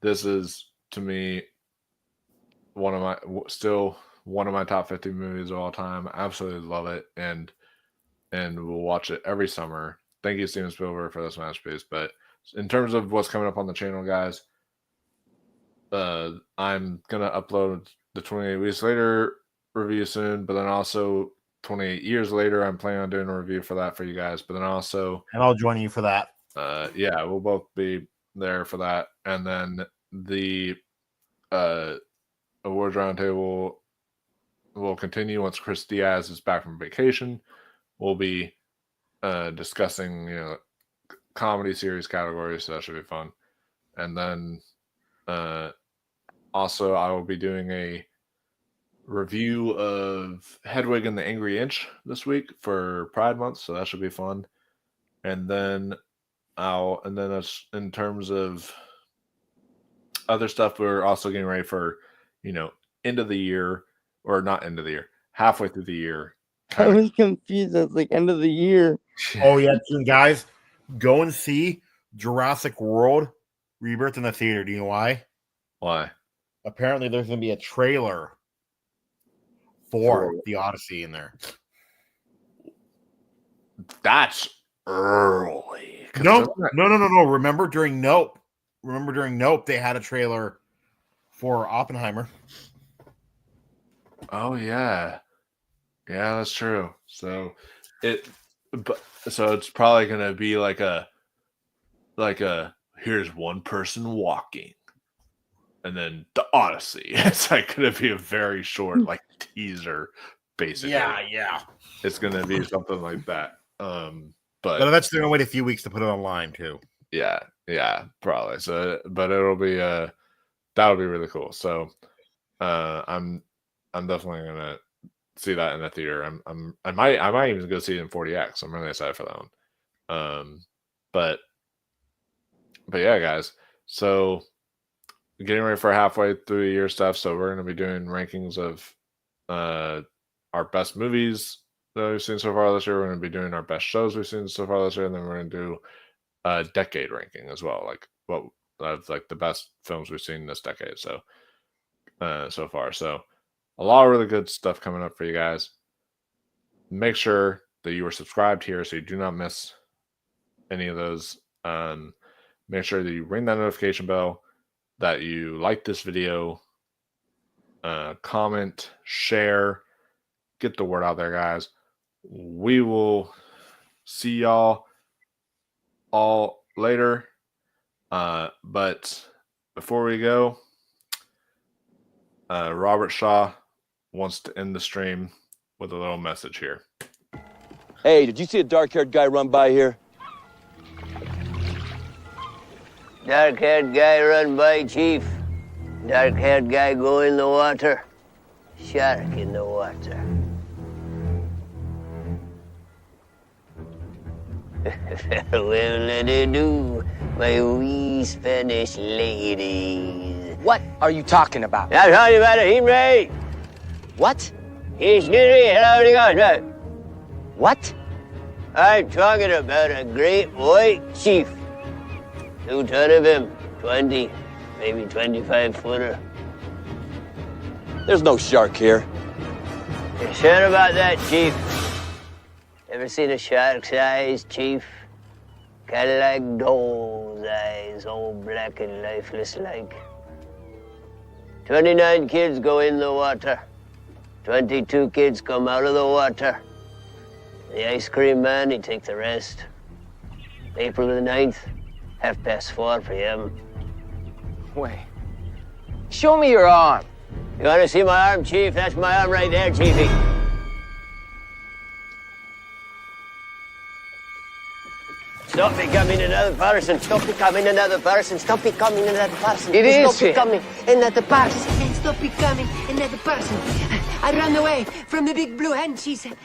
this is, to me, one of my top 50 movies of all time. I absolutely love it, and we'll watch it every summer. Thank you, Steven Spielberg, for this masterpiece. But in terms of what's coming up on the channel, guys, I'm gonna upload the 28 Weeks Later review soon, but then also 28 Years Later, I'm planning on doing a review for that for you guys. But then also,
and I'll join you for that.
Yeah, we'll both be there for that, and then the Awards Roundtable will continue once Chris Diaz is back from vacation. We'll be discussing, comedy series categories, so that should be fun. And then also I will be doing a review of Hedwig and the Angry Inch this week for Pride Month, so that should be fun. And then that's in terms of other stuff, we're also getting ready for end of the year, or not end of the year, halfway through the year.
I was confused. It's like end of the year.
Oh yeah, guys, go and see Jurassic World Rebirth in the theater. Do you know why?
Why?
Apparently, there's going to be a trailer 4, the Odyssey in there.
That's early.
No. Remember during Nope, they had a trailer for Oppenheimer.
Oh yeah, that's true. So it's probably gonna be like a here's one person walking, and then the Odyssey. It's like gonna be a very short like teaser, basically.
Yeah.
It's gonna be something like that. But
that's they're gonna wait a few weeks to put it online too.
Yeah, probably. So, but it'll be that'll be really cool. So, I'm definitely gonna see that in the theater. I might even go see it in 4DX. I'm really excited for that one. But yeah, guys. So, getting ready for halfway through the year stuff. So we're gonna be doing rankings of our best movies that we've seen so far this year. We're going to be doing our best shows we've seen so far this year, and then we're going to do a decade ranking as well, like what of like the best films we've seen this decade. So so far, so a lot of really good stuff coming up for you guys. Make sure that you are subscribed here so you do not miss any of those. Make sure that you ring that notification bell, that you like this video, comment, share, get the word out there, guys. We will see y'all all later. But before we go, Robert Shaw wants to end the stream with a little message here.
Hey, did you see a dark-haired guy run by here?
Dark-haired guy run by, Chief. Dark-haired guy go in the water. Shark in the water. Well, do my wee Spanish ladies.
What are you talking about?
I'm talking about a Henry.
What?
He's Henry. Hello, guys.
What?
I'm talking about a great white chief. 2 ton of him. 20, maybe 25 footer.
There's no shark here.
You're sure about that, Chief? Ever seen a shark's eyes, Chief? Kind of like doll's eyes, all black and lifeless like. 29 kids go in the water. 22 kids come out of the water. The ice cream man, he take the rest. April the 9th, 4:30 p.m.
Wait. Show me your arm.
You want to see my arm, Chief? That's my arm right there, Chiefy. Stop becoming another person. Stop becoming another person. Stop becoming another person.
It is.
Stop becoming another person.
Stop becoming another person. I ran away from the big blue hen. She said,